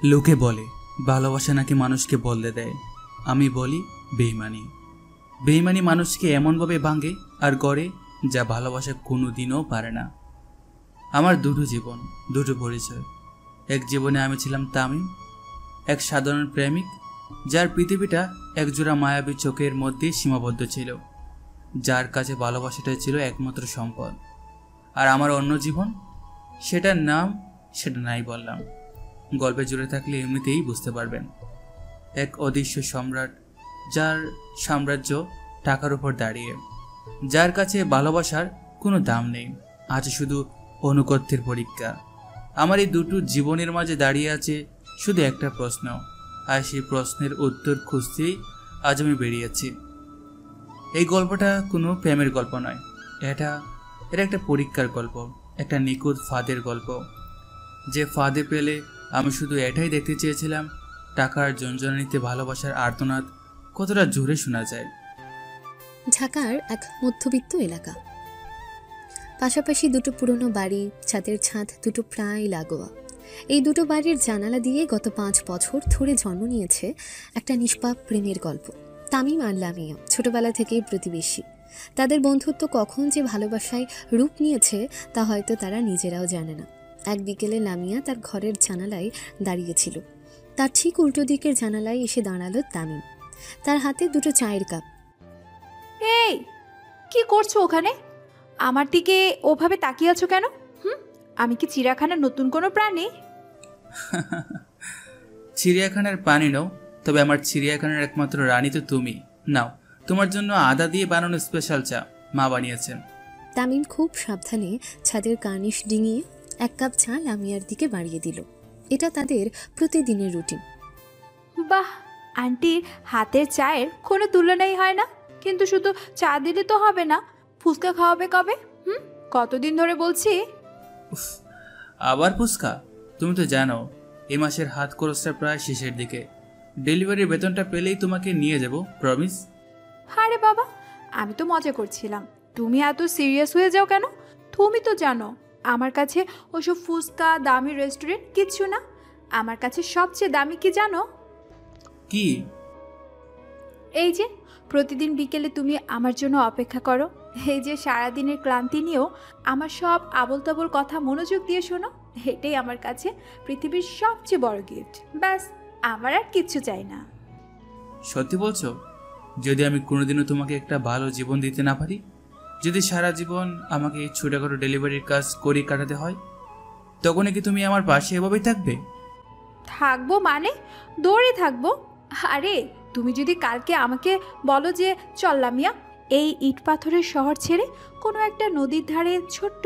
লোকে বলে ভালোবাসা নাকি মানুষকে বদলে দেয়। আমি বলি বেইমানি। বেইমানি মানুষকে এমনভাবে ভাঙে আর গড়ে যা ভালোবাসা কোনোদিনও পারে না। আমার দুটো জীবন, দুটো পরিচয়। এক জীবনে আমি ছিলাম তামিম, এক সাধারণ প্রেমিক যার পৃথিবীটা একজোড়া মায়াবী চোখের মধ্যে সীমাবদ্ধ ছিল, যার কাছে ভালোবাসাটাই ছিল একমাত্র সম্পদ। আর আমার অন্য জীবন, সেটার নাম সেটা নাই বললাম। গল্পে জুড়ে থাকলে এমনিতেই বুঝতে পারবেন। এক অদৃশ্য সম্রাট, যার সাম্রাজ্য টাকার উপর দাঁড়িয়ে, যার কাছে ভালোবাসার কোনো দাম নেই, আছে শুধু অনুগত্যের পরীক্ষা। আমার এই দুটো জীবনের মাঝে দাঁড়িয়ে আছে শুধু একটা প্রশ্ন, আর সেই প্রশ্নের উত্তর খুঁজতেই আজ আমি বেরিয়েছি। এই গল্পটা কোনো প্রেমের গল্প নয়, এটা একটা পরীক্ষার গল্প, একটা নিখুঁত ফাঁদের গল্প। যে ফাঁদে পেলে আমি শুধু এটাই দেখতে চেয়েছিলাম, টাকার ঝনঝনানিতে ভালোবাসার আর্তনাদ কতটা জোরে শোনা যায়। ঢাকার এক মধ্যবিত্ত এলাকা, পাশাপাশি দুটো পুরনো বাড়ি, ছাদের ছাদ দুটো প্রায় লাগোয়া। এই দুটো বাড়ির জানালা দিয়ে গত 5 বছর ধরে জন্ম নিয়েছে একটা নিষ্পাপ প্রেমের গল্প। তামিম আর লামিয়া ছোটবেলা থেকেই প্রতিবেশী। তাদের বন্ধুত্ব কখন যে ভালোবাসায় রূপ নিয়েছে তা হয়তো তারা নিজেরাও জানে না। এক বিকেলে লামিয়া তার ঘরের জানালায় দাঁড়িয়েছিল। তার ঠিক উল্টো দিকের জানালায় এসে দাঁড়ালো তামিম, তার হাতে দুটো চায়ের কাপ। এই, কি করছো ওখানে? আমার দিকে ওভাবে তাকিয়ে আছো কেন? আমি কি চিড়িয়াখানার নতুন কোনো প্রাণী? চিড়িয়াখানার প্রাণী নও, তবে আমার চিড়িয়াখানার একমাত্র রানী তো তুমি। নাও, তোমার জন্য আদা দিয়ে বানানো স্পেশাল চা মা বানিয়েছেন। তামিম খুব সাবধানে ছাদের কার্নিশ ডিঙিয়ে 1 কাপ চা লামিয়ার দিকে বাড়িয়ে দিল। এটা তাদের প্রতিদিনের রুটিন। বাহ, আন্টির হাতের চায়ের কোনো তুলনাই হয় না। কিন্তু শুধু চা দিলে তো হবে না, ফুচকা খাওয়াবে কবে? কতদিন ধরে বলছি। আবার ফুচকা? তুমি তো জানো এই মাসের হাত খরচটা প্রায় শেষের দিকে। ডেলিভারির বেতনটা পেলেই তোমাকে নিয়ে যাব, প্রমিস। আরে বাবা, আমি তো মজা করছিলাম। তুমি এত সিরিয়াস হয়ে যাও কেন? তুমি তো জানো আমার কাছে ওসব ফুচকা, দামি রেস্টুরেন্ট কিচ্ছু না। আমার কাছে সবচেয়ে দামি কি জানো? কি? এই যে প্রতিদিন বিকেলে তুমি আমার জন্য অপেক্ষা করো, এই যে সারাদিনের ক্লান্তি নিয়েও আমার সব আবল তাবল কথা মনোযোগ দিয়ে শোনো, এটাই আমার কাছে পৃথিবীর সবচেয়ে বড় গিফট। ব্যাস, আমার আর কিচ্ছু চাই না। সত্যি বলছো? যদি আমি কোনোদিনও তোমাকে একটা ভালো জীবন দিতে না পারি, যদি সারা জীবন আমাকে এই ছোটখাটো ডেলিভারির কাজ করে কাটাতে হয়, তখনই কি তুমি আমার পাশে এভাবেই থাকবে? থাকবো মানে দৌড়ে থাকবো। আরে তুমি যদি কালকে আমাকে বলো যে চল লামিয়া, এই ইট পাথরের শহর ছেড়ে কোনো একটা নদীর ধারে ছোট্ট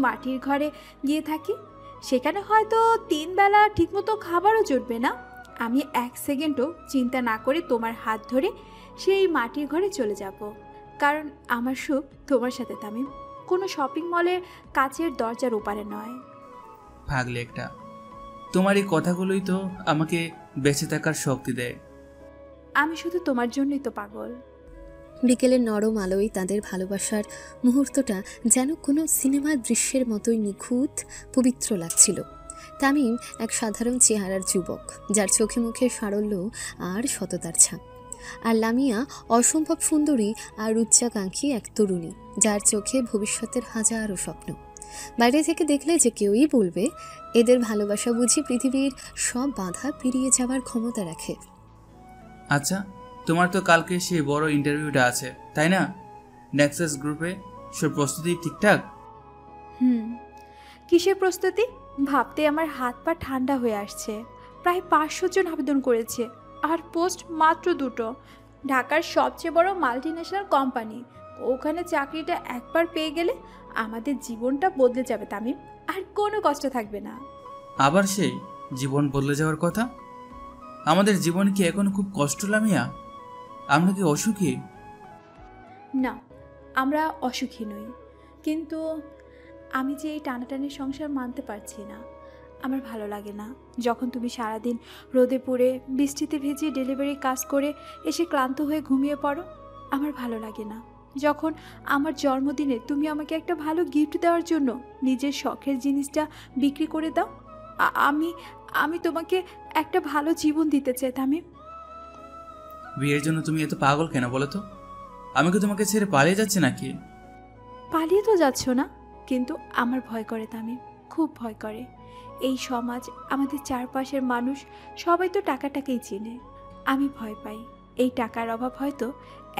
মাটির ঘরে গিয়ে থাকি, সেখানে হয়তো 3 বেলা ঠিকমতো খাবারও জুটবে না, আমি 1 সেকেন্ডও চিন্তা না করে তোমার হাত ধরে সেই মাটির ঘরে চলে যাব। কারণ আমার সুখ তোমার সাথে তামিম, কোনো শপিং মলের কাচের দরজার ওপারে নয়। ভাগলে একটা। তোমার এই কথাগুলোই তো আমাকে বেঁচে থাকার শক্তি দেয়। আমি শুধু তোমার জন্যই তো পাগল। বিকেলের নরম আলোয় তাদের ভালোবাসার মুহূর্তটা যেন কোনো সিনেমার দৃশ্যের মতোই নিখুঁত, পবিত্র লাগছিল। তামিম এক সাধারণ চেহারার যুবক, যার চোখে মুখে সারল্য আর সততার ছাপ। আর লামিয়া অসম্ভব সুন্দরী আর উচ্চাকাঙ্ক্ষী এক তরুণী, যার চোখে ভবিষ্যতের হাজারো স্বপ্ন। বাইরে থেকে দেখলে যে কেউই বলবে এদের ভালোবাসা বুঝি পৃথিবীর সব বাধা পেরিয়ে যাওয়ার ক্ষমতা রাখে। আচ্ছা, তোমার তো কালকে সেই বড় ইন্টারভিউটা আছে, তাই না? নেক্সাস গ্রুপে সব প্রস্তুতি ঠিকঠাক? কিসের প্রস্তুতি? ভাবতে আমার হাত পা ঠান্ডা হয়ে আসছে। প্রায় 500 জন আবেদন করেছে, আর পোস্ট মাত্র 2টো। ঢাকার সবচেয়ে বড় মাল্টিন্যাশনাল কোম্পানি। ওখানে চাকরিটা একবার পেয়ে গেলে আমাদের জীবনটা বদলে যাবে তামিম, আর কোনো কষ্ট থাকবে না। আবার সেই জীবন বদলে যাওয়ার কথা? আমাদের জীবন কি এখন খুব কষ্ট, লামিয়া? আমরা কি অসুখী? না, আমরা অসুখী নই, কিন্তু আমি যে এই টানাটানি সংসার মানতে পারছি না। আমার ভালো লাগে না যখন তুমি সারাদিন রোদে পুড়ে বৃষ্টিতে ভিজে ডেলিভারি কাজ করে এসে ক্লান্ত হয়ে ঘুমিয়ে পড়ো। আমার ভালো লাগে না। যখন আমার জন্মদিনে তুমি আমাকে একটা ভালো গিফট দেওয়ার জন্য নিজের শখের জিনিসটা বিক্রি করে দাও। আমি আমি তোমাকে একটা ভালো জীবন দিতে চাই তামিম। বিয়ের জন্য তুমি এত পাগল কেন বলো তো? আমি কি তোমাকে ছেড়ে পালিয়ে যাচ্ছি নাকি? পালিয়ে তো যাচ্ছ না, কিন্তু আমার ভয় করে তামিম, খুব ভয় করে। এই সমাজ, আমাদের চারপাশের মানুষ সবাই তো টাকাটাকেই চেনে। আমি ভয় পাই এই টাকার অভাব হয়তো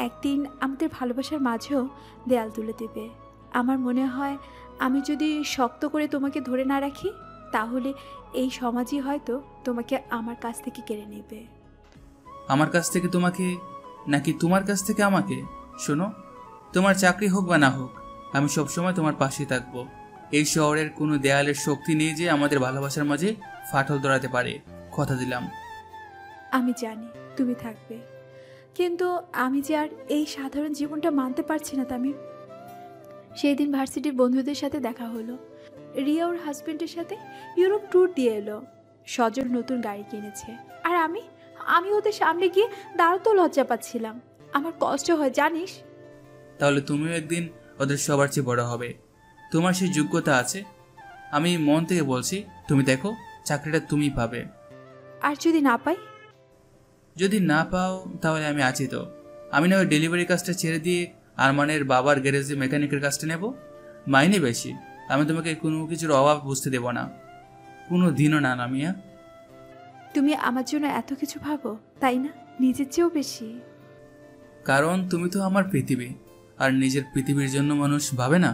একদিন আমাদের ভালোবাসার মাঝেও দেয়াল তুলে দেবে। আমার মনে হয় আমি যদি শক্ত করে তোমাকে ধরে না রাখি, তাহলে এই সমাজই হয়তো তোমাকে আমার কাছ থেকে কেড়ে নেবে। আমার কাছ থেকে তোমাকে নাকি তোমার কাছ থেকে আমাকে? শোনো, তোমার চাকরি হোক বা না হোক, আমি সবসময় তোমার পাশে থাকবো। এই শহরের কোনো দেয়ালের শক্তি নেই যে আমাদের ভালোবাসার মাঝে ফাটল ধরাতে পারে। কথা দিলাম। আমি জানি তুমি থাকবে, কিন্তু আমি যে আর এই সাধারণ জীবনটা মানতে পারছি না তামিম। সেই দিন ভার্সিটির বন্ধুদের সাথে দেখা হলো। রিয়া ওর হাজবেন্ডের সাথে ইউরোপ ট্যুর দিয়ে এলো। সজল নতুন গাড়ি কিনেছে, আর আমি ওদের সামনে গিয়ে দাঁড়াতেও লজ্জা পাচ্ছিলাম। আমার কষ্ট হয় জানিস। তাহলে তুমিও একদিন ওদের সবার চেয়ে বড় হবে। তোমার সেই যোগ্যতা আছে। আমি মন থেকে বলছি, তুমি দেখো, চাকরিটা তুমি পাবে। আর যদি না পাই? যদি না পাও তাহলে আমি আছি তো। আমি না ওই ডেলিভারি কাজটা ছেড়ে দিয়ে আরমানের বাবার গ্যারেজে মেকানিকের কাজটা নেব। মাইনে বেশি। আমি তোমাকে কোনো কিছুর অভাব বুঝতে দেব না, কোনো দিনও না নামিয়া। তুমি আমার জন্য এত কিছু ভাবো, তাই না? নিজের চেয়েও বেশি। কারণ তুমি তো আমার পৃথিবী, আর নিজের পৃথিবীর জন্য মানুষ ভাবে না।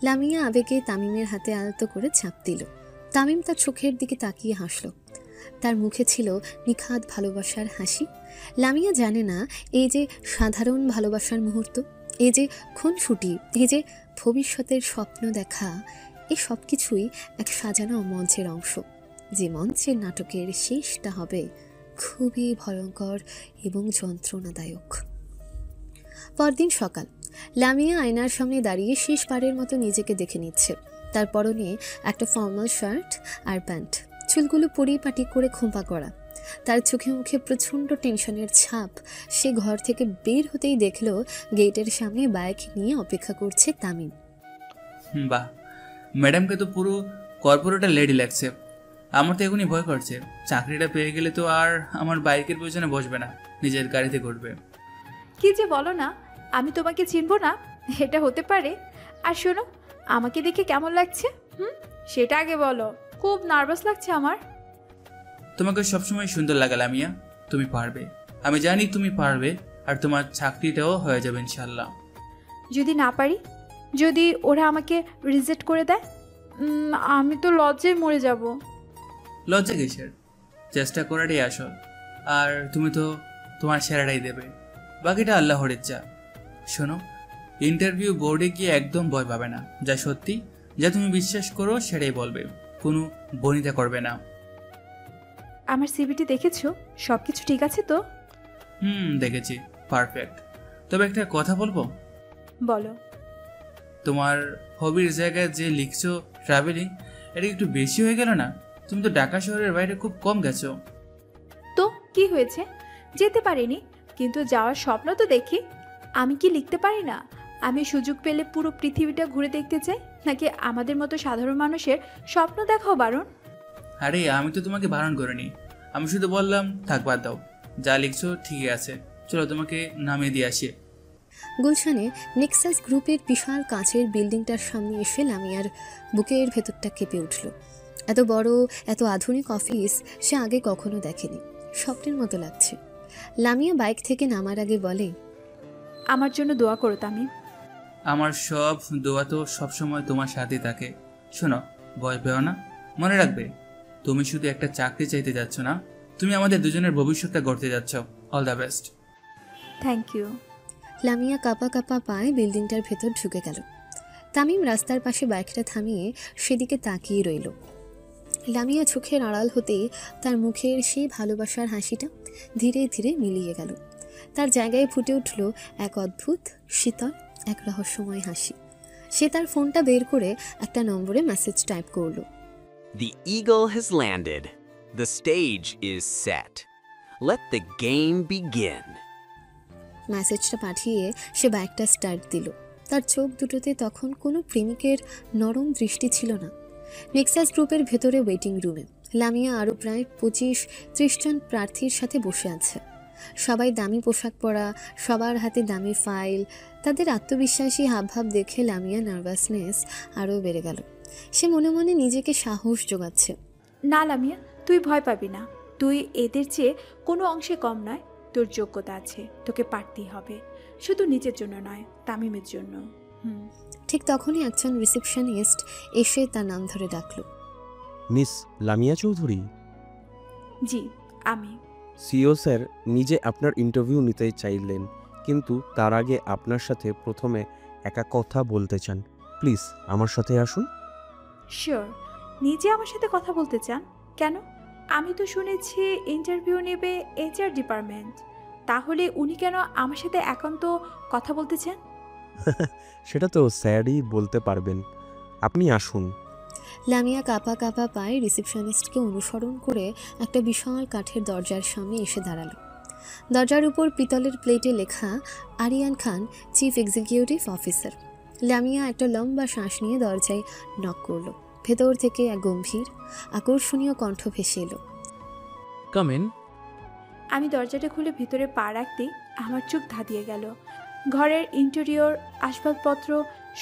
লামিয়া আবেগে তামিমের হাতে আলতো করে চাপ দিল। তামিম তার চোখের দিকে তাকিয়ে হাসল। তার মুখে ছিল নিখাদ ভালোবাসার হাসি। লামিয়া জানে না এই যে সাধারণ ভালোবাসার মুহূর্ত, এই যে খুনসুটি, এই যে ভবিষ্যতের স্বপ্ন দেখা, এই সব কিছুই এক সাজানো মঞ্চের অংশ, যে মঞ্চের নাটকের শেষটা হবে খুবই ভয়ঙ্কর এবং যন্ত্রণাদায়ক। পরদিন সকাল, লামিয়া আয়নার সামনে দাঁড়িয়ে শেষবারের মতো নিজেকে দেখে নিচ্ছে। তার পরনে একটা ফর্মাল শার্ট আর প্যান্ট, চুলগুলো পরিপাটি করে খোঁপা করা। তার চোখে মুখে প্রচণ্ড টেনশনের ছাপ। সে ঘর থেকে বের হতেই দেখল গেটের সামনে বাইক নিয়ে অপেক্ষা করছে তামিম। বাহ, ম্যাডামকে তো পুরো কর্পোরেটের লেডি লাগছে। আমার তো এখনই ভয় করছে, চাকরিটা পেয়ে গেলে তো আর আমার বাইকের পেছনে বসবে না, নিজের গাড়িতে করবে। কি যে বলো না, আমি তোমাকে চিনবো না, এটা হতে পারে? আর শোনো, আমাকে দেখে কেমন লাগছে সেটা আগে বলো। খুব নার্ভাস লাগছে আমার। তোমাকে সবসময় সুন্দর লাগে লামিয়া, তুমি পারবে। আমি জানি তুমি পারবে, আর তোমার চাকরিটাও হয়ে যাবে ইনশাল্লাহ। যদি না পারি, যদি ওরা আমাকে রিজেক্ট করে দেয়, আমি তো লজ্জায় মরে যাব। লজ্জা কিসের? চেষ্টা করাটাই আসল। আর তুমি তো তোমার সেরাটাই দেবে, বাকিটা আল্লাহর ইচ্ছা। শোনো, ইন্টারভিউ বোর্ডে গিয়ে একদম ভয় পাবে না। যা সত্যি, যা তুমি বিশ্বাস করো সেটাই বলবে, কোনো বনিতা করবে না। আমার সিভিটি দেখেছো? সব কিছু ঠিক আছে তো? দেখেছি, পারফেক্ট। তবে একটা কথা বলবো? বলো। তোমার হবির জায়গায় যে লিখছো ট্রাভেলিং, এটা একটু বেশি হয়ে গেল না? তুমি তো ঢাকা শহরের বাইরে খুব কম গেছো। তো কি হয়েছে? যেতে পারিনি, কিন্তু যাওয়ার স্বপ্ন তো দেখি। আমি কি লিখতে পারি না? আমি সুযোগ পেলে পুরো পৃথিবীটা ঘুরে দেখতে চাই, নাকি আমাদের মতো সাধারণ মানুষের স্বপ্ন দেখাও বারণ? আরে আমি তো তোমাকে বারণ করিনি, আমি শুধু বললাম থাক, বাদ দাও, যা লিখছো ঠিকই আছে, চলো তোমাকে নামিয়ে দিয়ে আসি। গুলশানে নেক্সাস গ্রুপের বিশাল কাঁচের বিল্ডিংটার সামনে এসে লামিয়ার বুকের ভেতরটা কেঁপে উঠল। এত বড়, এত আধুনিক অফিস সে আগে কখনো দেখেনি। স্বপ্নের মতো লাগছে। লামিয়া বাইক থেকে নামার আগে বলে, আমার জন্য দোয়া করো তামিম। আমার সব দোয়া তো সবসময় তোমার সাথে থাকে। শোনো, ভয় পেও না, মনে রাখবে তুমি শুধু একটা চাকরি চাইতে যাচ্ছ না, তুমি আমাদের দুজনের ভবিষ্যৎটা গড়তে যাচ্ছ। All the best. Thank you. Lamia কাঁপা কাঁপা পায়ে বিল্ডিংটার ভেতর ঢুকে গেল। তামিম রাস্তার পাশে বাইকটা থামিয়ে সেদিকে তাকিয়ে রইল। লামিয়া চোখের আড়াল হতেই তার মুখের সেই ভালোবাসার হাসিটা ধীরে ধীরে মিলিয়ে গেল। তার জায়গায় ফুটে উঠল এক অদ্ভুত শীতল, এক রহস্যময় হাসি। সে তার ফোনটা বের করে একটা নম্বরে মেসেজ টাইপ করলো। The eagle has landed. The stage is set. Let the game begin. মেসেজটা পাঠিয়ে সে বাইকটা স্টার্ট দিল। তার চোখ দুটোতে তখন কোনো প্রেমিকের নরম দৃষ্টি ছিল না। নেক্সাস গ্রুপের ভেতরে ওয়েটিং রুমে লামিয়া আরও প্রায় 25-30 জন প্রার্থীর সাথে বসে আছে। সবাই দামি পোশাক পরা, সবার হাতে দামি ফাইল। তাদের আত্মবিশ্বাসী হাবভাব দেখে লামিয়া নার্ভাসনেস আরও বেড়ে গেল। সে মনে মনে নিজেকে সাহস জোগাচ্ছে। না লামিয়া, তুই ভয় পাবি না। তুই এদের চেয়ে কোনো অংশে কম নয়। তোর যোগ্যতা আছে, তোকে পারতেই হবে, শুধু নিজের জন্য নয়, তামিমের জন্য। ঠিক তখনই একজন রিসেপশনিস্ট এসে তার নাম ধরে ডাকল। মিস লামিয়া চৌধুরী? জি, আমি। সিও স্যার নিজে আপনার ইন্টারভিউ নিতে চাইলেন, কিন্তু তার আগে আপনার সাথে প্রথমে একা কথা বলতে চান। প্লিজ আমার সাথে আসুন। শিওর। নিজে আমার সাথে কথা বলতে চান কেন? আমি তো শুনেছি ইন্টারভিউ নেবে এইচআর ডিপার্টমেন্ট। তাহলে উনি কেন আমার সাথে একান্ত কথা বলতে চান? সেটা তো স্যারই বলতে পারবেন, আপনি আসুন। লামিয়া কাঁপা কাঁপা পায়ে রিসেপশনিস্টকে অনুসরণ করে একটা বিশাল কাঠের দরজার সামনে এসে দাঁড়ালো। দরজার উপর পিতলের প্লেটে লেখা আরিয়ান খান, চিফ এক্সিকিউটিভ অফিসার। লামিয়া একটা লম্বা শ্বাস নিয়ে দরজায় নক করলো। ভেতর থেকে এক গম্ভীর আকর্ষণীয় কণ্ঠ ভেসে এলো। Come in. আমি দরজাটা খুলে ভিতরে পা রাখতেই আমার চোখ ধাঁধিয়ে গেল। ঘরের ইন্টেরিয়র, আসবাবপত্র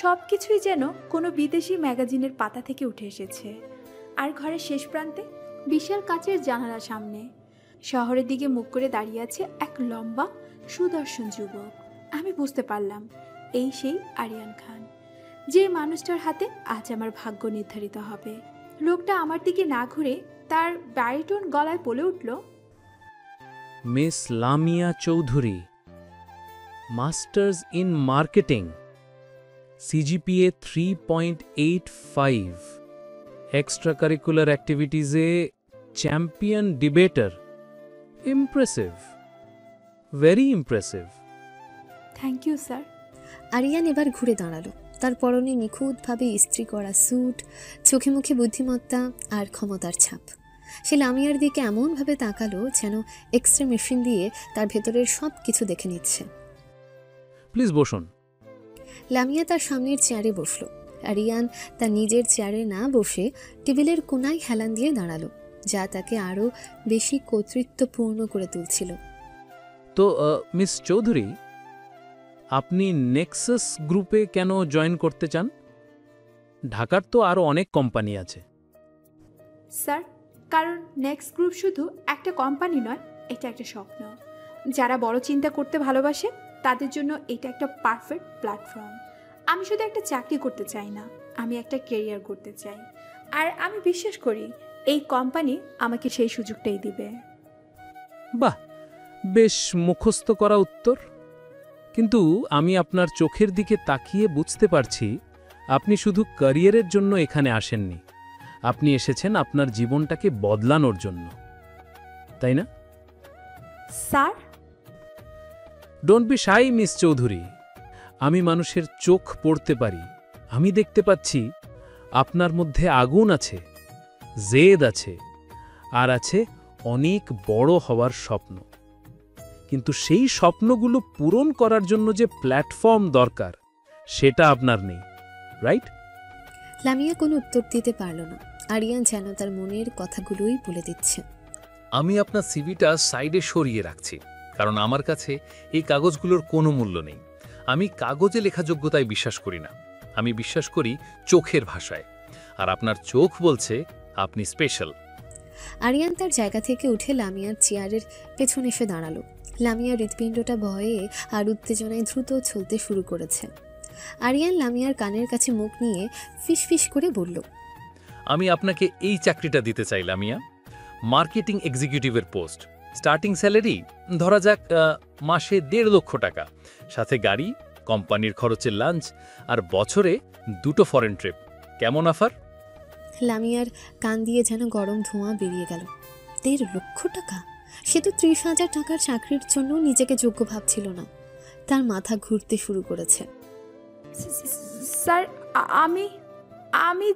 সব কিছুই যেন কোনো বিদেশি ম্যাগাজিনের পাতা থেকে উঠে এসেছে। আর ঘরের শেষ প্রান্তে বিশাল কাচের জানালার সামনে শহরের দিকে মুখ করে দাঁড়িয়ে আছে এক লম্বা সুদর্শন যুবক। আমি বুঝতে পারলাম এই সেই আরিয়ান খান, যে মানুষটার হাতে আজ আমার ভাগ্য নির্ধারিত হবে। লোকটা আমার দিকে না ঘুরে তার ব্যারিটোন গলায় বলে উঠল, miss Lamia Chowdhury, masters in marketing, CGPA 3.85, extracurricular অ্যাক্টিভিটিজে champion debater. Impressive, very impressive. Thank you sir. Aryan এবার ঘুরে দাঁড়ালো। তার পরনে নিখুঁতভাবে ইস্ত্রি করা স্যুট, চোখে মুখে বুদ্ধিমত্তা আর ক্ষমতার ছাপ। সে লামিয়ার দিকে এমনভাবে তাকালো যেন এক্সরে মেশিন দিয়ে তার ভেতরের সব কিছু দেখে নিচ্ছে। প্লিজ বসুন। লামিয়া তার সামনের চেয়ারে বসলো। আরিয়ান তার নিজের চেয়ারে না বসে টেবিলের কোনায় হেলান দিয়ে দাঁড়ালো, যা তাকে আরও বেশি কর্তৃত্বপূর্ণ করে তুলছিল। তো মিস চৌধুরী, আপনি নেক্সাস গ্রুপে কেন জয়েন করতে চান? ঢাকার তো আরও অনেক কোম্পানি আছে। স্যার, কারণ নেক্সট গ্রুপ শুধু একটা কোম্পানি নয়, এটা একটা স্বপ্ন। যারা বড় চিন্তা করতে ভালোবাসে তাদের জন্য এটা একটা পারফেক্ট প্ল্যাটফর্ম। আমি শুধু একটা চাকরি করতে চাই না, আমি একটা কেরিয়ার করতে চাই। আর আমি বিশ্বাস করি এই কোম্পানি আমাকে সেই সুযোগটাই দিবে। বাহ, বেশ মুখস্থ করা উত্তর। কিন্তু আমি আপনার চোখের দিকে তাকিয়ে বুঝতে পারছি আপনি শুধু ক্যারিয়ারের জন্য এখানে আসেননি, আপনি এসেছেন আপনার জীবনটাকে বদলানোর জন্য, তাই না? Sir, don't be shy miss Chowdhury. আমি মানুষের চোখ পড়তে পারি। আমি দেখতে পাচ্ছি আপনার মধ্যে আগুন আছে, জেদ আছে, আর আছে অনেক বড় হওয়ার স্বপ্ন। কিন্তু সেই স্বপ্নগুলো পূরণ করার জন্য যে প্ল্যাটফর্ম দরকার, সেটা আপনার নেই, রাইট? লামিয়া কোনো উত্তর দিতে পারল না। আরিয়ান যেন তার মনের কথাগুলোই বলে দিচ্ছে। আমি আপনার সিভিটা সাইডে সরিয়ে রাখছি, কারণ আমার কাছে এই কাগজগুলোর কোনো মূল্য নেই। আমি কাগজে লেখা যোগ্যতায় বিশ্বাস করি না, আমি বিশ্বাস করি চোখের ভাষায়। আর আপনার চোখ বলছে আপনি স্পেশাল। আরিয়ান তার জায়গা থেকে উঠে লামিয়ার চেয়ারের পেছনে এসে দাঁড়ালো। লামিয়ার হৃৎপিণ্ডটা ভয়ে আর উত্তেজনায় দ্রুত চলতে শুরু করেছে। আরিয়ান লামিয়ার কানের কাছে মুখ নিয়ে ফিসফিস করে বলল, আমি আপনাকে এই চাকরিটা দিতে চাই লামিয়া। মার্কেটিং এক্সিকিউটিভের পোস্ট, স্টার্টিং স্যালারি ধরা যাক মাসে 1.5 লক্ষ টাকা, সাথে গাড়ি, কোম্পানির খরচের লাঞ্চ, আর বছরে 2টো ফরেন ট্রিপ। কেমন অফার? লামিয়ার কান দিয়ে যেন গরম ধোঁয়া বেরিয়ে গেল। 1.5 লক্ষ টাকা! সে তো 30,000 টাকার চাকরির জন্য নিজেকে যোগ্য ভাবছিল না। তার মাথা ঘুরতে শুরু করেছে। স্যার, আমি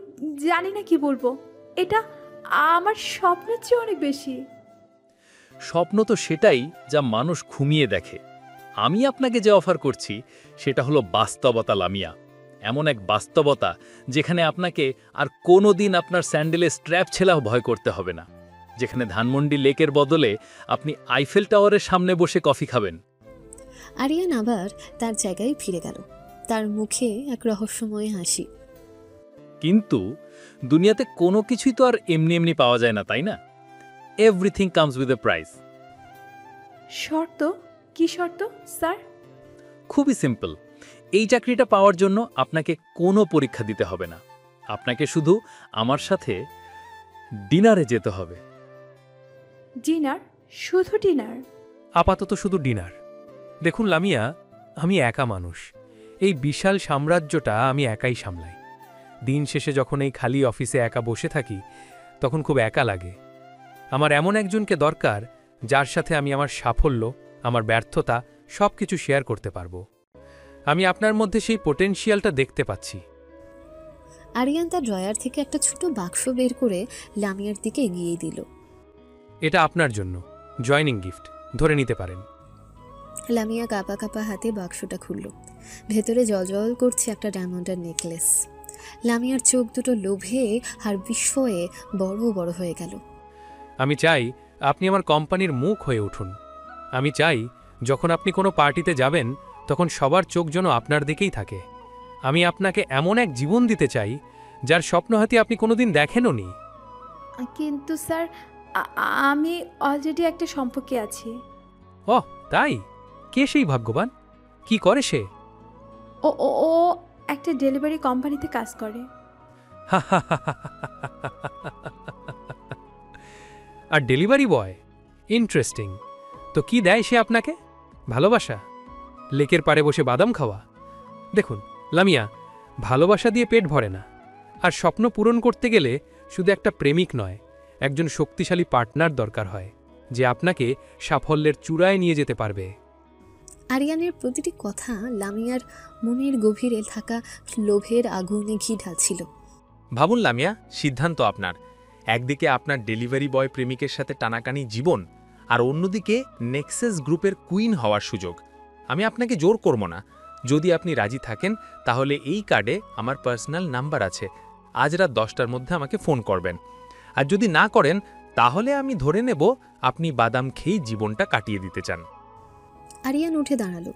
জানি না কি বলবো। এটা আমার স্বপ্নের চেয়ে অনেক বেশি। স্বপ্ন তো সেটাই যা মানুষ ঘুমিয়ে দেখে। আমি আপনাকে যে অফার করছি সেটা হলো বাস্তবতা লামিয়া, এমন এক বাস্তবতা যেখানে আপনাকে আর কোনো দিন আপনার স্যান্ডেলে স্ট্র্যাপ ছেলাও ভয় করতে হবে না, যেখানে ধানমন্ডি লেকের বদলে আপনি আইফেল টাওয়ারের সামনে বসে কফি খাবেন। আরিয়ান আবার তার জায়গায় ফিরে গেল, তার মুখে এক রহস্যময় হাসি। কিন্তু দুনিয়াতে কোনো কিছুই তো আর এমনি এমনি পাওয়া যায় না, তাই না? Everything comes with a price. শর্ত? কি শর্ত স্যার? খুবই সিম্পল। এই চাকরিটা পাওয়ার জন্য আপনাকে কোনো পরীক্ষা দিতে হবে না, আপনাকে শুধু আমার সাথে ডিনারে যেতে হবে। ডিনার? শুধু ডিনার? আপাতত শুধু ডিনার। দেখুন লামিয়া, আমি একা মানুষ, এই বিশাল সাম্রাজ্যটা আমি একাই সামলাই। দিন শেষে যখন এই খালি অফিসে একা বসে থাকি তখন খুব একা লাগে। আমার এমন একজনকে দরকার যার সাথে আমি আমার সাফল্য, আমার ব্যর্থতা সব কিছু শেয়ার করতে পারবো। আমি আপনার মধ্যে সেই পোটেনশিয়ালটা দেখতে পাচ্ছি। আরিয়ান তার ড্রয়ার থেকে একটা ছোট বাক্স বের করে লামিয়ার দিকে এগিয়ে দিল। এটা আপনার জন্য জয়নিং গিফট, ধরে নিতে পারেন। লামিয়া কাঁপা কাঁপা হাতে বাক্সটা খুলল। ভেতরে জলজল করছে একটা ডায়মন্ডের নেকলেস। লামিয়ার চোখ দুটো লোভে আর বিস্ময়ে বড় বড় হয়ে গেল। আমি চাই আপনি আমার কোম্পানির মুখ হয়ে উঠুন। আমি চাই যখন আপনি কোনো পার্টিতে যাবেন তখন সবার চোখ যেন আপনার দিকেই থাকে। আমি আপনাকে এমন এক জীবন দিতে চাই যার স্বপ্ন হয়তো আপনি কোনোদিন দেখেনও নি। কিন্তু স্যার, আমি অলরেডি একটা সম্পর্কে আছি। ওহ তাই? কে সেই ভাগ্যবান? কি করে সে? ও ও ও একটা ডেলিভারি কোম্পানিতে কাজ করে। আর ডেলিভারি বয়? ইন্টারেস্টিং। তো কি দেয় সে আপনাকে? ভালোবাসা? লেকের পাড়ে বসে বাদাম খাওয়া? দেখুন লামিয়া, ভালোবাসা দিয়ে পেট ভরে না। আর স্বপ্ন পূরণ করতে গেলে শুধু একটা প্রেমিক নয়, একজন শক্তিশালী পার্টনার দরকার হয় যে আপনাকে সাফল্যের চূড়ায় নিয়ে যেতে পারবে। আরিয়ানের প্রতিটি কথা লামিয়ার মনের গভীরে থাকা লোভের আগুনে ঘি ঢালছিল। ভাবুন লামিয়া, সিদ্ধান্ত আপনার। একদিকে আপনার ডেলিভারি বয় প্রেমিকের সাথে টানাটানি জীবন, আর অন্যদিকে নেক্সাস গ্রুপের কুইন হওয়ার সুযোগ। আমি আপনাকে জোর করব না। যদি আপনি রাজি থাকেন তাহলে এই কার্ডে আমার পার্সোনাল নাম্বার আছে। আজ রাত 10টার মধ্যে আমাকে ফোন করবেন। আর যদি না করেন তাহলে আমি ধরে নেব আপনি বাদাম খেয়েই জীবনটা কাটিয়ে দিতে চান। আরিয়ান উঠে দাঁড়ালো।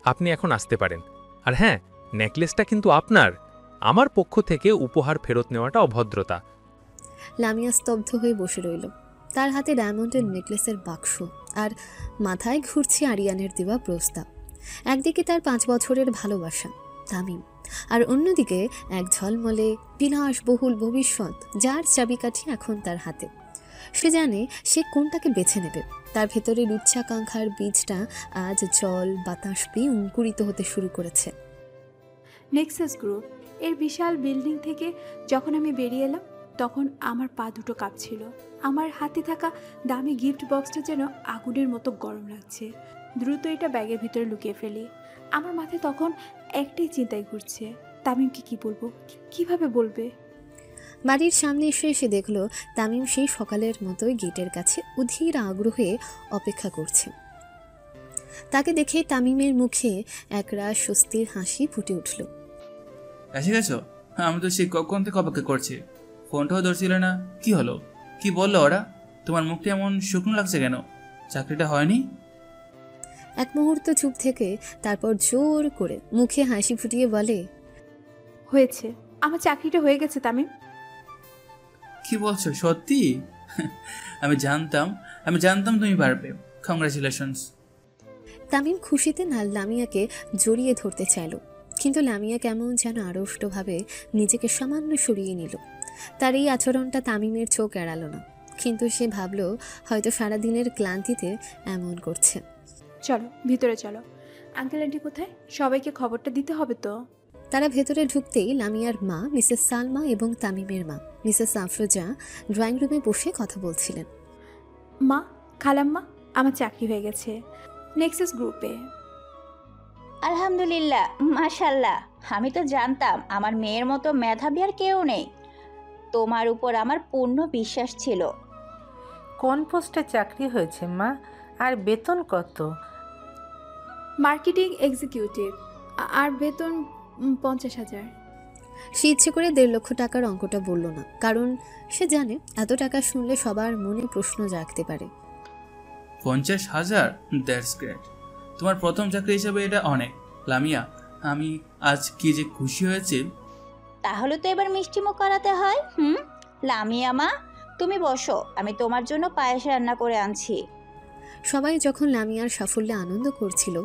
আপনি এখন আসতে পারেন। আর হ্যাঁ, নেকলেসটা কিন্তু আপনার। আমার পক্ষ থেকে উপহার ফেরত নেওয়াটা অভদ্রতা। লামিয়া স্তব্ধ হয়ে বসে রইল, তার হাতে ডায়মন্ডের নেকলেসের বাক্স, আর মাথায় ঘুরছে আরিয়ানের দেওয়া প্রস্তাব। একদিকে তার 5 বছরের ভালোবাসা তামিম, আর অন্যদিকে এক ঝলমলে বিলাসবহুল ভবিষ্যৎ যার চাবিকাঠি এখন তার হাতে। সে জানে সে কোনটাকে বেছে নেবে। তার ভেতরের উচ্চাকাঙ্ক্ষার বীজটা আজ জল বাতাস পেয়ে অঙ্কুরিত হতে শুরু করেছে। নেক্সাস গ্রুপ এর বিশাল বিল্ডিং থেকে যখন আমি বেরিয়ে এলাম তখন আমার পা দুটো কাঁপছিল। আমার হাতে থাকা দামি গিফট বক্সটা যেন আগুনের মতো গরম লাগছে। দ্রুত এটা ব্যাগের ভিতরে লুকিয়ে ফেলি। আমার মাথায় তখন একটাই চিন্তায় ঘুরছে, তামিমকে কি বলবো, কিভাবে বলবে। বাড়ির সামনে এসে দেখল তামিম সেই সকালের মতোই গেটের কাছে অধীর আগ্রহে অপেক্ষা করছে। তাকে দেখে তামিমের মুখে একরাশ স্বস্তির হাসি ফুটে উঠল। এসে গেছো? আমি তো সেই কখন থেকে অপেক্ষা করছি, ফোনটাও ধরছিল না। কি হলো? কি বললো ওরা? তোমার মুখটা এমন শুকনো লাগছে কেন? চাকরিটা হয়নি? এক মুহূর্ত চুপ থেকে তারপর জোর করে মুখে হাসি ফুটিয়ে বলে, হয়েছে, আমার চাকরিটা হয়ে গেছে তামিম। কি বলছো? সত্যি? আমি জানতাম তুমি পারবে। কংগ্রাচুলেশনস। তামিম খুশিতে লামিয়াকে জড়িয়ে ধরতে চাইল, কিন্তু লামিয়া কেমন যেন আড়ষ্টভাবে নিজেকে সামান্য সরিয়ে নিল। তার এই আচরণটা তামিমের চোখ এড়াল না, কিন্তু সে ভাবল হয়তো সারাদিনের ক্লান্তিতে এমন করছে। চলো ভিতরে চলো। আঙ্কেল আন্টি কোথায়? সবাইকে খবরটা দিতে হবে তো। তারা ভেতরে ঢুকতেই লামিয়ার মা মিসেস সালমা এবং তামিমের মা মিসেস আফরোজা ড্রয়িং রুমে বসে কথা বলছিলেন। মা, খালাম্মা, আমার চাকরি হয়ে গেছে নেক্সাস গ্রুপে। আলহামদুলিল্লাহ, মাশাল্লাহ। আমি তো জানতাম আমার মেয়ের মতো মেধাবী আর কেউ নেই। তোমার উপর আমার পূর্ণ বিশ্বাস ছিল। কোন পোস্টে চাকরি হয়েছে মা? আর বেতন কত? মার্কেটিং এক্সিকিউটিভ, আর বেতন 50,000। সে ইচ্ছে করে 1.5 লক্ষ টাকার অঙ্কটা বলল না, কারণ সে জানে এত টাকা শুনলে সবার মনে প্রশ্ন জাগতে পারে। 50,000? That's great. তোমার প্রথম চাকরি হিসেবে এটা অনেক। লামিয়া, আমি আজ কি যে খুশি হয়েছি। তাহলে তো এবার মিষ্টিমুখ করাতে হয়। লামিয়া মা, তুমি বসো, আমি তোমার জন্য পায়েস রান্না করে আনছি। সবাই যখন লামিয়ার সাফল্যে আনন্দ করছিল,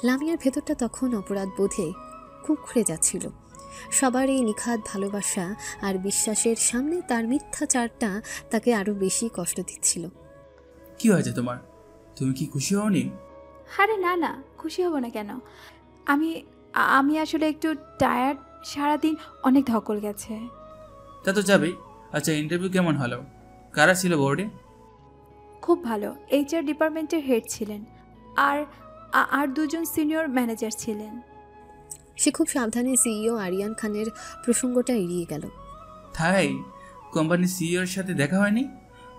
লামিয়ার ভেতরটা তখন অপরাধ বোধে কুঁকড়ে যাচ্ছিল। সবার এই নিখাদ ভালোবাসা আর বিশ্বাসের সামনে তার মিথ্যাচারটা তাকে আরো বেশি কষ্ট দিচ্ছিল। কি হয়েছে তোমার? তুমি কি খুশি হওনি? আরে না না, খুশি হব না কেন? আমি আমি আসলে একটু টায়ার্ড, সারাদিন অনেক ধকল গেছে। তা তো যাবেই। আচ্ছা, ইন্টারভিউ কেমন হলো? কারা ছিল বোর্ডে? খুব ভালো। HR ডিপার্টমেন্টের হেড ছিলেন, আর আর 2জন সিনিয়র ম্যানেজার ছিলেন। সে খুব সাবধানে CEO আরিয়ান খানের প্রসঙ্গটা এড়িয়ে গেল। তাই কোম্পানির সিইওর সাথে দেখা হয়নি?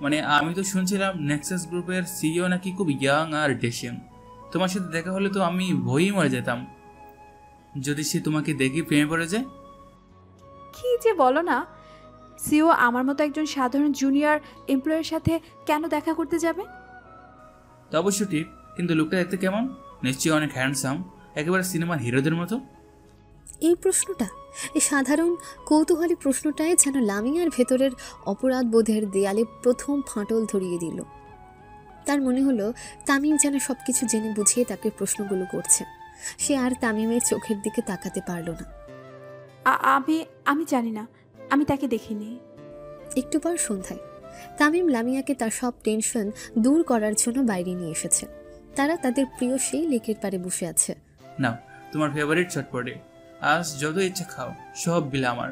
মানে আমি তো শুনছিলাম নেক্সাস গ্রুপের সিইও নাকি খুব ইয়াং আর ডেশিং। তোমার সাথে দেখা হলে তো আমি ভয়ই মরে যেতাম যদি সে তোমাকে দেখে প্রেমে পড়ে যায়। কি যে বলো না, সিও আমার মতো একজন সাধারণ জুনিয়র এমপ্লয়ের সাথে কেন দেখা করতে যাবে? তো অবশ্য ঠিক, কিন্তু লোকটা দেখতে কেমন? নিশ্চয়ই অনেক হ্যান্ডসাম, একেবারে সিনেমার হিরোদের মতো। এই প্রশ্নটা, এই সাধারণ কৌতূহলী প্রশ্নটাই যেন লামিয়ার ভেতরের অপরাধ বোধের দেয়ালে প্রথম ফাটল ধরিয়ে দিল। তার মনে হলো তামিম যেন সবকিছু জেনে বুঝিয়ে তাকে প্রশ্নগুলো করছে। সে আর তামিমের চোখের দিকে তাকাতে পারল না। আমি জানি না, আমি তাকে দেখিনি। একটু পর সন্ধ্যায় তামিম লামিয়াকে তার সব টেনশন দূর করার জন্য বাইরে নিয়ে এসেছে। তারা তাদের প্রিয় সেই লেকের পাড়ে বসে আছে। নাও তোমার ফেভারিট চটপটি, আজ যত ইচ্ছা খাও, সব বিল আমার।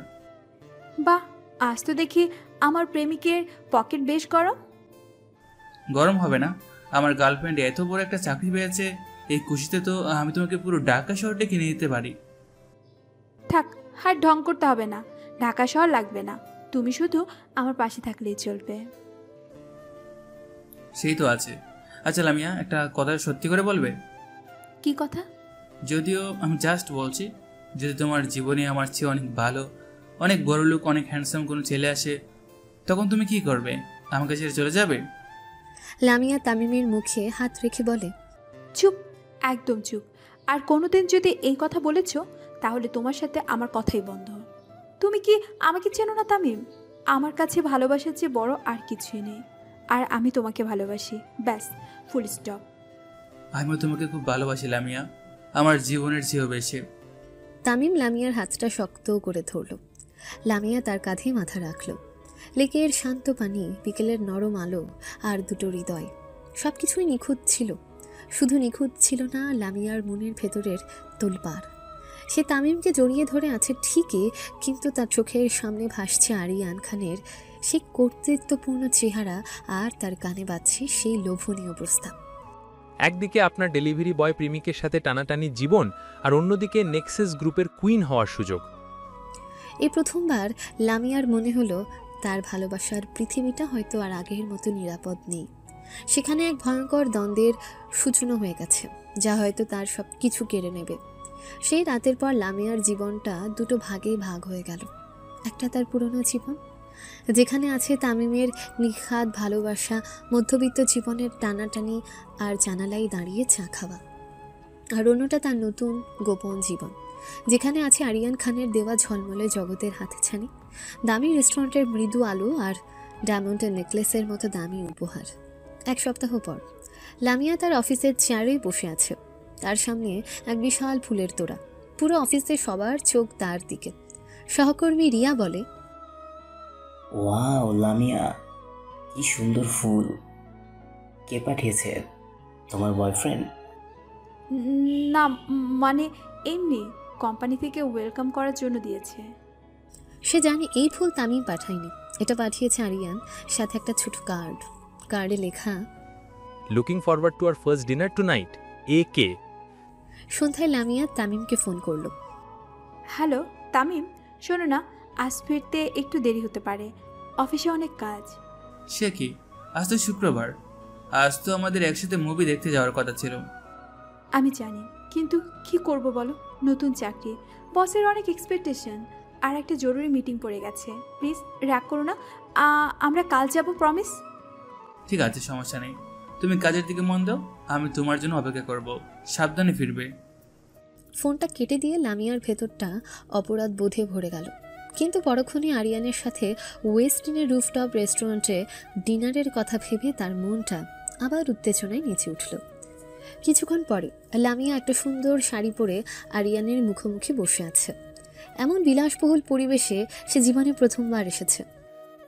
বাহ, আজ তো দেখি আমার প্রেমিকের পকেট বেশ গরম। গরম হবে না? আমার গার্লফ্রেন্ড এত বড় একটা চাকরি পেয়েছে, এই খুশিতে তো আমি তোমাকে পুরো ঢাকা শহরটা কিনে দিতে পারি। থাক, আর ঢং করতে হবে না, ঢাকা শহর লাগবে না, তুমি শুধু আমার পাশে থাকলেই চলবে। সেই তো আছে। আচ্ছা লামিয়া, একটা কথা সত্যি করে বলবে? কি কথা? যদিও আমি জাস্ট বলছি, যদি তোমার জীবনে আমার চেয়ে অনেক ভালো, অনেক বড় লোক, অনেক হ্যান্ডসাম কোনো ছেলে আসে, তখন তুমি কি করবে? আমাকে ছেড়ে চলে যাবে? লামিয়া তামিমের মুখে হাত রেখে বলে, চুপ, একদম চুপ। আর কোনোদিন যদি এই কথা বলেছ, তাহলে তোমার সাথে আমার কথাই বন্ধ। তুমি কি আমাকে চেনো না তামিম? আমার কাছে ভালোবাসার চেয়ে বড় আর কিছুই নেই, আর আমি তোমাকে ভালোবাসি, ব্যাস, ফুল স্টপ। আমিও তোমাকে খুব ভালোবাসি লামিয়া, আমার জীবনের চেয়েও বেশি। তামিম লামিয়ার হাতটা শক্ত করে ধরল। লামিয়া তার কাঁধে মাথা রাখল। লেকের শান্ত পানি, বিকেলের নরম আলো আর দুটো হৃদয়, সবকিছুই নিখুঁত ছিল। শুধু নিখুঁত ছিল না লামিয়ার মনের ভেতরের তোলপাড়। সে তামিমকে জড়িয়ে ধরে আছে ঠিকই, কিন্তু তার চোখের সামনে ভাসছে আরিয়ান খানের সেই কর্তৃত্বপূর্ণ চেহারা, আর তার কানে বাজছে সেই লোভনীয় প্রস্তাব। একদিকে আপনার ডেলিভারি বয় প্রেমিকের সাথে টানাটানি জীবন, আর অন্যদিকে নেক্সাস গ্রুপের কুইন হওয়ার সুযোগ। এই প্রথমবার লামিয়ার মনে হলো তার ভালোবাসার পৃথিবীটা হয়তো আর আগের মতো নিরাপদ নেই। সেখানে এক ভয়ঙ্কর দ্বন্দ্বের সূচনা হয়ে গেছে, যা হয়তো তার সব কিছু কেড়ে নেবে। সেই রাতের পর লামিয়ার জীবনটা দুটো ভাগে ভাগ হয়ে গেল। একটা তার পুরনো জীবন, যেখানে আছে তামিমের নিখাদ ভালোবাসা, মধ্যবিত্ত জীবনের টানাটানি আর জানালায় দাঁড়িয়ে চা খাওয়া। আর অন্যটা তার নতুন গোপন জীবন, যেখানে আছে আরিয়ান খানের দেওয়া ঝলমলে জগতের হাতছানি, দামি রেস্টুরেন্টের মৃদু আলো আর ডায়মন্ডের নেকলেসের মতো দামি উপহার। এক সপ্তাহ পর লামিয়া তার অফিসের চেয়ারেই বসে আছে। তার সামনে এক বিশাল ফুলের তোড়া, পুরো অফিসে সবার চোখ তার দিকে। সহকর্মী রিয়া বলে, ওয়াও লামিয়া, কি সুন্দর ফুল! কে পাঠিয়েছে? তোমার বয়ফ্রেন্ড? না, মানে এমনি কোম্পানি থেকে ওয়েলকাম করার জন্য দিয়েছে। সে জানে এই ফুল তামিম পাঠায়নি, এটা পাঠিয়েছে আরিয়ান, সাথে একটা ছোট কার্ড। কার্ডে লেখা, looking forward to our first dinner tonight, AK। সন্ধ্যায় লামিয়া তামিমকে ফোন করলো। হ্যালো তামিম, শোনো না, আজ ফিরতে একটু দেরি হতে পারে, অফিসে অনেক কাজ। সে কি, আজ তো শুক্রবার, আজ তো আমাদের একসাথে মুভি দেখতে যাওয়ার কথা ছিল। আমি জানি, কিন্তু কি করব বলো, নতুন চাকরি, বসের অনেক এক্সপেকটেশন, আর একটা জরুরি মিটিং পড়ে গেছে। প্লিজ রাগ করো না, আমরা কাল যাব, প্রমিস। ঠিক আছে, সমস্যা নেই, তুমি কাজের দিকে মন দাও, আমি তোমার জন্য অপেক্ষা করব। সাবধানে ফিরবে। ফোনটা কেটে দিয়ে লামিয়ার ভেতরটা অপরাধ বোধে ভরে গেল। কিন্তু পরক্ষণে আরিয়ানের সাথে ওয়েস্টিনের রুফটপ রেস্টুরেন্টে ডিনারের কথা ভেবে তার মনটা আবার উত্তেজনায় নেচে উঠল। কিছুক্ষণ পরে লামিয়া একটা সুন্দর শাড়ি পরে আরিয়ানের মুখোমুখি বসে আছে। এমন বিলাসবহুল পরিবেশে সে জীবনে প্রথমবার এসেছে।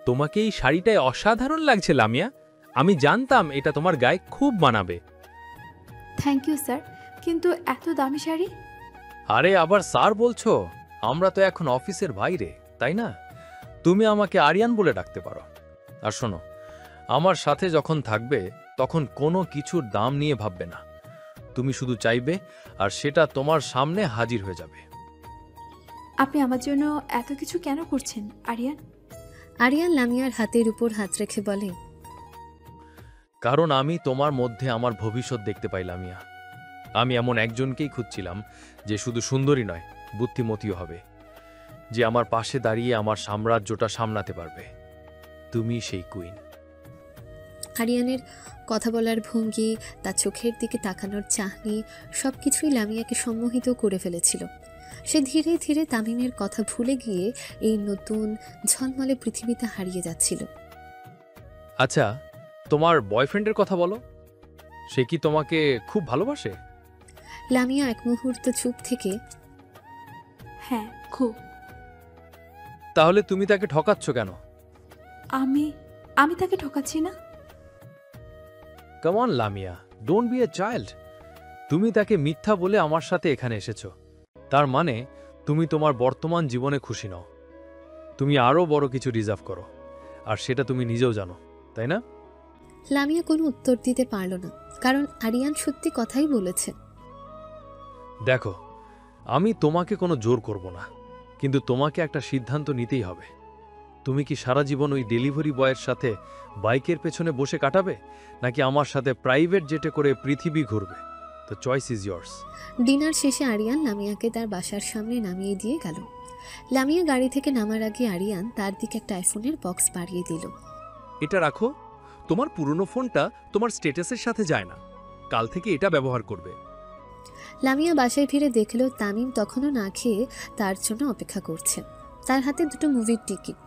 তোমাকে এই শাড়িটায় অসাধারণ লাগছে লামিয়া। আমি জানতাম এটা তোমার গায়ে খুব মানাবে। থ্যাংক ইউ স্যার, কিন্তু এত দামি শাড়ি? আরে আবার স্যার বলছো? আমরা তো এখন অফিসের বাইরে, তাই না? তুমি আমাকে আরিয়ান বলে ডাকতে পারো। আর শোনো, আমার সাথে যখন থাকবে তখন কোনো কিছুর দাম নিয়ে ভাববে না। তুমি শুধু চাইবে আর সেটা তোমার সামনে হাজির হয়ে যাবে। আপনি আমার জন্য এত কিছু কেন করছেন আরিয়ান? আরিয়ান লামিয়ার হাতের উপর হাত রেখে বলে, কারণ আমি তোমার মধ্যে আমার ভবিষ্যৎ দেখতে পাই লামিয়া। আমি এমন একজনকেই খুঁজছিলাম যে শুধু সুন্দরী নয়, বুদ্ধিমতীও হবে, যে আমার পাশে দাঁড়িয়ে আমার সাম্রাজ্যটা সামলাতে পারবে। তুমি সেই কুইন। আরিয়ানের কথা বলার ভঙ্গি, তার চোখের দিকে তাকানোর চাহনি সবকিছুই লামিয়াকে সম্মোহিত করে ফেলেছিল। সে ধীরে ধীরে তামিমের কথা ভুলে গিয়ে এই নতুন ঝলমলে পৃথিবীতে হারিয়ে যাচ্ছিল। আচ্ছা, তোমার বয়ফ্রেন্ডের কথা বলো। সে কি তোমাকে খুব ভালোবাসে? লামিয়া এক মুহূর্ত চুপ থেকে, হ্যাঁ খুব। তাহলে তুমি তাকে ঠকাচ্ছ কেন? আমি তাকে ঠকাচ্ছি না। Come on Lamia, don't be a child. তুমি তাকে মিথ্যা বলে আমার সাথে এখানে এসেছো, তার মানে তুমি তোমার বর্তমান জীবনে খুশি নও। তুমি আরও বড় কিছু রিজার্ভ করো, আর সেটা তুমি নিজেও জানো, তাই না? লামিয়া কোনো উত্তর দিতে পারল না, কারণ আরিয়ান সত্যি কথাই বলেছে। দেখো, আমি তোমাকে কোনো জোর করব না, কিন্তু তোমাকে একটা সিদ্ধান্ত নিতেই হবে। তুমি কি সারা জীবন ওই ডেলিভারি বয়ের সাথে বাইকের পেছনে বসে কাটাবে, নাকি আমার সাথে প্রাইভেট জেটে করে পৃথিবী ঘুরবে? The choice is years. Dinner শেষে আরিয়ান লামিয়াকে তার বাসার সামনে নামিয়ে দিয়ে গেল। লামিয়া গাড়ি থেকে নামার আগে আরিয়ান তার দিকে একটা আইফোনের বক্স বাড়িয়ে দিল। এটা রাখো, তোমার পুরনো ফোনটা তোমার স্ট্যাটাসের সাথে যায় না, কাল থেকে এটা ব্যবহার করবে। লামিয়া বাসায় ফিরে দেখল তামিম তখনও না খেয়ে তার জন্য অপেক্ষা করছে। তার হাতে দুটো মুভির টিকিট।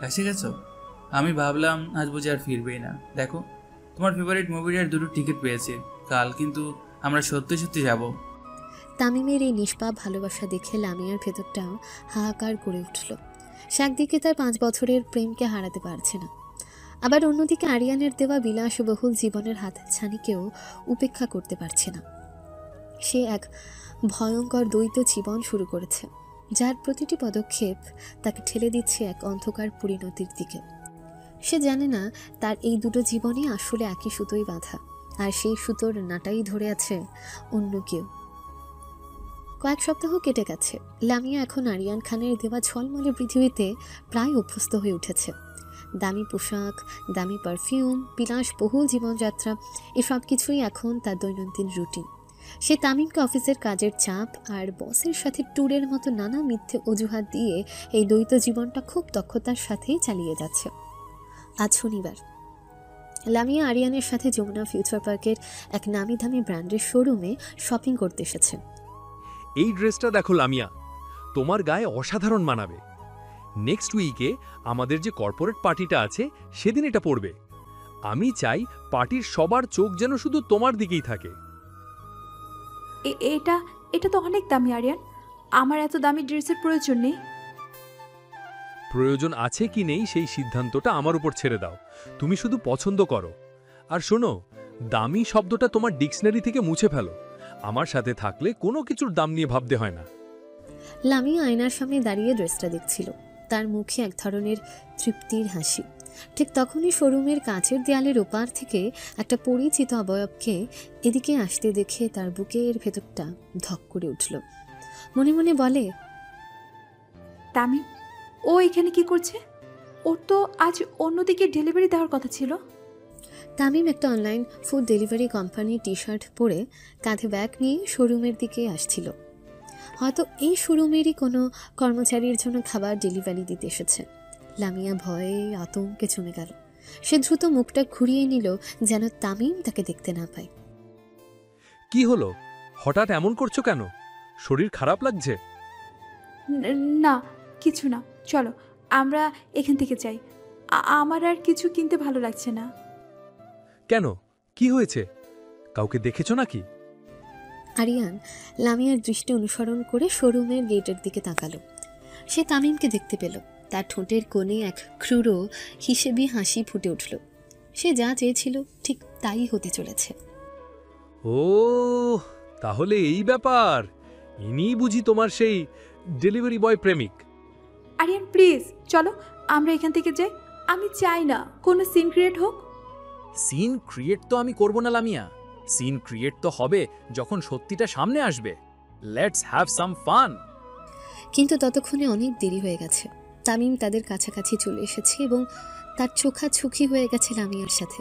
এসে গেছো? আমি ভাবলাম আজ বুঝে আর ফিরবেই না। দেখো, তোমার ফেভারিট মুভির দুটো টিকিট পেয়েছে। কাল কিন্তু আমরা সত্যি সত্যি যাব। তামিমের এই নিষ্পাপ ভালোবাসা দেখে লামিয়ার ভেতরটাও হাহাকার করে উঠল। সে একদিকে তার 5 বছরের প্রেমকে হারাতে পারছে না, আবার অন্যদিকে আরিয়ানের দেওয়া বিলাসবহুল জীবনের হাতছানিকেও উপেক্ষা করতে পারছে না। সে এক ভয়ঙ্কর দ্বৈত জীবন শুরু করেছে, যার প্রতিটি পদক্ষেপ তাকে ঠেলে দিচ্ছে এক অন্ধকার পরিণতির দিকে। সে জানে না তার এই দুটো জীবনই আসলে একই সুতোই বাঁধা, আর সেই সুতোর নাটাই ধরে আছে অন্য কেউ। কয়েক সপ্তাহ কেটে গেছে। লামিয়া এখন আরিয়ান খানের দেওয়া ঝলমলে পৃথিবীতে প্রায় অভ্যস্ত হয়ে উঠেছে। দামি পোশাক, দামি পারফিউম, বিলাসবহুল জীবনযাত্রা, এসব কিছুই এখন তার দৈনন্দিন রুটিন। সে তামিমকে অফিসের কাজের চাপ আর বসের সাথে ট্যুরের মতো নানা মিথ্যে অজুহাত দিয়ে এই দ্বৈত জীবনটা খুব দক্ষতার সাথেই চালিয়ে যাচ্ছে। আজ শনিবার। লামিয়া আরিয়ানের সাথে যমুনা ফিউচার পার্কের এক নামি দামি ব্র্যান্ডের শোরুমে শপিং করতে এসেছে। এই ড্রেসটা দেখো লামিয়া, তোমার গায়ে অসাধারণ মানাবে। নেক্সট উইকে আমাদের যে কর্পোরেট পার্টিটা আছে সেদিন এটা পরবে। আমি চাই পার্টির সবার চোখ যেন শুধু তোমার দিকেই থাকে। এটা তো অনেক দামি আরিয়ান, আমার এত দামি ড্রেসের প্রয়োজন নেই। প্রয়োজন আছে কি নেই সেই সিদ্ধান্তটা আমার উপর ছেড়ে দাও, তুমি শুধু পছন্দ করো। আর শোনো, দামি শব্দটা তোমার ডিকশনারি থেকে মুছে ফেলো। আমার সাথে থাকলে কোনো কিছুর দাম নিয়ে ভাবতে হয় না। লামিয়া আয়নার সামনে দাঁড়িয়ে ড্রেসটা দেখছিল, তার মুখে এক ধরনের তৃপ্তির হাসি। ঠিক তখনই শোরুমের কাঁচের দেয়ালের ওপার থেকে একটা পরিচিত অবয়বকে এদিকে আসতে দেখে তার বুকের ভেতরটা ধক করে উঠল। মনে মনে বলে, তামিম, ও এখানে কি করছে? ওর তো আজ অন্যদিকে ডেলিভারি দেওয়ার কথা ছিল। তামিম একটা অনলাইন ফুড ডেলিভারি কোম্পানির টি শার্ট পরে কাঁধে ব্যাগ নিয়ে শোরুমের দিকে আসছিল। হয়তো এই শোরুমেরই কোনো কর্মচারীর জন্য খাবার ডেলিভারি দিতে এসেছে। লামিয়া ভয়ে আতঙ্কে জমে গেল। সে দ্রুত মুখটা ঘুরিয়ে নিল যেন তামিম তাকে দেখতে না পায়। কি হলো, হঠাৎ এমন করছো কেন? শরীর খারাপ লাগছে? না, কিছু না, চলো আমরা এখান থেকে যাই। আমার আর কিছু কিনতে ভালো লাগছে না। কেন, কি হয়েছে? কাউকে দেখেছো নাকি? আরিয়ান লামিয়ার দৃষ্টি অনুসরণ করে শোরুমের গেটের দিকে তাকালো। সে তামিমকে দেখতে পেল। তার ঠোঁটের কোণে এক ক্রূর হিসেবি হাসি ফুটে উঠল। সে যা চেয়েছিল ঠিক তাই হতে চলেছে। ও, তাহলে এই ব্যাপার। ইনি বুঝি তোমার সেই ডেলিভারি বয় প্রেমিক? আরিয়ান প্লিজ চলো আমরা এখান থেকে যাই। আমি চাই না কোনো সিন ক্রিয়েট হোক। সিন ক্রিয়েট তো আমি করব না লামিয়া। সিন ক্রিয়েট তো হবে যখন সত্যিটা সামনে আসবে। Let's have some fun. কিন্তু ততক্ষণে অনেক দেরি হয়ে গেছে। তামিম তাদের কাছাকাছি চলে এসেছে এবং তার চোখাচোখি হয়ে গেছে লামিয়ার সাথে।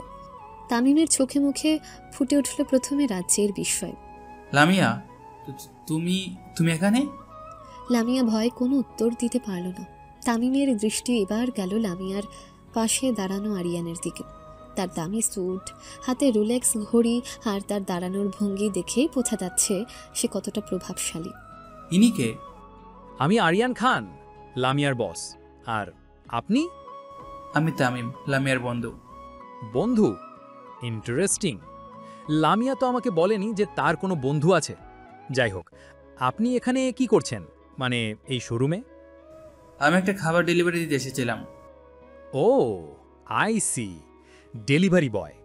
তামিমের চোখে মুখে ফুটে উঠল প্রথমে রাজ্যের বিস্ময়। লামিয়া, তুমি তুমি এখানে? লামিয়া ভয়ে কোনো উত্তর দিতে পারল না। তামিমের দৃষ্টি এবার গেল লামিয়ার পাশে দাঁড়ানো আরিয়ানের দিকে। তার দামি স্যুট, হাতে রোলেক্স ঘড়ি আর তার দাঁড়ানোর ভঙ্গি দেখেই বোঝা যাচ্ছে সে কতটা প্রভাবশালী। ইনি কে? আমি আরিয়ান খান, লামিয়ার বস। আর আপনি? আমি তামিম, লামিয়ার বন্ধু। বন্ধু? ইন্টারেস্টিং। লামিয়া তো আমাকে বলেনি যে তার কোনো বন্ধু আছে। যাই হোক, আপনি এখানে কি করছেন, মানে এই শোরুমে? আমি একটা খাবার ডেলিভারি দিতে এসেছিলাম। ও, আই সি, ডেলিভারি বয়।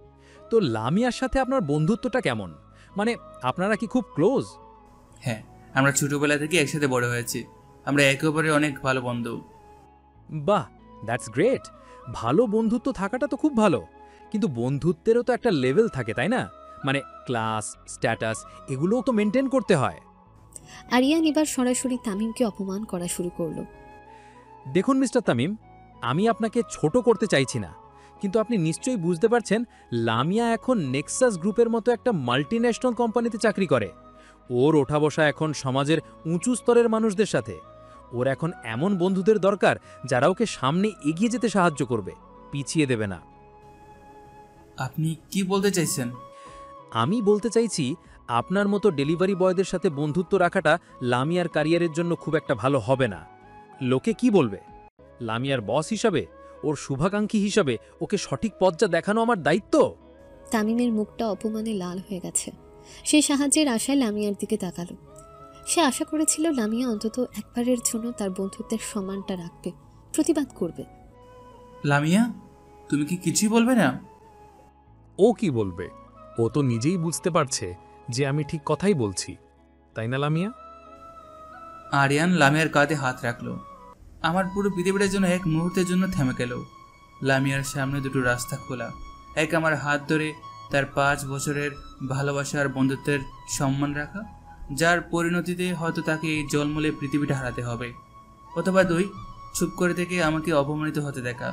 তো লামিয়ার সাথে আপনার বন্ধুত্বটা কেমন? মানে আপনারা কি খুব ক্লোজ? হ্যাঁ, আমরা ছোটবেলা থেকে একসাথে বড় হয়েছি। আমরা একে অপরের অনেক ভালো বন্ধু। বাহ, দ্যাটস গ্রেট। ভালো বন্ধুত্ব থাকাটা তো খুব ভালো, কিন্তু বন্ধুত্বেরও তো একটা লেভেল থাকে, তাই না? মানে ক্লাস, স্ট্যাটাস, এগুলোও তো মেনটেন করতে হয়। আরিয়ান এবার সরাসরি তামিমকে অপমান করা শুরু করলো। দেখুন মিস্টার তামিম, আমি আপনাকে ছোট করতে চাইছি না, কিন্তু আপনি নিশ্চয়ই বুঝতে পারছেন লামিয়া এখন নেক্সাস গ্রুপের মতো একটা মাল্টিন্যাশনাল কোম্পানিতে চাকরি করে। ওর ওঠা বসা এখন সমাজের উঁচু স্তরের মানুষদের সাথে। ওর এখন এমন বন্ধুদের দরকার যারা ওকে সামনে এগিয়ে যেতে সাহায্য করবে, পিছিয়ে দেবে না। আপনি কি বলতে চাইছেন? আমি বলতে চাইছি আপনার মতো ডেলিভারি বয়দের সাথে বন্ধুত্ব রাখাটা লামিয়ার ক্যারিয়ারের জন্য খুব একটা ভালো হবে না। লোকে কি বলবে? লামিয়ার বস হিসাবে, ওর শুভাকাঙ্ক্ষী হিসাবে ওকে সঠিক পথটা দেখানো আমার দায়িত্ব। তামিমের মুখটা অপমানে লাল হয়ে গেছে। সে সাহায্যের আশায় লামিয়ার দিকে তাকালো। সে আশা করেছিল লামিয়া অন্তত একবারের জন্য তার বন্ধুত্বের সম্মানটা রাখবে, প্রতিবাদ করবে। লামিয়া, তুমি কি কিছুই বলবে না? ও কি বলবে? ও তো নিজেই বুঝতে পারছে যে আমি ঠিক কথাই বলছি, তাই না লামিয়া? আরিয়ান লামিয়ার কাঁধে হাত রাখলো। আমার পুরো পৃথিবীটার জন্য এক মুহূর্তের জন্য থেমে গেল। লামিয়ার সামনে দুটো রাস্তা খোলা। এক আমার হাত ধরে তার 5 বছরের ভালোবাসা আর বন্ধুত্বের সম্মান রাখা, যার পরিণতিতে হয়তো তাকে এই জলমলে পৃথিবীটা হারাতে হবে। অথবা 2, চুপ করে থেকে আমাকে অপমানিত হতে দেখা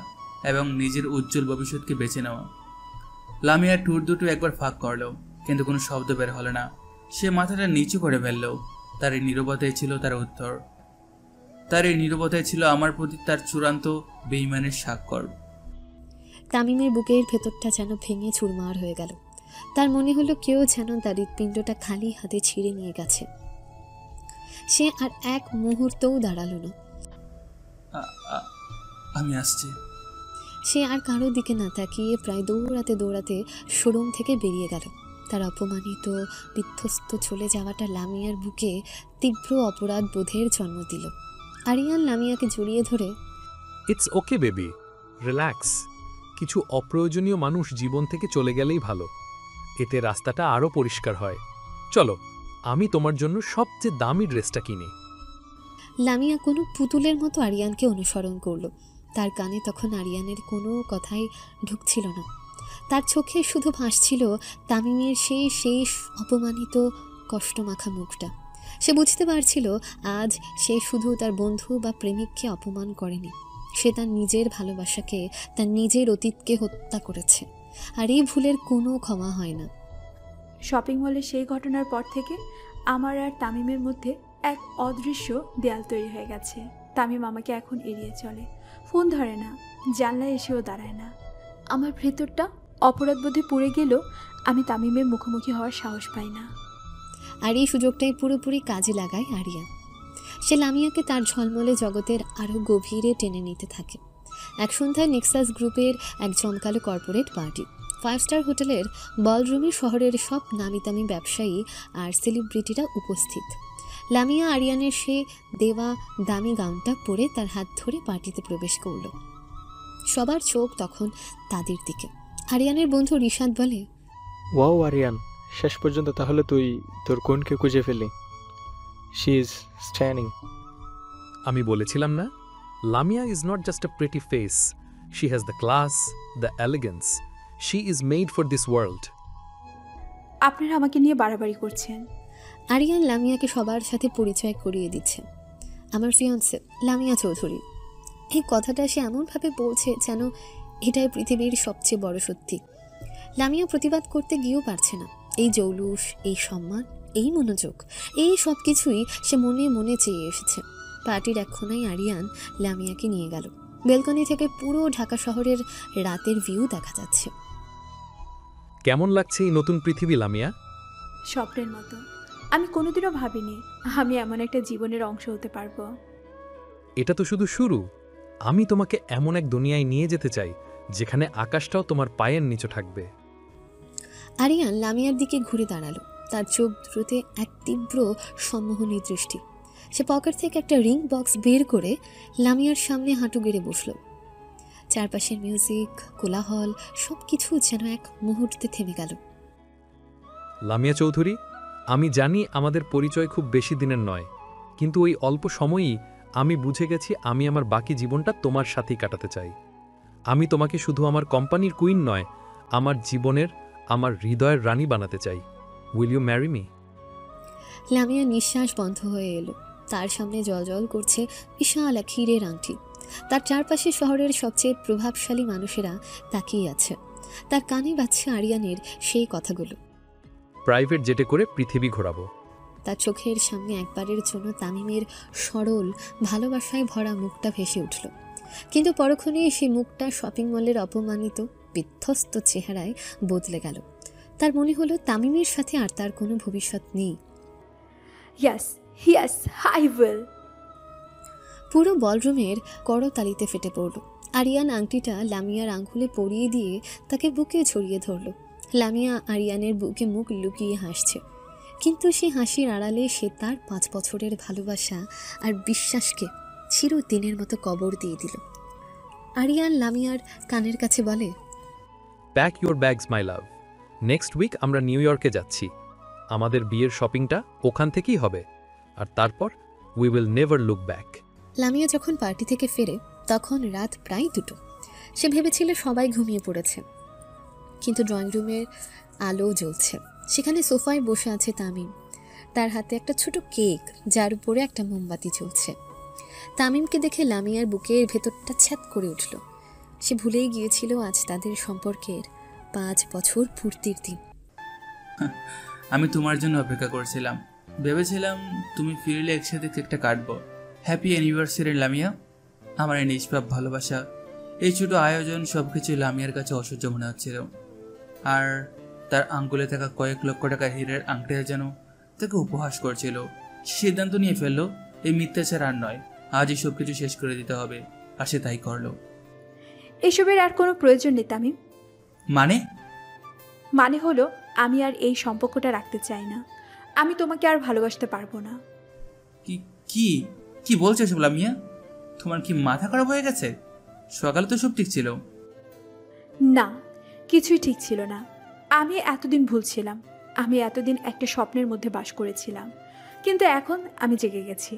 এবং নিজের উজ্জ্বল ভবিষ্যৎকে বেছে নেওয়া। লামিয়ার ঠোঁট দুটো একবার ফাঁক করলো, কিন্তু কোনো শব্দ বের হলো না। সে মাথাটা নিচু করে ফেলল। তার এই নীরবতাই ছিল তার উত্তর। তার এই নীরবতাই ছিল আমার প্রতি তার চূড়ান্ত বেঈমানের স্বাক্ষর। তামিমের বুকের ভেতরটা যেন ভেঙে চুরমার হয়ে গেল। তার মনে হলো কেউ যেন তার হৃৎপিণ্ডটা খালি হাতে ছিঁড়ে নিয়ে গেছে। সে আর এক মুহূর্তও দাঁড়ালো না। আমি আসছি। সে আর কারো দিকে না তাকিয়ে প্রায় দৌড়াতে দৌড়াতে শোরুম থেকে বেরিয়ে গেল। তার অপমানিত, বিধ্বস্ত চলে যাওয়াটা লামিয়ার বুকে তীব্র অপরাধ বোধের জন্ম দিল। আরিয়ান লামিয়াকে জড়িয়ে ধরে, ইটস ওকে বেবি, রিল্যাক্স। কিছু অপ্রয়োজনীয় মানুষ জীবন থেকে চলে গেলেই ভালো, এতে রাস্তাটা আরও পরিষ্কার হয়। চলো, আমি তোমার জন্য সবচেয়ে দামি ড্রেসটা কিনি। লামিয়া কোনো পুতুলের মতো আরিয়ানকে অনুসরণ করল। তার কানে তখন আরিয়ানের কোনো কথাই ঢুকছিল না। তার চোখে শুধু ভাসছিল তামিমের সেই শেষ অপমানিত কষ্টমাখা মুখটা। সে বুঝতে পারছিল আজ সে শুধু তার বন্ধু বা প্রেমিককে অপমান করেনি, সে তার নিজের ভালোবাসাকে, তার নিজের অতীতকে হত্যা করেছে। আর এই ভুলের কোনো ক্ষমা হয় না। শপিং মলে সেই ঘটনার পর থেকে আমার আর তামিমের মধ্যে এক অদৃশ্য দেয়াল তৈরি হয়ে গেছে। তামিম আমাকে এখন এড়িয়ে চলে, ফোন ধরে না, জানলায় এসেও দাঁড়ায় না। আমার ভেতরটা অপরাধবোধে পুড়ে গেলেও আমি তামিমের মুখোমুখি হওয়ার সাহস পাই না। আর এই সুযোগটাই পুরোপুরি কাজে লাগায় আরিয়ান। সে লামিয়াকে তার ঝলমলে জগতের আরও গভীরে টেনে নিতে থাকে। এক সন্ধ্যায় নেক্সাস গ্রুপের এক জমকালো কর্পোরেট পার্টি। 5 স্টার হোটেলের বলরুমে শহরের সব নামিদামি ব্যবসায়ী আর সেলিব্রিটিরা উপস্থিত। লামিয়া আরিয়ানের সে দেওয়া দামি গাউনটা পরে তার হাত ধরে পার্টিতে প্রবেশ করল। সবার চোখ তখন তাদের দিকে। আরিয়ানের বন্ধু রিশাদ বলে, ওয়াও আরিয়ান, শেষ পর্যন্ত তাহলে তুই তোর কোনকে খুঁজে ফেলি। She is staining. আমি বলেছিলাম না, Lamia is not just a pretty face, she has the class, the elegance, she is made for this world. আপনারা আমাকে নিয়ে বাড়াবাড়ি করছেন। আরিয়ান লামিয়াকে সবার সাথে পরিচয় করিয়ে দিচ্ছে। আমার ফিয়ান্সে লামিয়া চৌধুরী। এই কথাটা সে এমনভাবে বলছে যেন এটাই পৃথিবীর সবচেয়ে বড় সত্যি। লামিয়া প্রতিবাদ করতে গিয়েও পারছে না। এই জৌলুস, এই সম্মান, এই মনোযোগ, এই সব কিছুই সে মনে মনে চেয়ে এসেছে। পার্টির এক কোণায় আরিয়ান লামিয়াকে নিয়ে গেল। বেলকনি থেকে পুরো ঢাকা শহরের রাতের ভিউ দেখা যাচ্ছে। কেমন লাগছে এই নতুন পৃথিবী লামিয়া? স্বপ্নের মতো। আমি কোনোদিনও ভাবিনি আমি এমন একটা জীবনের অংশ হতে পারবো। এটা তো শুধু শুরু। আমি তোমাকে এমন এক দুনিয়ায় নিয়ে যেতে চাই যেখানে আকাশটাও তোমার পায়ের নিচে থাকবে। আরিয়ান লামিয়ার দিকে ঘুরে দাঁড়ালো। তার চোখ দুটোতে এক তীব্র সম্মোহনী দৃষ্টি। সে পকেট থেকে একটা রিং বক্স বের করে লামিয়ার সামনে হাঁটু গেড়ে বসল। চারপাশের মিউজিক, কোলাহল সব কিছু যেন এক মুহূর্তে থেমে গেল। লামিয়া চৌধুরী, আমি জানি আমাদের পরিচয় খুব বেশি দিনের নয়, কিন্তু ওই অল্প সময়ই আমি বুঝে গেছি আমি আমার বাকি জীবনটা তোমার সাথেই কাটাতে চাই। আমি তোমাকে শুধু আমার কোম্পানির কুইন নয়, আমার জীবনের, আমার হৃদয়ের রানী বানাতে চাই। Will you marry me? Lamia নিঃশ্বাস বন্ধ হয়ে এলো। তার সামনে জলজল করছে বিশাল এক হীরের আংটি। তার চারপাশে শহরের সবচেয়ে প্রভাবশালী মানুষেরা তাকিয়ে আছে। তার কানে বাজছে আরিয়ানের সেই কথাগুলো। প্রাইভেট জেটে করে পৃথিবী ঘোরাবো। তার চোখের সামনে একবারের জন্য তামিমের সরল ভালোবাসায় ভরা মুখটা ভেসে উঠল। কিন্তু পরক্ষণেই সেই মুখটা শপিং মলের অপমানিত বিধ্বস্ত চেহারায় বদলে গেল। তার মনে হলো তামিমের সাথে আর তার কোনো ভবিষ্যৎ নেই। Yes yes I will. পুরো বলরুমের করতালিতে ফেটে পড়ল। আরিয়ান আংটিটা লামিয়ার আঙ্গুলে পরিয়ে দিয়ে তাকে বুকে ছড়িয়ে ধরল। লামিয়া আরিয়ানের বুকে মুখ লুকিয়ে হাসছে, কিন্তু সে হাসির আড়ালে সে তার 5 বছরের ভালোবাসা আর বিশ্বাসকে চিরদিনের মতো কবর দিয়ে দিল। আরিয়ান লামিয়ার কানের কাছে বলে, pack your bags my love, next week আমরা নিউ ইয়র্কে যাচ্ছি। আমাদের বিয়ের শপিংটা ওখান থেকেই হবে, আর তারপর we will never look back. Lamia যখন পার্টি থেকে ফেরে তখন রাত প্রায় 2টো। সে ভেবেছিল সবাই ঘুমিয়ে পড়েছে, কিন্তু ড্রয়িং রুমের আলো জ্বলছে। সেখানে সোফায় বসে আছে তামিম। তার হাতে একটা ছোট কেক, যার উপরে একটা মোমবাতি জ্বলছে। তামিমকে দেখে লামিয়ার বুকের ভেতরটা ছ্যাদ করে উঠল। সে ভুলেই গিয়েছিল আজ তাদের সম্পর্কের 5 বছর পূর্তির দিন। আমি তোমার জন্য অপেক্ষা করছিলাম, ভেবেছিলাম তুমি ফিরলে একসাথে কেকটা কাটবো। Happy anniversary Lamia. আমার এই নিষ্পাপ ভালোবাসা, এই ছোট আয়োজন সবকিছু লামিয়ার কাছে অসহ্য মনে হচ্ছিল। আর তার আঙ্গুলে থাকা কয়েক লক্ষ টাকার হীরের আংটিটা যেন তাকে উপহাস করছিল। সিদ্ধান্ত নিয়ে ফেললো এই মিথ্যাচার আর নয়, আজই সবকিছু শেষ করে দিতে হবে। আর সে তাই করলো। এসবের আর কোনো প্রয়োজন নেই তামিম। মানে হলো আমি আর এই সম্পর্কটা রাখতে চাই না। আমি তোমাকে আর ভালোবাসতে পারবো না। কি কি বলছো সব লামিয়া? তোমার কি মাথা খারাপ হয়ে গেছে? সকালে তো সব ঠিক ছিল। না, কিছুই ঠিক ছিল না। আমি এতদিন ভুলছিলাম। আমি এতদিন একটা স্বপ্নের মধ্যে বাস করেছিলাম, কিন্তু এখন আমি জেগে গেছি।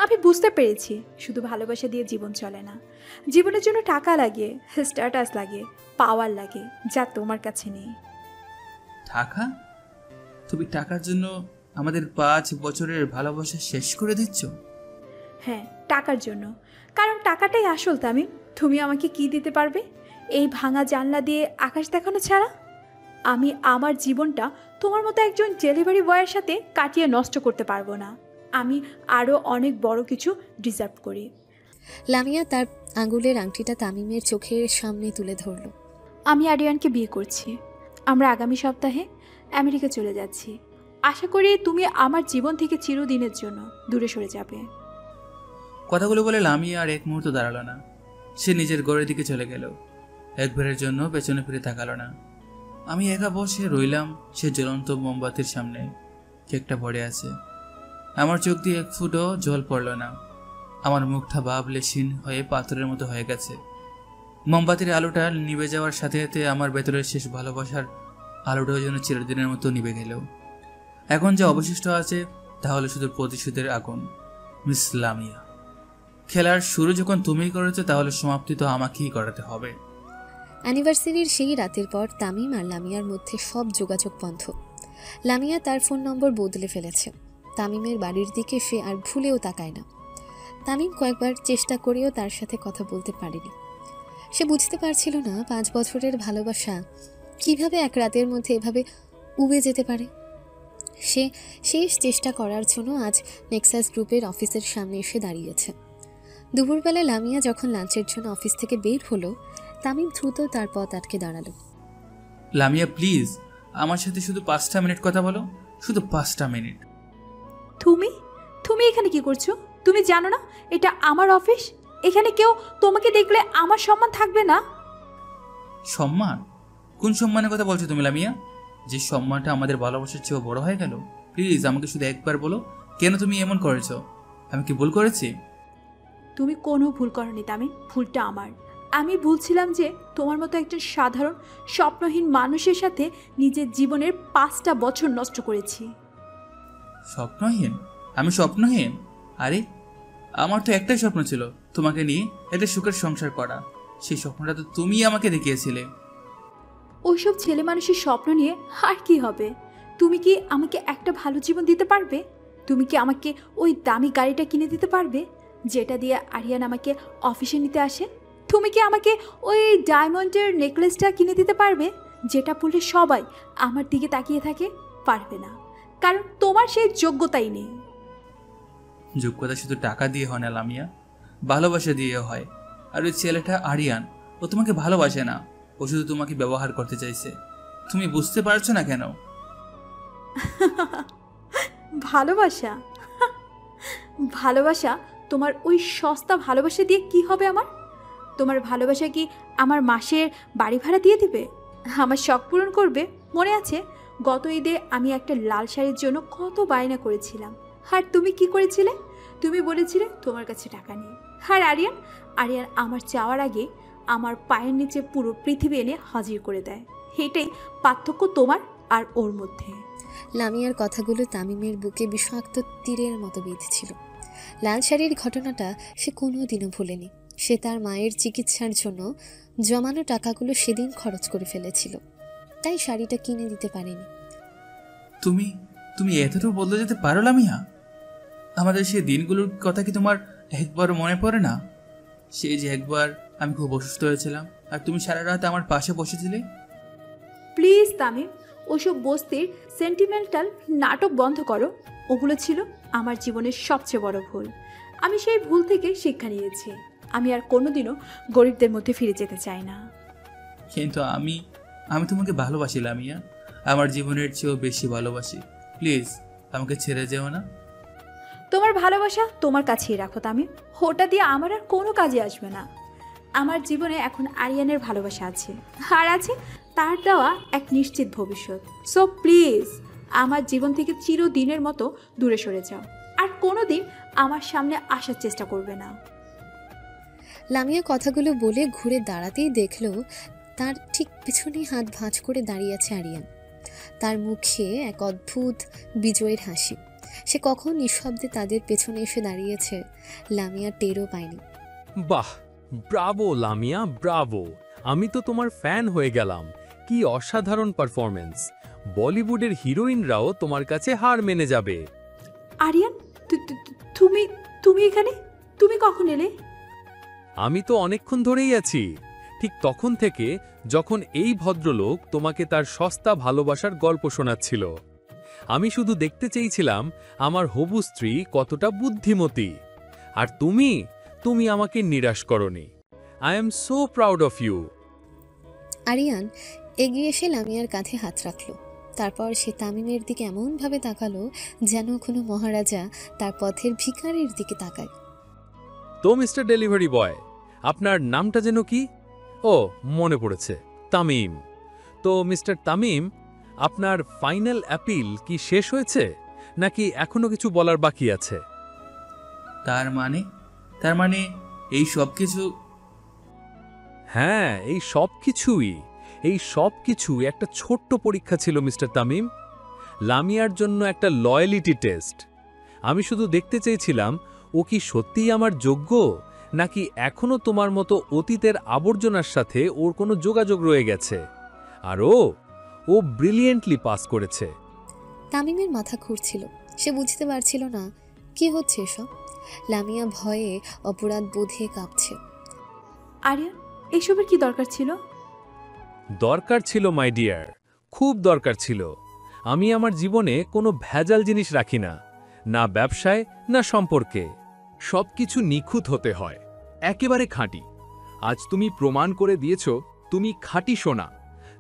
আমি বুঝতে পেরেছি শুধু ভালোবাসা দিয়ে জীবন চলে না। জীবনের জন্য টাকা লাগে, স্ট্যাটাস লাগে, পাওয়ার লাগে, যা তোমার কাছে নেই। টাকা? তুমি টাকার জন্য আমাদের 5 বছরের ভালোবাসা শেষ করে দিচ্ছ? হ্যাঁ, টাকার জন্য। কারণ টাকাটাই আসল তামিম। তুমি আমাকে কি দিতে পারবে? এই ভাঙা জানলা দিয়ে আকাশ দেখানো ছাড়া? আমি আমার জীবনটা তোমার মতো একজন ডেলিভারি বয়ের সাথে কাটিয়ে নষ্ট করতে পারবো না। আমি আরও অনেক বড় কিছু ডিজার্ভ করি। লামিয়া তার আঙুলের আংটিটা তামিমের চোখের সামনে তুলে ধরল। আমি আরিয়ানকে বিয়ে করছি। আমরা আগামী সপ্তাহে আমেরিকা চলে যাচ্ছি। আশা করি তুমি আমার জীবন থেকে চিরদিনের জন্য দূরে সরে যাবে। কথাগুলো বলে লামিয়া আর এক মুহূর্ত দাঁড়ালো না। সে নিজের ঘরের দিকে চলে গেল। একবারের জন্য পেছনে ফিরে তাকালো না। আমি একা বসে রইলাম সে জ্বলন্ত মোমবাতির সামনে। কেকটা পড়ে আছে। আমার চোখ দিয়ে এক ফুটও জল পড়ল না। আমার মুখটা ভাবলেশীন হয়ে পাথরের মতো হয়ে গেছে। মোমবাতির আলোটা নিভে যাওয়ার সাথে সাথে আমার ভেতরের শেষ ভালোবাসার আলোটাও যেন চিরদিনের মতো নিভে গেল। এখন যা অবশিষ্ট আছে তাহলে শুধু প্রতিশোধের আগুন। মিস লামিয়া, খেলার শুরু যখন তুমিই করেছো তাহলে সমাপ্তি তো আমাকেই করাতে হবে। অ্যানিভার্সারির সেই রাতের পর তামিম আর লামিয়ার মধ্যে সব যোগাযোগ বন্ধ। লামিয়া তার ফোন নম্বর বদলে ফেলেছে। তামিমের বাড়ির দিকে সে আর ভুলেও তাকায় না। তামিম কয়েকবার চেষ্টা করেও তার সাথে কথা বলতে পারেনি। সে বুঝতে পারছিল না 5 বছরের ভালোবাসা কিভাবে এক রাতের মধ্যে এভাবে উবে যেতে পারে। সে শেষ চেষ্টা করার জন্য আজ নেক্সাস গ্রুপের অফিসের সামনে এসে দাঁড়িয়েছে। দুপুরবেলা লামিয়া যখন লাঞ্চের জন্য অফিস থেকে বের হলো, তামিম দ্রুত তার পথ আটকে দাঁড়ালো। লামিয়া প্লিজ, আমার সাথে শুধু 5টা মিনিট কথা বলো, শুধু 5টা মিনিট। তুমি এখানে কি করছো? তুমি জানো না এটা আমার অফিস? এখানে কেউ তোমাকে দেখলে আমার সম্মান থাকবে না। সম্মান? কোন সম্মানের কথা বলছো তুমি লামিয়া? যে সম্মানটা আমাদের ভালোবাসার চেয়েও বড় হয়ে গেল। প্লিজ আমাকে শুধু একবার বলো, কেন তুমি এমন করেছো? আমি কি ভুল করেছি? তুমি কোনো ভুল করনি তামিম, ভুলটা আমার। আমি ভুলছিলাম যে তোমার মতো একজন সাধারণ স্বপ্নহীন মানুষের সাথে নিজের জীবনের 5টা বছর নষ্ট করেছি। স্বপ্নহীন? আমি স্বপ্নহীন? আরে আমার তো একটাই স্বপ্ন ছিল, তোমাকে নিয়ে একটা সুখের সংসার করা। সেই স্বপ্নটা তো তুমিই আমাকে দেখিয়েছিলে। ওইসব ছেলে মানুষের স্বপ্ন নিয়ে আর কি হবে? তুমি কি আমাকে একটা ভালো জীবন দিতে পারবে? তুমি কি আমাকে ওই দামি গাড়িটা কিনে দিতে পারবে যেটা দিয়ে আরিয়ান আমাকে অফিসে নিতে আসে? তুমি কি আমাকে ওই ডায়মন্ডের নেকলেসটা কিনে দিতে পারবে যেটা পরলে সবাই আমার দিকে তাকিয়ে থাকে? পারবে না, কারণ তোমার সেই যোগ্যতাই নেই। যোগ্যতা শুধু টাকা দিয়ে হয় না লামিয়া, ভালোবাসা দিয়ে হয়। আর ওই ছেলেটা আরিয়ান, ও তোমাকে ভালোবাসে না, ও শুধু তোমাকে ব্যবহার করতে চাইছে। তুমি বুঝতে পারছো না কেন? ভালোবাসা? ভালোবাসা? তোমার ওই সস্তা ভালোবাসা দিয়ে কি হবে আমার? তোমার ভালোবাসা কি আমার মাসের বাড়ি ভাড়া দিয়ে দিবে? আমার শখ পূরণ করবে? মনে আছে গত ঈদে আমি একটা লাল শাড়ির জন্য কত বায়না করেছিলাম, আর তুমি কি করেছিলে? তুমি বলেছিলে তোমার কাছে টাকা নেই। আর আরিয়ান আমার চাওয়ার আগে আমার পায়ের নিচে পুরো পৃথিবী এনে হাজির করে দেয়। এটাই পার্থক্য তোমার আর ওর মধ্যে। লামিয়ার কথাগুলো তামিমের বুকে বিষাক্ত তীরের মতো বিঁধেছিল। লাল শাড়ির ঘটনাটা সে কোনোদিনও ভুলেনি। সে তার মায়ের চিকিৎসার জন্য জমানো টাকাগুলো সেদিন খরচ করে ফেলেছিল, তাই শাড়িটা কিনে দিতে পারেনি। তুমি এতটুকু বদলে যেতে পারো লামিয়া? আমাদের সেই দিনগুলোর কথা কি তোমার একবারও মনে পড়ে না? সেই যে একবার আমি খুব অসুস্থ হয়েছিলাম আর তুমি সারা রাত আমার পাশে বসেছিলে। প্লিজ তামিম, ওসব বস্তির সেন্টিমেন্টাল নাটক বন্ধ করো। ওগুলো ছিল আমার জীবনের সবচেয়ে বড় ভুল। আমি সেই ভুল থেকে শিক্ষা নিয়েছি। আমি আর কোনোদিনও গরিবদের মধ্যে ফিরে যেতে চাই না। কিন্তু আমি তোমাকে ভালোবাসি লামিয়া, আমার জীবনের চেয়েও বেশি ভালোবাসি। প্লিজ আমাকে ছেড়ে যেও না। তোমার ভালোবাসা তোমার কাছেই রাখো তামিম, ওটা দিয়ে আমার আর কোনো কাজে আসবে না। আমার জীবনে এখন আরিয়ানের ভালোবাসা আছে, আর আছে তার দেওয়া এক নিশ্চিত ভবিষ্যৎ। সো প্লিজ আমার জীবন থেকে চিরদিনের মতো দূরে সরে যাও, আর কোনোদিন আমার সামনে আসার চেষ্টা করবে না। লামিয়া কথাগুলো বলে ঘুরে দাঁড়াতেই দেখল তার ঠিক পিছনেই হাত ভাঁজ করে দাঁড়িয়ে আছে আরিয়ান। তার মুখে এক অদ্ভুত বিজয়ের হাসি। সে কখন নিঃশব্দে তাদের পেছনে এসে দাঁড়িয়েছে লামিয়া টেরও পায়নি। বাহ, ব্রাভো লামিয়া, ব্রাভো! আমি তো তোমার ফ্যান হয়ে গেলাম। কি অসাধারণ পারফরমেন্স! বলিউডের হিরোইনরাও তোমার কাছে হার মেনে যাবে। আরিয়ান, তুমি এখানে? তুমি কখন এলে? আমি তো অনেকক্ষণ ধরেই আছি। ঠিক তখন থেকে যখন এই ভদ্রলোক তোমাকে তার সস্তা ভালোবাসার গল্প শোনাচ্ছিল। আমি শুধু দেখতে চেয়েছিলাম আমার হবু স্ত্রী কতটা বুদ্ধিমতী। আর তুমি আমাকে নিরাশ করনি। I am so proud of you. Aryan এগিয়ে এসে লামিয়ার কাঁধে হাত রাখল। তারপর সে তামিমের দিকে এমনভাবে তাকালো যেন কোনো মহারাজা তার পথের ভিখারির দিকে তাকায়। তো মিস্টার ডেলিভারি বয়, আপনার নামটা যেন কি? ও, মনে পড়েছে, তামিম। তো মিস্টার তামিম, আপনার ফাইনাল অ্যাপিল কি শেষ হয়েছে, নাকি এখনো কিছু বলার বাকি আছে? তার মানে এই সব কিছু? হ্যাঁ, এই সব কিছু একটা ছোট্ট পরীক্ষা ছিল মিস্টার তামিম। লামিয়ার জন্য একটা লয়ালিটি টেস্ট। আমি শুধু দেখতে চেয়েছিলাম ও কি সত্যিই আমার যোগ্য, নাকি এখনো তোমার মতো অতীতের আবর্জনার সাথে ওর কোনো যোগাযোগ রয়ে গেছে। আর ও ব্রিলিয়েন্টলি পাস করেছে। তামিমের মাথা ঘুরছিল, সে বুঝতে পারছিল না কি হচ্ছে এসব। লামিয়া ভয়ে অপরাধ বোধে কাঁপছে। আরিয়ান, এসবের কি দরকার ছিল? দরকার ছিল মাই ডিয়ার, খুব দরকার ছিল। আমি আমার জীবনে কোনো ভেজাল জিনিস রাখি না, না ব্যবসায় না সম্পর্কে। সবকিছু নিখুঁত হতে হয়, একেবারে খাঁটি। আজ তুমি প্রমাণ করে দিয়েছ তুমি খাঁটি সোনা,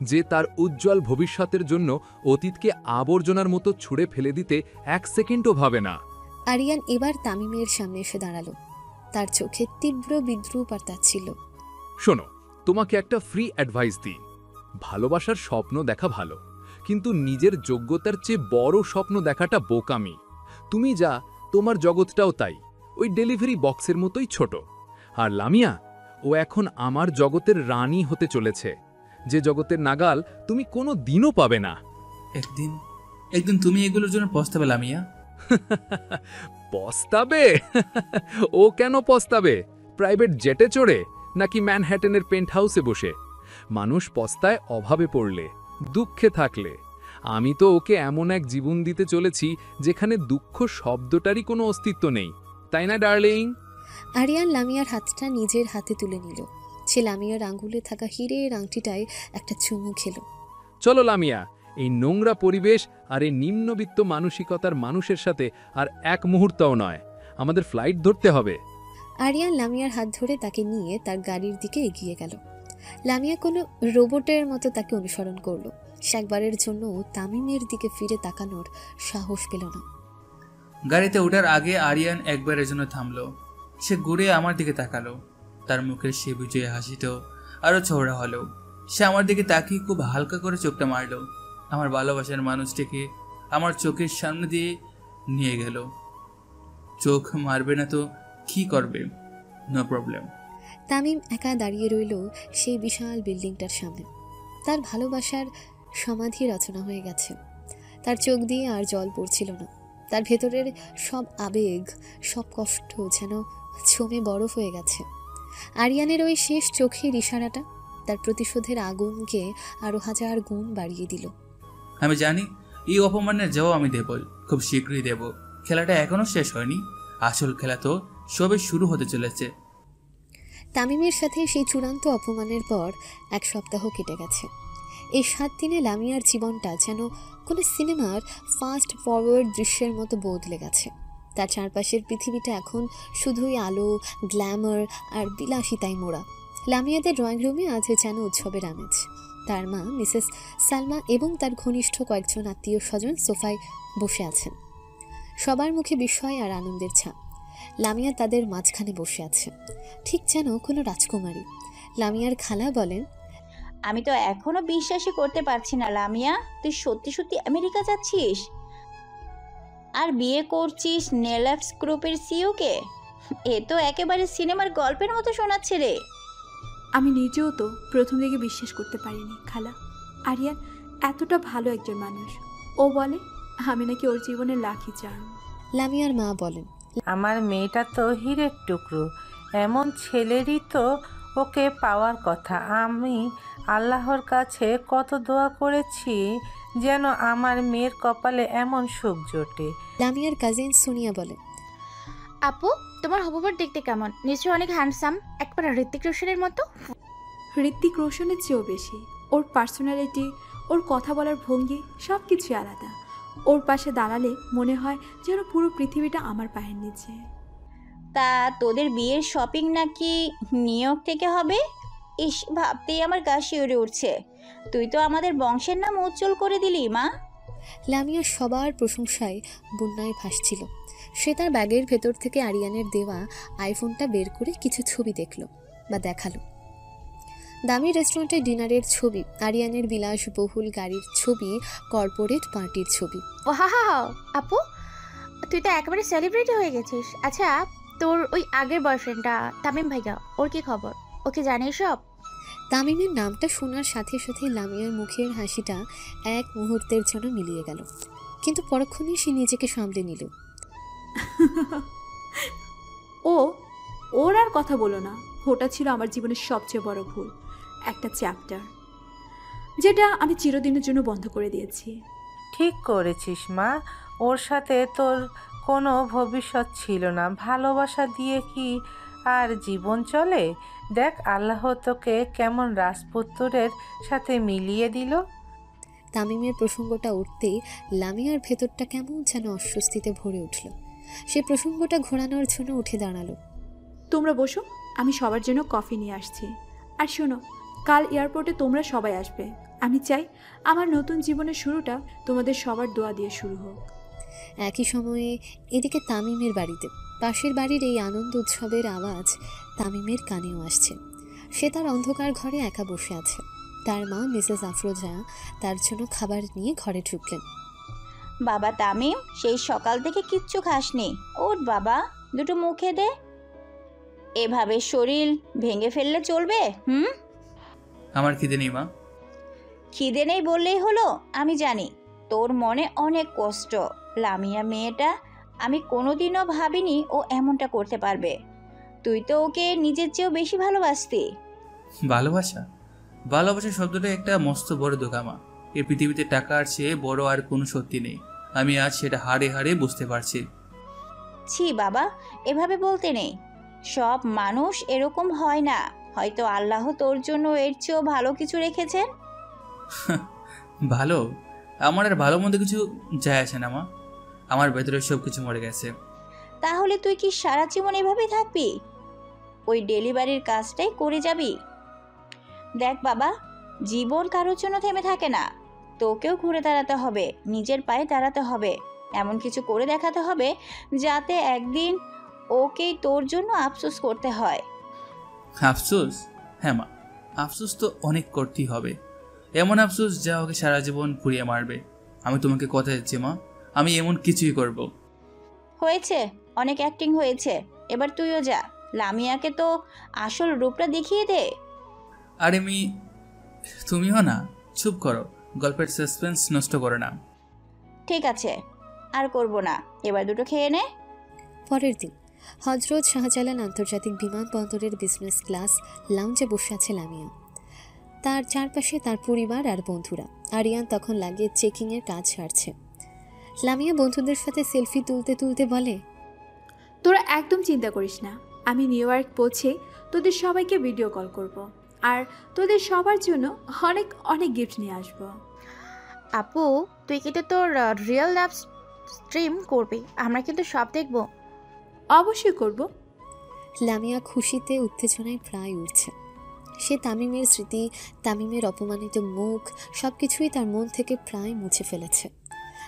যে তার উজ্জ্বল ভবিষ্যতের জন্য অতীতকে আবর্জনার মতো ছুঁড়ে ফেলে দিতে এক সেকেন্ডও ভাবে না। আরিয়ান এবার তামিমের সামনে এসে দাঁড়ালো। তার চোখে তীব্র বিদ্রুপ আর তাচ্ছিল্য। শোনো, তোমাকে একটা ফ্রি অ্যাডভাইস দিই। ভালোবাসার স্বপ্ন দেখা ভালো, কিন্তু নিজের যোগ্যতার চেয়ে বড় স্বপ্ন দেখাটা বোকামি। তুমি যা, তোমার জগৎটাও তাই, ওই ডেলিভারি বক্সের মতোই ছোট। আর লামিয়া, ও এখন আমার জগতের রানী হতে চলেছে, যে জগতের নাগাল তুমি কোনো দিনও পাবে না। একদিন তুমি এগুলোর জন্য পস্তাবে লামিয়া। পস্তাবে? ও কেন পস্তাবে? প্রাইভেট জেটে চড়ে, নাকি ম্যানহ্যাটনের পেন্ট হাউসে বসে? মানুষ পস্তায় অভাবে পড়লে, দুঃখে থাকলে। আমি তো ওকে এমন এক জীবন দিতে চলেছি যেখানে দুঃখ শব্দটারই কোনো অস্তিত্ব নেই, তাই না ডার্লিং? আরিয়ান লামিয়ার হাতটা নিজের হাতে তুলে নিল। সে লামিয়ার আঙ্গুলে থাকা হিরের আংটিটায় একটা চুমু খেল। চলো লামিয়া, এই নোংরা পরিবেশ আর এই নিম্নবিত্ত মানসিকতার মানুষের সাথে আর এক মুহূর্তও নয়। আমাদের ফ্লাইট ধরতে হবে। আরিয়ান লামিয়ার হাত ধরে তাকে নিয়ে তার গাড়ির দিকে এগিয়ে গেল। লামিয়া কোনো রোবটের মতো তাকে অনুসরণ করল। সে একবারের জন্য তামিমের দিকে ফিরে তাকানোর সাহস পেল না। গাড়িতে ওঠার আগে আরিয়ান একবারের জন্য থামল। সে ঘুরে আমার দিকে তাকালো। তার মুখের সে বিজয়ে হাসিটাও আরও চওড়া হলো। সে আমার দিকে তাকিয়ে খুব হালকা করে চোখটা মারল। আমার ভালোবাসার মানুষটিকে আমার চোখের সামনে দিয়ে নিয়ে গেল। চোখ মারবে না তো কি করবে? No problem. তামিম একা দাঁড়িয়ে রইল সেই বিশাল বিল্ডিংটার সামনে। তার ভালোবাসার সমাধি রচনা হয়ে গেছে। তার চোখ দিয়ে আর জল পড়ছিল না। তার ভেতরের সব আবেগ, সব কষ্ট যেন জমে বরফ হয়ে গেছে। আরিয়ানের ওই শেষ চোখের ইশারাটা তার প্রতিশোধের আগুনকে আরো 1000 গুণ বাড়িয়ে দিল। আমি জানি এই অপমানের জবাব আমি দেবই, খুব শীঘ্রই দেব। খেলাটা এখনো শেষ হয়নি, আসল খেলা তো সবে শুরু হতে চলেছে। তামিমের সাথে সেই চূড়ান্ত অপমানের পর 1 সপ্তাহ কেটে গেছে। এই 7 দিনে লামিয়ার জীবনটা যেন কোনো সিনেমার ফাস্ট ফরওয়ার্ড দৃশ্যের মতো বদলে গেছে। তার চারপাশের পৃথিবীটা এখন শুধুই আলো, গ্ল্যামার আর বিলাসিতায় মোড়া। লামিয়াদের ড্রয়িং রুমে আজ যেন উৎসবের আমেজ। তার মা মিসেস সালমা এবং তার ঘনিষ্ঠ কয়েকজন আত্মীয় স্বজন সোফায় বসে আছেন। সবার মুখে বিস্ময় আর আনন্দের ছাপ। লামিয়া তাদের মাঝখানে বসে আছে, ঠিক যেন কোনো রাজকুমারী। লামিয়ার খালা বলেন, আমি তো এখনো বিশ্বাসই করতে পারছি না লামিয়া, তুই সত্যি সত্যি আমেরিকা যাচ্ছিস আর বিয়ে করছিস নেলাক্স গ্রুপের সিইওকে? এ তো একেবারে সিনেমার গল্পের মতো শোনাচ্ছে রে। আমি নিজেও তো প্রথম দিকে বিশ্বাস করতে পারিনি খালা। আরিয়ান এতটা ভালো একজন মানুষ। ও বলে আমি নাকি ওর জীবনের লাকি চার্ম। লামিয়ার মা বলেন, আমার মেয়েটা তো হীরের টুকরো, এমন ছেলেরই তো ওকে পাওয়ার কথা। আমি আল্লাহর কাছে কত দোয়া করেছি যেন আমার মেয়ের কপালে এমন সুখ জোটে। লামিয়ার কাজিন সোনিয়া বলে, আপু তোমার হবুবার দেখতে কেমন? নিশ্চয়ই অনেক হ্যান্ডসাম, একবার ঋত্বিক রোশনের মতো। ঋত্বিক রোশনের চেয়েও বেশি। ওর পার্সোনালিটি, ওর কথা বলার ভঙ্গি সব কিছুই আলাদা। ওর পাশে দাঁড়ালে মনে হয় যেন পুরো পৃথিবীটা আমার পায়ের নিচে। তা তোদের বিয়ের শপিং নাকি নিউ ইয়র্ক থেকে হবে? ইস, ভাবতেই আমার গা শিউরে উঠছে। তুই তো আমাদের বংশের নাম উজ্জ্বল করে দিলি মা। লামিয়া সবার প্রশংসায় বন্যায় ভাসছিল। সে তার ব্যাগের ভেতর থেকে আরিয়ানের দেওয়া আইফোনটা বের করে কিছু ছবি দেখালো। দামি রেস্টুরেন্টে ডিনারের ছবি, আরিয়ানের বিলাসবহুল গাড়ির ছবি, কর্পোরেট পার্টির ছবি। ও হা হা হা, আপু তুই তো একেবারে সেলিব্রিটি হয়ে গেছিস। আচ্ছা, তোর ওই আগের বয়ফ্রেন্ডটা তামিম ভাইয়া, ওর কি খবর? ওকে জানিস সব? তামিমের নামটা শোনার সাথে সাথে লামিয়ার মুখের হাসিটা এক মুহূর্তের জন্য মিলিয়ে গেল, কিন্তু পরক্ষণেই সে নিজেকে সামলে নিল। ওর আর কথা বলো না। ওটা ছিল আমার জীবনের সবচেয়ে বড় ভুল, একটা চ্যাপ্টার যেটা আমি চিরদিনের জন্য বন্ধ করে দিয়েছি। ঠিক করেছিস মা, ওর সাথে তোর কোনো ভবিষ্যৎ ছিল না। ভালোবাসা দিয়ে কি আর জীবন চলে? দেখ আল্লাহ তোকে কেমন রাজপুত্রের সাথে মিলিয়ে দিল। তামিমের প্রসঙ্গটা উঠতেই লামিয়ার ভেতরটা কেমন যেন অস্বস্তিতে ভরে উঠল। সে প্রসঙ্গটা ঘোরানোর জন্য উঠে দাঁড়ালো। তোমরা বসো, আমি সবার জন্য কফি নিয়ে আসছি। আর শোনো, কাল এয়ারপোর্টে তোমরা সবাই আসবে। আমি চাই আমার নতুন জীবনের শুরুটা তোমাদের সবার দোয়া দিয়ে শুরু হোক। একই সময়ে এদিকে তামিমের বাড়িতে পাশের বাড়ির এই আনন্দ উৎসবের আওয়াজ তামিমের কানেও আসছে। সে তার অন্ধকার ঘরে একা বসে আছে। তার মা মিসেস আফরোজা তার জন্য খাবার নিয়ে ঘরে ঢুকলেন। বাবা তামিম, সেই সকাল থেকে কিচ্ছু খাসনি। ওঠ বাবা, দুটো মুখে দে। এভাবে শরীর ভেঙে ফেললে চলবে? আমার খিদে নেই মা। খিদে নেই বললেই হলো? আমি জানি তোর মনে অনেক কষ্ট। লামিয়া মেয়েটা, আমি কোনোদিনও ভাবিনি ও এমনটা করতে পারবে। তুই তো ওকে নিজের চেয়েও বেশি ভালোবাসতি। ভালোবাসা শব্দটা একটা মস্ত বড় দোকামা। এই পৃথিবীতে টাকার চেয়ে বড় আর কোনো সত্যি নেই। আমি আজ সেটা হাড়ে হাড়ে বুঝতে পারছি। ছি বাবা, এভাবে বলতে নেই। সব মানুষ এরকম হয় না। হয়তো আল্লাহ তোর জন্য এর চেয়েও ভালো কিছু রেখেছেন। ভালো? আমার আর ভালো মন্দ কিছু যায় আসে না মা। আমার ভেতরে সব কিছু মরে গেছে। তাহলে তুই কি সারা জীবন এভাবেই থাকবি? ওই ডেলিভারির কাজটাই করে যাবি? দেখ বাবা, জীবন কারোর জন্য থেমে থাকে না। তোকেও ঘুরে দাঁড়াতে হবে, নিজের পায়ে দাঁড়াতে হবে, এমন কিছু করে দেখাতে হবে যাতে একদিন ওকেই তোর জন্য আফসোস করতে হয়। আফসোস? হ্যাঁ মা, আফসোস তো অনেক করতেই হবে। এমন আফসোস যা ওকে সারা জীবন পুড়িয়ে মারবে। আমি তোমাকে কথা দিচ্ছি মা, আমি এমন কিছুই করব। হয়েছে, অনেক অ্যাক্টিং হয়েছে, এবার তুইও যা। লামিয়াকে তো আসল রূপটা দেখিয়ে দে। আরে তুমিও না, চুপ করো, গল্পের সাসপেন্স নষ্ট করো না। ঠিক আছে, আর করব না, এবার দুটো খেয়ে নে। পরের দিন হজরত শাহজালাল আন্তর্জাতিক বিমানবন্দরের বিজনেস ক্লাস লাউঞ্জে বসে আছে লামিয়া। তার চারপাশে তার পরিবার আর বন্ধুরা। আরিয়ান তখন লাগিয়ে চেকিংয়ের কাজ সারছে। লামিয়া বন্ধুদের সাথে সেলফি তুলতে তুলতে বলে, তোরা একদম চিন্তা করিস না, আমি নিউ ইয়র্ক পৌঁছে তোদের সবাইকে ভিডিও কল করব। আর তোদের সবার জন্য অনেক অনেক গিফট নিয়ে আসবো। আপু, তুই কিন্তু তোর রিয়েল লাভ স্ট্রিম করবি, আমরা কিন্তু সব দেখব। অবশ্যই করব। লামিয়া খুশিতে উত্তেজনায় প্রায় উঠছে। সে তামিমের স্মৃতি, তামিমের অপমানিত মুখ সবকিছুই তার মন থেকে প্রায় মুছে ফেলেছে।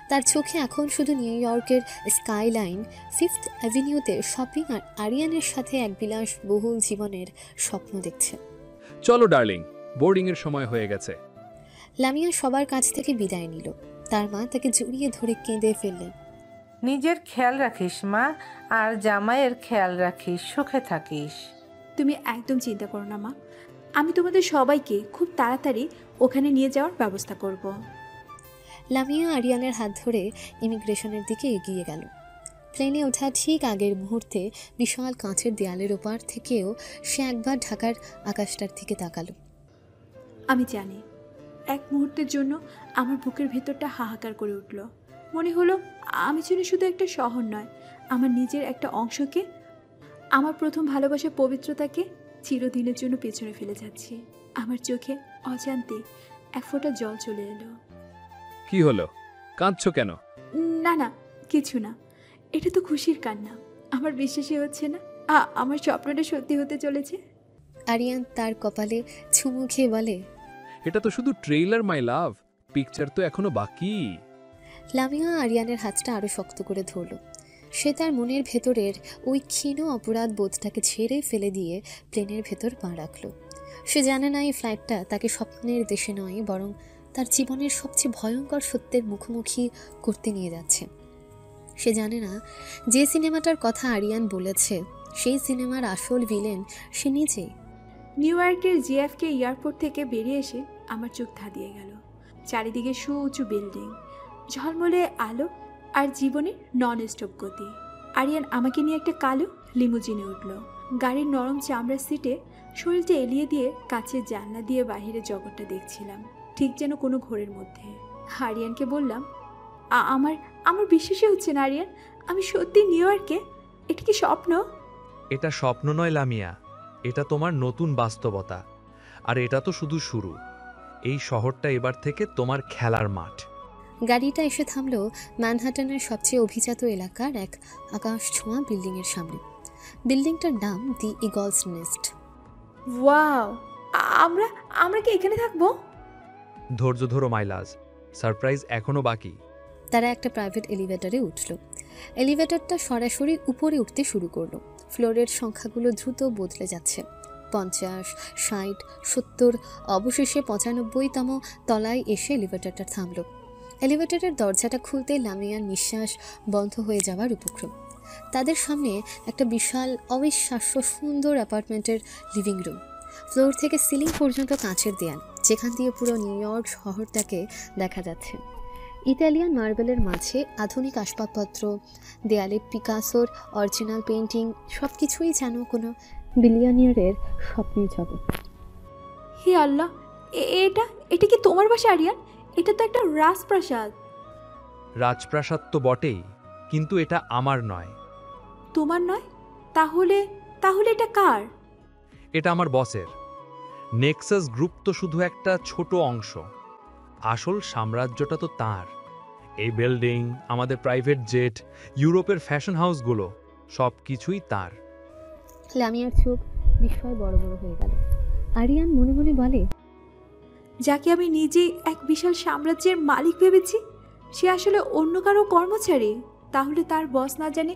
তার চোখে এখন শুধু নিউ ইয়র্কের স্কাইলাইন, 5th অ্যাভিনিউতে শপিং আর আরিয়ানের সাথে এক বিলাসবহুল জীবনের স্বপ্ন দেখছে। চলো ডার্লিং, বোর্ডিংয়ের সময় হয়ে গেছে। লামিয়া সবার কাছ থেকে বিদায় নিল। তার মা তাকে জড়িয়ে ধরে কেঁদে ফেললেন। নিজের খেয়াল রাখিস মা, আর জামাইয়ের খেয়াল রাখিস, সুখে থাকিস। তুমি একদম চিন্তা করো না মা, আমি তোমাদের সবাইকে খুব তাড়াতাড়ি ওখানে নিয়ে যাওয়ার ব্যবস্থা করব। লামিয়া আরিয়ানের হাত ধরে ইমিগ্রেশনের দিকে এগিয়ে গেল। প্লেনে ওঠা ঠিক আগের মুহূর্তে বিশাল কাঁচের দেয়ালের ওপার থেকেও সে একবার ঢাকার আকাশটার দিকে তাকালো। আমি জানি, এক মুহূর্তের জন্য আমার বুকের ভেতরটা হাহাকার করে উঠল। মনে হলো আমি যেন শুধু একটা শহর নয়, আমার নিজের একটা অংশকে, আমার প্রথম ভালোবাসার পবিত্রতাকে চিরদিনের জন্য পেছনে ফেলে যাচ্ছি। আমার চোখে অজান্তে এক ফোঁটা জল চলে এলো। কি হলো, কাঁদছো কেন? না না, কিছু না। এটা তো খুশির কান্না। আমার বিশ্বাসই হচ্ছে না আমার স্বপ্নটা সত্যি হতে চলেছে। আরিয়ান তার কপালে চুমু খেয়ে বলে, এটা তো শুধু ট্রেইলার মাই লাভ, পিকচার তো এখনো বাকি। লামিয়া আরিয়ানের হাতটা আরো শক্ত করে ধরল। সে তার মনের ভেতরের ওই ক্ষীণ অপরাধ বোধটাকে ছেড়ে ফেলে দিয়ে প্লেনের ভেতর পা রাখল। সে জানে না এই ফ্লাইটটা তাকে স্বপ্নের দেশে নয়, বরং তার জীবনের সবচেয়ে ভয়ঙ্কর সত্যের মুখোমুখি করতে নিয়ে যাচ্ছে। সে জানে না যে সিনেমাটার কথা আরিয়ান বলেছে সেই সিনেমার আসল ভিলেন সে নিজেই। নিউ ইয়র্কের জিএফকে এয়ারপোর্ট থেকে বেরিয়ে এসে আমার চোখ ধাঁধিয়ে গেল। চারিদিকে সুউঁচু বিল্ডিং, ঝলমলে আলো আর জীবনের নন স্টপ গতি। আরিয়ান আমাকে নিয়ে একটা কালো লিমুজিনে উঠল। গাড়ির নরম চামড়ার সিটে শরীরটা এলিয়ে দিয়ে কাছের জানলা দিয়ে বাহিরের জগৎটা দেখছিলাম, ঠিক যেন কোনো ঘোরের মধ্যে। আরিয়ানকে বললাম, আমার বিশ্বাসই হচ্ছে না আরিয়ান, আমি সত্যি নিউ ইয়র্কে। এটা কি স্বপ্ন? এটা স্বপ্ন নয় লামিয়া, এটা তোমার নতুন বাস্তবতা। আর এটা তো শুধু শুরু। এই শহরটা এবার থেকে তোমার খেলার মাঠ। গাড়িটা এসে থামল ম্যানহাটনের সবচেয়ে অভিজাত এলাকার এক আকাশ ছোঁয়া বিল্ডিংয়ের সামনে। বিল্ডিংটার নাম দি ইগলস নেস্ট। ওয়াও, আমরা কি এখানে থাকবো? ধৈর্য ধরো মাইলাজ, সারপ্রাইজ এখনো বাকি। তারা একটা প্রাইভেট এলিভেটরে উঠল। এলিভেটরটা সরাসরি উপরে উঠতে শুরু করলো। ফ্লোরের সংখ্যাগুলো দ্রুত বদলে যাচ্ছে। 50, 60, 70, অবশেষে 95তম তলায় এসে এলিভেটরটা থামল। এলিভেটরের দরজাটা খুলতে লামিয়ার নিঃশ্বাস বন্ধ হয়ে যাওয়ার উপক্রম। তাদের সামনে একটা বিশাল অবিশ্বাস্য সুন্দর অ্যাপার্টমেন্টের লিভিং রুম। ফ্লোর থেকে সিলিং পর্যন্ত কাঁচের দেয়াল, যেখান দিয়ে পুরো নিউ ইয়র্ক শহরটাকে দেখা যাচ্ছে। ইতালিয়ান মার্বেলের মাঝে আধুনিক আসবাবপত্র, দেয়ালে পিকাসোর অরিজিনাল পেইন্টিং, সব কিছুই যেন কোনো বিলিয়নিয়ারের স্বপ্নের জগৎ। হে আল্লাহ, এটা কি তোমার বাসা আরিয়ান? এটা তো একটা রাজপ্রাসাদ। রাজপ্রাসাদ তো বটেই, কিন্তু এটা আমার নয়। তোমার নয়? তাহলে এটা কার? এটা আমার বসের। নেক্সাস গ্রুপ তো শুধু একটা ছোট অংশ, আসল সাম্রাজ্যটা তো তার। এই বিল্ডিং, আমাদের প্রাইভেট জেট, ইউরোপের ফ্যাশন হাউসগুলো, সব কিছুই তার। লামিয়ার চোখ বিস্ময় বড় বড় হয়ে গেল। আরিয়ান মনে মনে বলে, যাকে আমি নিজেই এক বিশাল সাম্রাজ্যের মালিক ভেবেছি, সে আসলে অন্য কারো কর্মচারী। তাহলে তার বস না জানে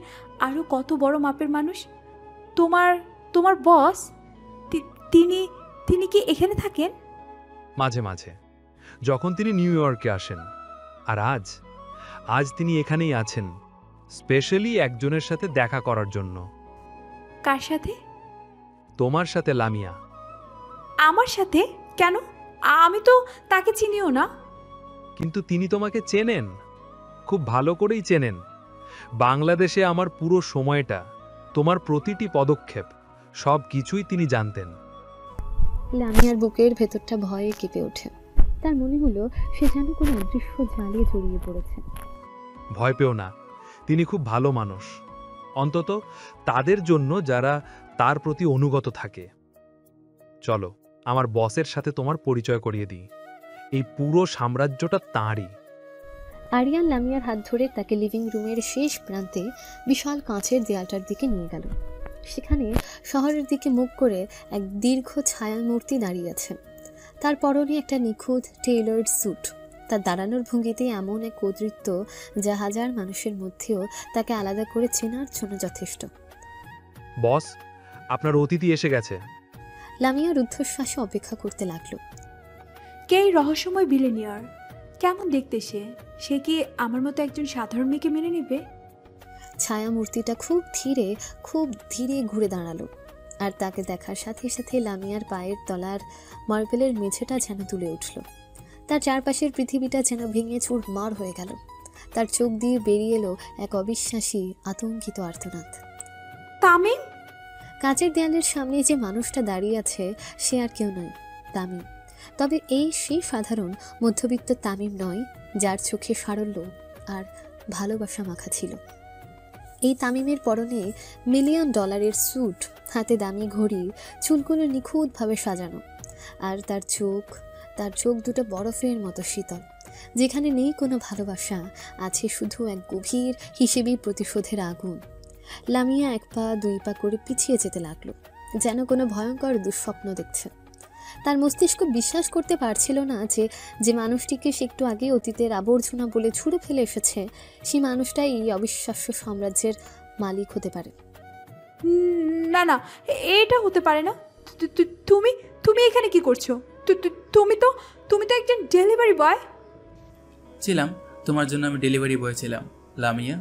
আরও কত বড় মাপের মানুষ। তোমার বস তিনি কি এখানে থাকেন? মাঝে মাঝে, যখন তিনি নিউ ইয়র্কে আসেন। আর আজ তিনি এখানেই আছেন, স্পেশালি একজনের সাথে দেখা করার জন্য। কার সাথে? তোমার সাথে লামিয়া। আমার সাথে? কেন? আমি তো তাকে চিনিও না। কিন্তু তিনি তোমাকে চেনেন, খুব ভালো করেই চেনেন। বাংলাদেশে আমার পুরো সময়টা, তোমার প্রতিটি পদক্ষেপ, সব কিছুই তিনি জানতেন। লামিয়ার বুকের ভেতরটা ভয়ে কেঁপে ওঠে। তার মনে হলো সে যেন কোনো অদৃশ্য জালে জড়িয়ে পড়েছে। ভয় পেও না, তিনি খুব ভালো মানুষ, অন্তত তাদের জন্য যারা তার প্রতি অনুগত থাকে। চলো আমার বসের সাথে তোমার পরিচয় করিয়ে দিই। এই পুরো সাম্রাজ্যটা তাঁরই। আরিয়ান লামিয়ার হাত ধরে তাকে লিভিং রুমের শেষ প্রান্তে বিশাল কাঁচের দেয়ালটার দিকে নিয়ে গেল। সেখানে শহরের দিকে মুখ করে এক দীর্ঘ ছায়া মূর্তি দাঁড়িয়ে আছে। তার পরনে একটা নিখুঁত টেইলার্ড স্যুট। তার দাঁড়ানোর ভঙ্গিতে এমন এক কর্তৃত্ব যা হাজার মানুষের মধ্যেও তাকে আলাদা করে চেনার জন্য যথেষ্ট। বস, আপনার অতিথি এসে গেছে। লামিয়া রুদ্ধশ্বাসে অপেক্ষা করতে লাগলো। কে এই রহস্যময় বিলিয়নিয়ার? কেমন দেখতে সে কি আমার মতো একজন সাধারণ মেয়েকে মেনে নেবে? ছায়া মূর্তিটা খুব ধীরে ঘুরে দাঁড়ালো, আর তাকে দেখার সাথে সাথে লামিয়ার পায়ের তলার মার্বেলের মেঝেটা যেন তুলে উঠল। তার চারপাশের পৃথিবীটা যেন ভেঙে চুরমার হয়ে গেল। তার চোখ দিয়ে বেরিয়ে এলো এক অবিশ্বাসী আতঙ্কিত আর্তনাদ। তামিম! কাঁচের দেয়ালের সামনে যে মানুষটা দাঁড়িয়ে আছে সে আর কেউ নয়, তামিম। তবে এই সেই সাধারণ মধ্যবিত্ত তামিম নয়, যার চোখে সারল্য আর ভালোবাসা মাখা ছিল। এই তামিমের পরনে $1,000,000 স্যুট, হাতে দামি ঘড়ি, চুলগুলো নিখুঁতভাবে সাজানো, আর তার চোখ দুটো বরফের মতো শীতল, যেখানে নেই কোনো ভালোবাসা, আছে শুধু এক গভীর হিসেবি প্রতিশোধের আগুন। লামিয়া 1 পা 2 পা করে পিছিয়ে যেতে লাগলো, যেন কোনো ভয়ঙ্কর দুঃস্বপ্ন দেখছে। তার মস্তিষ্ক বিশ্বাস করতে পারছিল না যে মানুষটিকে সে একটু আগে অতীতের আবর্জনা বলে ছুঁড়ে ফেলে এসেছে, সেই মানুষটাই এই অবিশ্বাস্য সাম্রাজ্যের মালিক হতে পারে। না না, এটা হতে পারে না। তুমি তুমি এখানে কি করছো? তুমি তো একজন ডেলিভারি বয় ছিলাম। তোমার জন্য আমি ডেলিভারি বয় ছিলাম লামিয়া।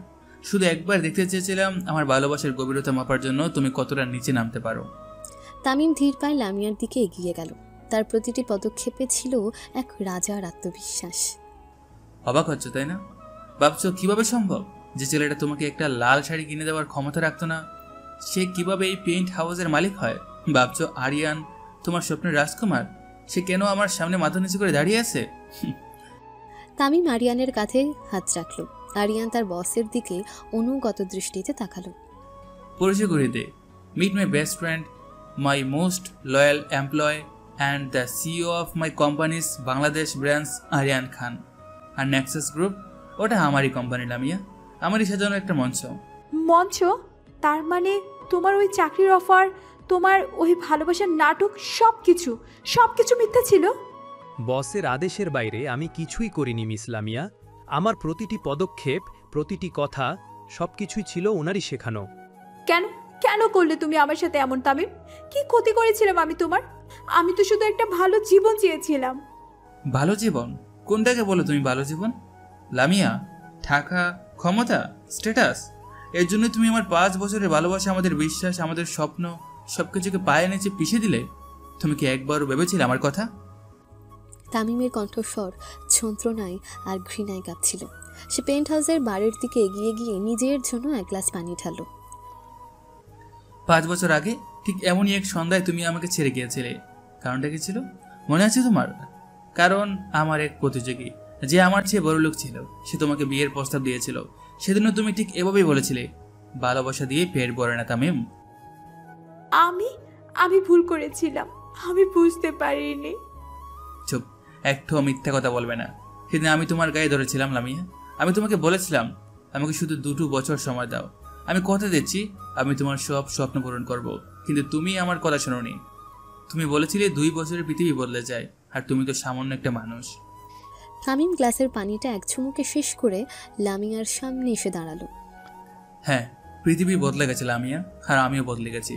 শুধু একবার দেখতে চেয়েছিলাম আমার ভালোবাসার গভীরতা মাপার জন্য তুমি কতটা নিচে নামতে পারো। তামিম ধীর পায়ে লামিয়ার দিকে এগিয়ে গেল। তার প্রতিটি পদক্ষেপে ছিল এক রাজার আত্মবিশ্বাস। অবাক হচ্ছে তাই না? ভাবছো কিভাবে সম্ভব যে ছেলেটা তোমাকে একটা লাল শাড়ি কিনে দেওয়ার ক্ষমতা রাখতো না, সে কিভাবে এই পেইন্ট হাউসের মালিক হয়? ভাবছো আরিয়ান তোমার স্বপ্নের রাজকুমার, সে কেন আমার সামনে মাথা নিচু করে দাঁড়িয়ে আছে? তামিম আরিয়ানের কাঁধে হাত রাখল। আরিয়ান তার বসের দিকে অনুগত দৃষ্টিতে তাকালো। পরিচয় করে দে। Meet my best friend, my most loyal employee and the CEO of my company's Bangladesh branch Aryan Khan. আর নেক্সাস গ্রুপ, ওটা আমারই কোম্পানি লামিয়া, আমারই সাজানো একটা মঞ্চ। মঞ্চ? তার মানে তোমার ওই চাকরির অফার, তোমার ওই ভালোবাসার নাটক, সবকিছু মিথ্যা ছিল? বসের আদেশের বাইরে আমি কিছুই করিনি মিস লামিয়া। আমার প্রতিটি পদক্ষেপ, প্রতিটি কথা, সবকিছুই ছিল ওনারই শেখানো। কেন করলে তুমি আমার সাথে এমন তামিম? কি ক্ষতি করেছিলাম আমি তোমার? আমি তো শুধু একটা ভালো জীবন চেয়েছিলাম। ভালো জীবন? কোনটাকে বলো তুমি ভালো জীবন লামিয়া? টাকা, ক্ষমতা, স্ট্যাটাস, এর জন্য তুমি আমার 5 বছরের ভালোবাসা, আমাদের বিশ্বাস, আমাদের স্বপ্ন সবকিছুকে পায়ে নিচে পিষে দিলে? তুমি কি একবারও ভেবেছিলে আমার কথা? তামিমের কণ্ঠস্বর যন্ত্রণায় আর ঘৃণায় কাঁপছিল। সে পেন্ট হাউসের বাড়ির দিকে এগিয়ে গিয়ে নিজের জন্য 1 গ্লাস পানি ঢালল। 5 বছর আগে ঠিক এমনই এক সন্ধ্যায় তুমি আমাকে ছেড়ে গিয়েছিলে। কারণটা কি ছিল মনে আছে তোমার? কারণ আমার এক প্রতিযোগী, যে আমার চেয়ে বড় লোক ছিল, সে তোমাকে বিয়ের প্রস্তাব দিয়েছিল। সেদিনও তুমি ঠিক এভাবেই বলেছিলে, ভালোবাসা দিয়ে পেট ভরে না তামিম। আমি ভুল করেছিলাম, আমি বুঝতে পারিনি। চুপ, একটু মিথ্যা কথা বলবে না। সেদিন আমি তোমার গায়ে ধরেছিলাম লামিয়া। আমি তোমাকে বলেছিলাম আমাকে শুধু 2 বছর সময় দাও, আমি কথা দিচ্ছি আমি তোমার সব স্বপ্ন পূরণ করব। কিন্তু তুমি আমার কথা শোনোনি। তুমি বলেছিলে 2 বছরের পৃথিবী বদলে যায়, আর তুমি তো সামান্য একটা মানুষ। তামিম গ্লাসের পানিটা এক চুমুকে শেষ করে লামিয়ার সামনে এসে দাঁড়ালো। হ্যাঁ, পৃথিবী বদলে গেছে লামিয়া, আর আমিও বদলে গেছি।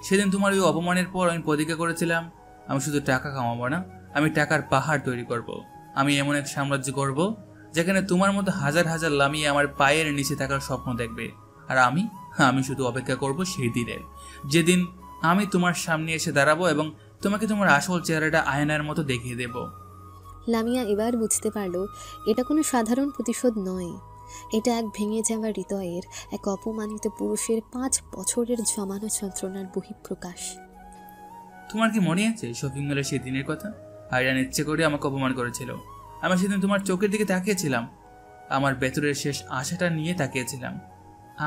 সেদিন তোমার ওই অপমানের পর আমি প্রতিজ্ঞা করেছিলাম আমি শুধু টাকা কামাবো না, আমি টাকার পাহাড় তৈরি করব। আমি এমন এক সাম্রাজ্য করব যেখানে তোমার মতো হাজার হাজার লামিয়া আমার পায়ের নিচে থাকার স্বপ্ন দেখবে। আর আমি শুধু অপেক্ষা করব সেই দিনের, যেদিন আমি তোমার সামনে এসে দাঁড়াবো এবং তোমাকে তোমার আসল চেহারাটা আয়নার মতো দেখিয়ে দেব। লামিয়া এবার বুঝতে পারল এটা কোনো সাধারণ প্রতিশোধ নয়, এটা এক ভেঙে যাওয়া হৃদয়ের, এক অপমানিত পুরুষের 5 বছরের জমানো যন্ত্রণার বহিঃপ্রকাশ। তোমার কি মনে আছে শপিং মলের সেই দিনের কথা? আরিয়ান ইচ্ছে করে আমাকে অপমান করেছিল। আমি সেদিন তোমার চোখের দিকে তাকিয়েছিলাম, আমার ভেতরের শেষ আশাটা নিয়ে তাকিয়েছিলাম।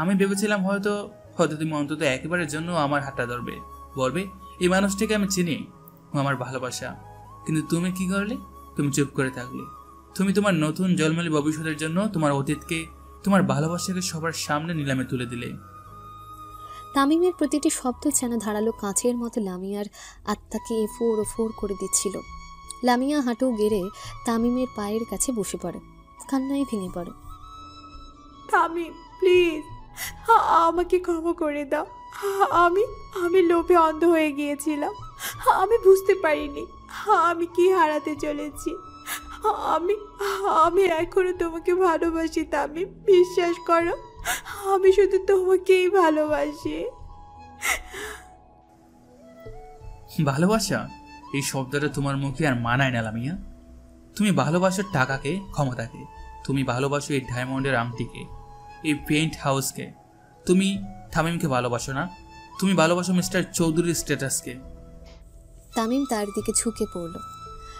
আমি ভেবেছিলাম হয়তো তুমি অন্তত একেবারের জন্য আমার হাতটা ধরবে, বলবে এই মানুষটাকে আমি চিনি, ও আমার ভালোবাসা। কিন্তু তুমি কি করলে? তুমি চুপ করে থাকলে। তুমি তোমার নতুন জলমলি ভবিষ্যতের জন্য তোমার অতীতকে, তোমার ভালোবাসাকে সবার সামনে নিলামে তুলে দিলে। তামিমের প্রতিটি শব্দ যেন ধারালো কাঁচের মতো লামিয়ার আত্মাকে এফোর ওফোর করে দিচ্ছিল। লামিয়া হাঁটু গেড়ে তামিমের পায়ের কাছে বসে পড়ে, কান্নায় ভেঙে পড়ে। তামিম প্লিজ, আমাকে ক্ষমা করে দাও। আমি লোভে অন্ধ হয়ে গিয়েছিলাম, আমি বুঝতে পারিনি আমি কি হারাতে চলেছি। আমি এখনো তোমাকে ভালোবাসি তামিম, বিশ্বাস করো, আমি শুধু তোমাকেই ভালোবাসি। ভালোবাসা এই শব্দটা তোমার মুখে আর মানায় না লামিয়া। তুমি ভালোবাসো টাকাকে, ক্ষমতাকে, তুমি ভালোবাসো এই ডায়মন্ডের আংটিকে, এই পেইন্ট হাউসকে। তুমি তামিমকে ভালোবাসো না, তুমি ভালোবাসো মিস্টার চৌধুরীর স্ট্যাটাসকে। তামিম তার দিকে ঝুঁকে পড়ল।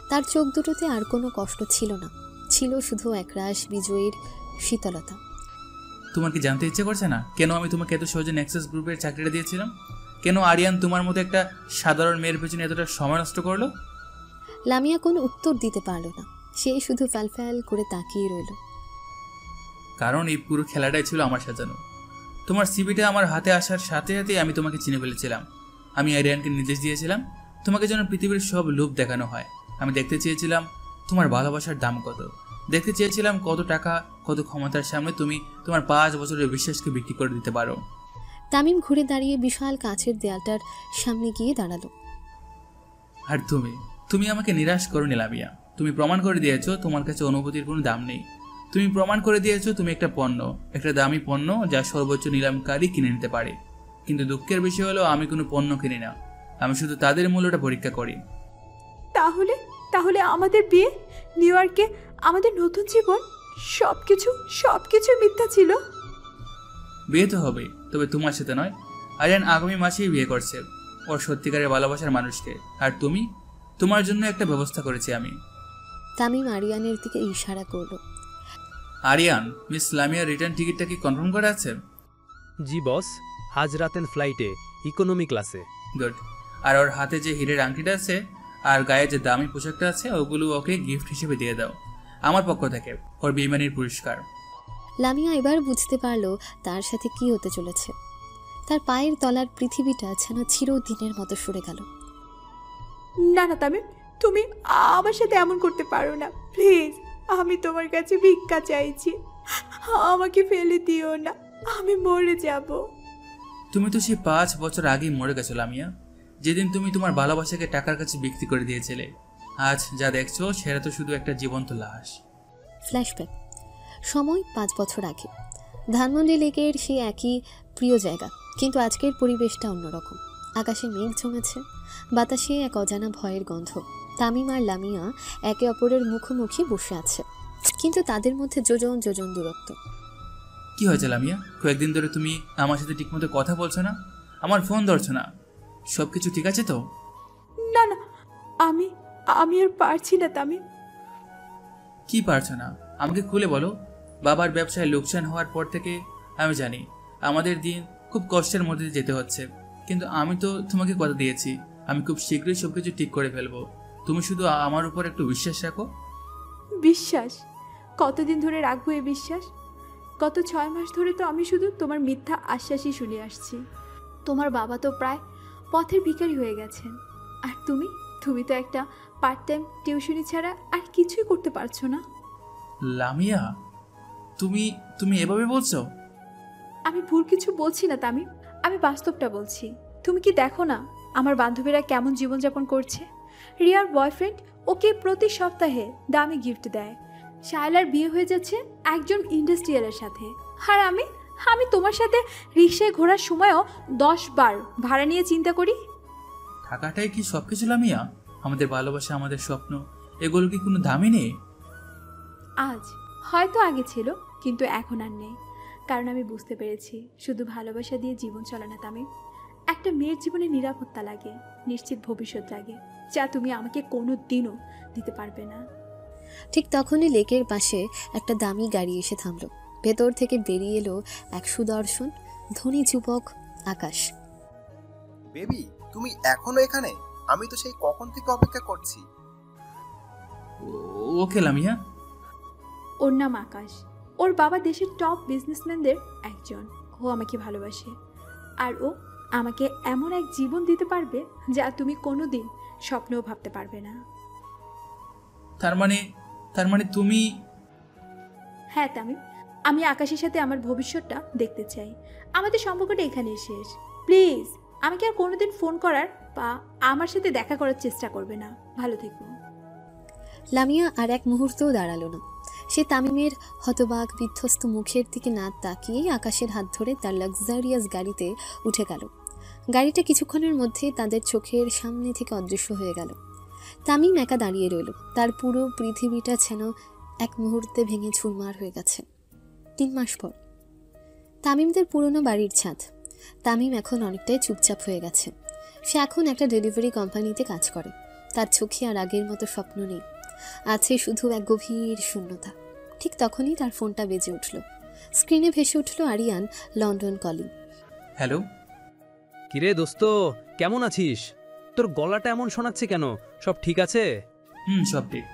তার চোখ দুটোতে আর কোনো কষ্ট ছিল না, ছিল শুধু একরাশ বিজয়ীর শীতলতা। তোমার কি জানতে ইচ্ছে করছে না কেন আমি তোমাকে এত সহজে নেক্সাস গ্রুপের চাকরিটা দিয়েছিলাম? কেন আরিয়ান তোমার মতো একটা সাধারণ মেয়ের পেছনে এতটা সময় নষ্ট করলো? লামিয়া কোনো উত্তর দিতে পারল না। সে শুধু ফ্যাল করে তাকিয়ে রইল। কারণ এই পুরো খেলাটাই ছিল আমার সাজানো। তোমার সিভিটা আমার হাতে আসার সাথে সাথেই আমি তোমাকে চিনে ফেলেছিলাম। আমি আরিয়ানকে নির্দেশ দিয়েছিলাম তোমাকে যেন পৃথিবীর সব লোভ দেখানো হয়। আমি দেখতে চেয়েছিলাম তোমার ভালোবাসার দাম কত, দেখতে চেয়েছিলাম কত টাকা কত ক্ষমতার সামনে তুমি তোমার 5 বছরের বিশ্বাসকে বিক্রি করে দিতে পারো। তামিম ঘুরে দাঁড়িয়ে বিশাল কাঁচের দেয়ালটার সামনে গিয়ে দাঁড়ালো। আর তুমি আমাকে নিরাশ করো লামিয়া। তুমি প্রমাণ করে দিয়েছো তোমার কাছে অনুভূতির কোনো দাম নেই। তুমি প্রমাণ করে দিয়েছো তুমি একটা পণ্য, একটা দামি পণ্য যা সর্বোচ্চ নিলামকারী কিনে নিতে পারে। কিন্তু দুঃখের বিষয় হলো আমি কোনো পণ্য কিনি না, আমি শুধু তাদের মূল্যটা পরীক্ষা করি। তাহলে আমাদের বিয়ে, নিউ ইয়র্কে আমাদের নতুন জীবন, সবকিছু মিথ্যা ছিল। বিয়ে তো হবে, তবে তোমার সাথে নয়। আরিয়ান আগামী মাসেই বিয়ে করছে ওর সত্যিকারের ভালোবাসার মানুষকে। আর তোমার জন্য একটা ব্যবস্থা করেছি আমি। তামিম আরিয়ানের দিকে ইশারা করলো। আরিয়ান, মিস লামিয়ার রিটার্ন টিকিটটা কি কনফার্ম করা আছে? জি বস, আজ রাতের ফ্লাইটে ইকোনমি ক্লাসে। গুড। আর ওর হাতে যে হীরের আংটিটা আছে আর গায়ে যে দামি পোশাকটা আছে ওগুলো ওকে গিফট হিসেবে দিয়ে দাও আমার পক্ষ থেকে, ওর বেইমানির পুরস্কার। লামিয়া এবার বুঝতে পারলো তার সাথে কি হতে চলেছে। তার পায়ের তলার পৃথিবীটা যেন চিরদিনের মতো সরে গেল। না তামিম, তুমি আমার সাথে এমন করতে পারো না, প্লিজ। আমি তোমার কাছে ভিক্ষা চাইছি, আমাকে ফেলে দিও না, আমি মরে যাব। তুমি তো সেই 5 বছর আগেই মরে গেছো লামিয়া, যেদিন তুমি তোমার ভালোবাসাকে টাকার কাছে বিক্রি করে দিয়েছিলে। আজ যা দেখছো সেটা তো শুধু একটা জীবন্ত লাশ। ফ্ল্যাশব্যাক, সময় 5 বছর আগে। ধানমন্ডি লেকের সেই একই প্রিয় জায়গা, কিন্তু আজকের পরিবেশটা অন্যরকম। আকাশে মেঘ জমেছে, বাতাসে এক অজানা ভয়ের গন্ধ। তামিম আর লামিয়া একে অপরের মুখোমুখি বসে আছে, কিন্তু তাদের মধ্যে যোজন যোজন দূরত্ব। কি হয়েছে লামিয়া? কয়েকদিন ধরে তুমি আমার সাথে ঠিকমতো কথা বলছো না, আমার ফোন ধরছো না, সবকিছু ঠিক আছে তো? না আমি আর পারছি না তামিম। কি পারছো না আমাকে খুলে বলো। বাবার ব্যবসায় লোকসান হওয়ার পর থেকে আমি জানি আমাদের দিন খুব কষ্টের মধ্যে যেতে হচ্ছে, কিন্তু আমি তো তোমাকে কথা দিয়েছি আমি খুব শীঘ্রই সবকিছু ঠিক করে ফেলবো। তুমি শুধু আমার উপর একটু বিশ্বাস রাখো। বিশ্বাস? কতদিন ধরে রাখবো এই বিশ্বাস? গত 6 মাস ধরে তো আমি শুধু তোমার মিথ্যা আশ্বাসই শুনে আসছি। তোমার বাবা তো প্রায় পথের ভিখারি হয়ে গেছেন, আর তুমি তো একটা পার্ট টাইম টিউশনি ছাড়া আর কিছুই করতে পারছো না। লামিয়া, তুমি এভাবে বলছো? আমি ভুল কিছু বলছি না তামিম, আমি বাস্তবটা বলছি। তুমি কি দেখো না আমার বান্ধবীরা কেমন জীবনযাপন করছে? রিয়ার বয়ফ্রেন্ড ওকে প্রতি সপ্তাহে দামি গিফট দেয়। শায়লার বিয়ে হয়ে যাচ্ছে একজন ইন্ডাস্ট্রিয়ালের সাথে, আর আমি তোমার সাথে রিক্সায় ঘোরার সময়ও 10 বার ভাড়া নিয়ে চিন্তা করি। টাকাটাই কি সবকিছু লামিয়া? আমাদের ভালোবাসা, আমাদের স্বপ্ন, এগুলো কি কোনো দামই নেই? আজ হয়তো আগে ছিল, কিন্তু এখন আর নেই। কারণ আমি বুঝতে পেরেছি শুধু ভালোবাসা দিয়ে জীবন চলে না তামিম। একটা মেয়ের জীবনে নিরাপত্তা লাগে, নিশ্চিত ভবিষ্যৎ লাগে, যা তুমি আমাকে কোনো দিনও দিতে পারবে না। ঠিক তখনই লেকের পাশে একটা দামি গাড়ি এসে থামল। ভেতর থেকে বেরিয়ে এলো এক সুদর্শন ধনী যুবক আকাশ। বেবি, তুমি এখনো এখানে? আমি তো সেই কখন থেকে অপেক্ষা করছি। ওকে লামিয়া। ওর নাম আকাশ। ওর বাবা দেশের টপ বিজনেসম্যানদের একজন। ও আমাকে ভালোবাসে, আর ও আমাকে এমন এক জীবন দিতে পারবে যা তুমি কোনোদিন স্বপ্নেও ভাবতে পারবে না। তার মানে তুমি? হ্যাঁ তামিম, আমি আকাশের সাথে আমার ভবিষ্যৎটা দেখতে চাই। আমাদের সম্পর্কটা এখানেই শেষ। প্লিজ আমাকে আর কোনোদিন ফোন করার বা আমার সাথে দেখা করার চেষ্টা করবে না। ভালো থেকো। লামিয়া আর এক মুহূর্তও দাঁড়ালো না। সে তামিমের হতবাক বিধ্বস্ত মুখের দিকে না তাকিয়ে আকাশের হাত ধরে তার লাক্সারিয়াস গাড়িতে উঠে গেল। গাড়িটা কিছুক্ষণের মধ্যে তাদের চোখের সামনে থেকে অদৃশ্য হয়ে গেল। তামিম একা দাঁড়িয়ে রইল। তার পুরো পৃথিবীটা যেন এক মুহূর্তে ভেঙে চুরমার হয়ে গেছে। 3 মাস পর তামিমদের পুরনো বাড়ির ছাদ। তামিম এখন অনেকটাই চুপচাপ হয়ে গেছে। সে এখন একটা ডেলিভারি কোম্পানিতে কাজ করে। তার চোখে আর আগের মতো স্বপ্ন নেই, আছে শুধু এক গভীর শূন্যতা। ঠিক তখনই তার ফোনটা বেজে উঠল। স্ক্রিনে ভেসে উঠল আরিয়ান লন্ডন কলিং। হ্যালো। কিরে দোস্ত, কেমন আছিস? তোর গলাটা এমন শোনাচ্ছে কেন? সব ঠিক আছে? সব ঠিক।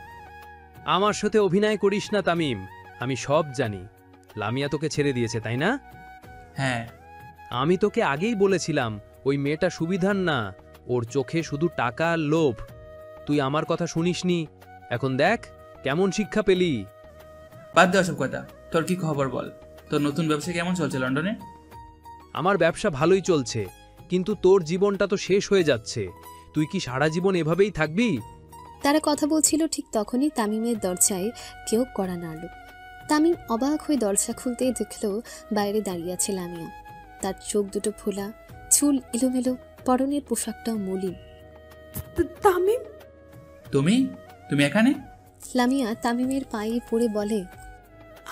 আমার সাথে অভিনয় করিস না তামিম, আমি সব জানি। লামিয়া তোকে ছেড়ে দিয়েছে, তাই না? হ্যাঁ। আমি তোকে আগেই বলেছিলাম ওই মেয়েটা সুবিধার না, ওর চোখে শুধু টাকা আর লোভ। তুই আমার কথা শুনিসনি, এখন দেখ কেমন শিক্ষা পেলি। বাদ দে ওসব কথা, তোর কি খবর বল? তোর নতুন ব্যবসা কেমন চলছে লন্ডনে? আমার ব্যবসা ভালোই চলছে, কিন্তু তোর জীবনটা তো শেষ হয়ে যাচ্ছে। তুই কি সারা জীবন এভাবেই থাকবি? তারা কথা বলছিল ঠিক তখনই তামিমের দরজায় কেউ কড়া নাড়ল। তামিম অবাক হয়ে দরজা খুলতেই দেখল বাইরে দাঁড়িয়ে আছে লামিয়া। তার চোখ দুটো ফোলা, চুল এলোমেলো, পরনের পোশাকটাও মলিন। তামিম, তুমি তুমি এখানে? লামিয়া তামিমের পায়ে পড়ে বলে,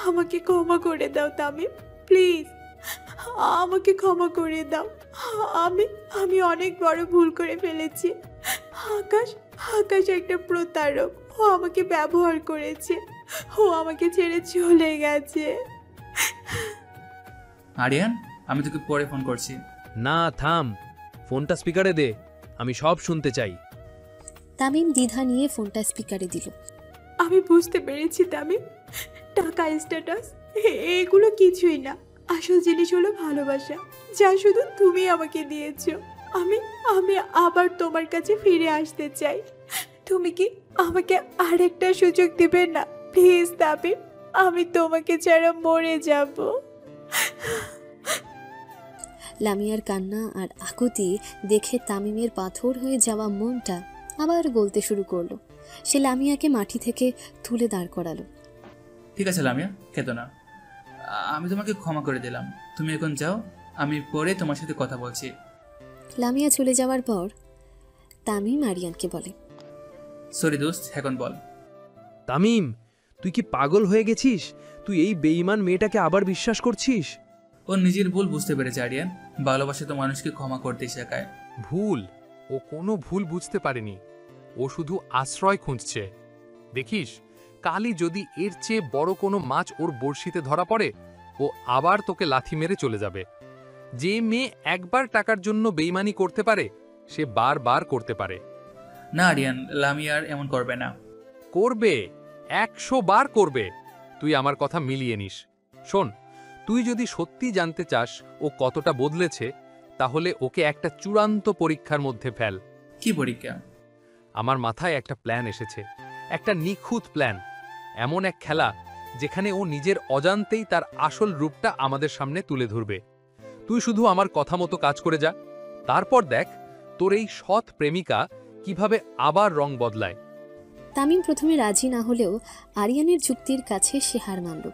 আমাকে ক্ষমা করে দাও তামিম, প্লিজ আমাকে ক্ষমা করে দাও। আমি অনেক বড় ভুল করে ফেলেছি। আকাশ একটা প্রতারক, ও আমাকে ব্যবহার করেছে, ও আমাকে ছেড়ে চলে গেছে। আরিয়ান, আমি তোকে পরে ফোন করছি। না থাম, ফোনটা স্পিকারে দে, আমি সব শুনতে চাই। তামিম দ্বিধা নিয়ে ফোনটা স্পিকারে দিল। আমি বুঝতে পেরেছি তামিম, টাকা স্ট্যাটাস এগুলো কিছুই না, আসল জিনিস হলো ভালোবাসা, যা শুধু তুমি আমাকে দিয়েছো। আমি আবার তোমার কাছে ফিরে আসতে চাই। তুমি কি আমাকে আরেকটা সুযোগ দিবে না প্লিজ তামিম? আমি তোমাকে ছাড়া মরে যাব। লামিয়ার কান্না আর আকুতি দেখে তামিমের পাথর হয়ে যাওয়া মনটা আবার গলতে শুরু করলো। সে লামিয়াকে মাটি থেকে তুলে দাঁড় করালো। ঠিক আছে লামিয়া, কেঁদো না, আমি তোমাকে ক্ষমা করে দিলাম। তুমি এখন যাও, আমি পরে তোমার সাথে কথা বলছি। লামিয়া চলে যাওয়ার পর তামিম আরিয়ানকে বলে, সরি দোস্ত, এখন বল। তামিম, তুই কি পাগল হয়ে গেছিস? তুই এই বেঈমান মেয়েটাকে আবার বিশ্বাস করছিস? ও নিজের ভুল বুঝতে পেরেছে আরিয়ান, ভালোবাসা তো মানুষকে ক্ষমা করতে শেখায়। ভুল? ও কোনো ভুল বুঝতে পারেনি, ও শুধু আশ্রয় খুঁজছে। দেখিস, কালই যদি এর চেয়ে বড় কোনো মাছ ওর বড়শিতে ধরা পড়ে, ও আবার তোকে লাথি মেরে চলে যাবে। যে মেয়ে একবার টাকার জন্য বেইমানি করতে পারে, সে বারবার করতে পারে। না আরিয়ান, লামিয়ার এমন করবে না। করবে, 100 বার করবে। তুই আমার কথা মিলিয়ে নিস। শোন, তুই যদি সত্যি জানতে চাস ও কতটা বদলেছে, তাহলে ওকে একটা চূড়ান্ত পরীক্ষার মধ্যে ফেল। কি পরীক্ষা? আমার মাথায় একটা প্ল্যান এসেছে, একটা নিখুঁত প্ল্যান, এমন এক খেলা যেখানে ও নিজের অজান্তেই তার আসল রূপটা আমাদের সামনে তুলে ধরবে। তুই শুধু আমার কথা মতো কাজ করে যা, তারপর দেখ তোর এই সৎ প্রেমিকা কিভাবে আবার রং বদলায়। তামিম প্রথমে রাজি না হলেও আরিয়ানের যুক্তির কাছে সে হার মানল।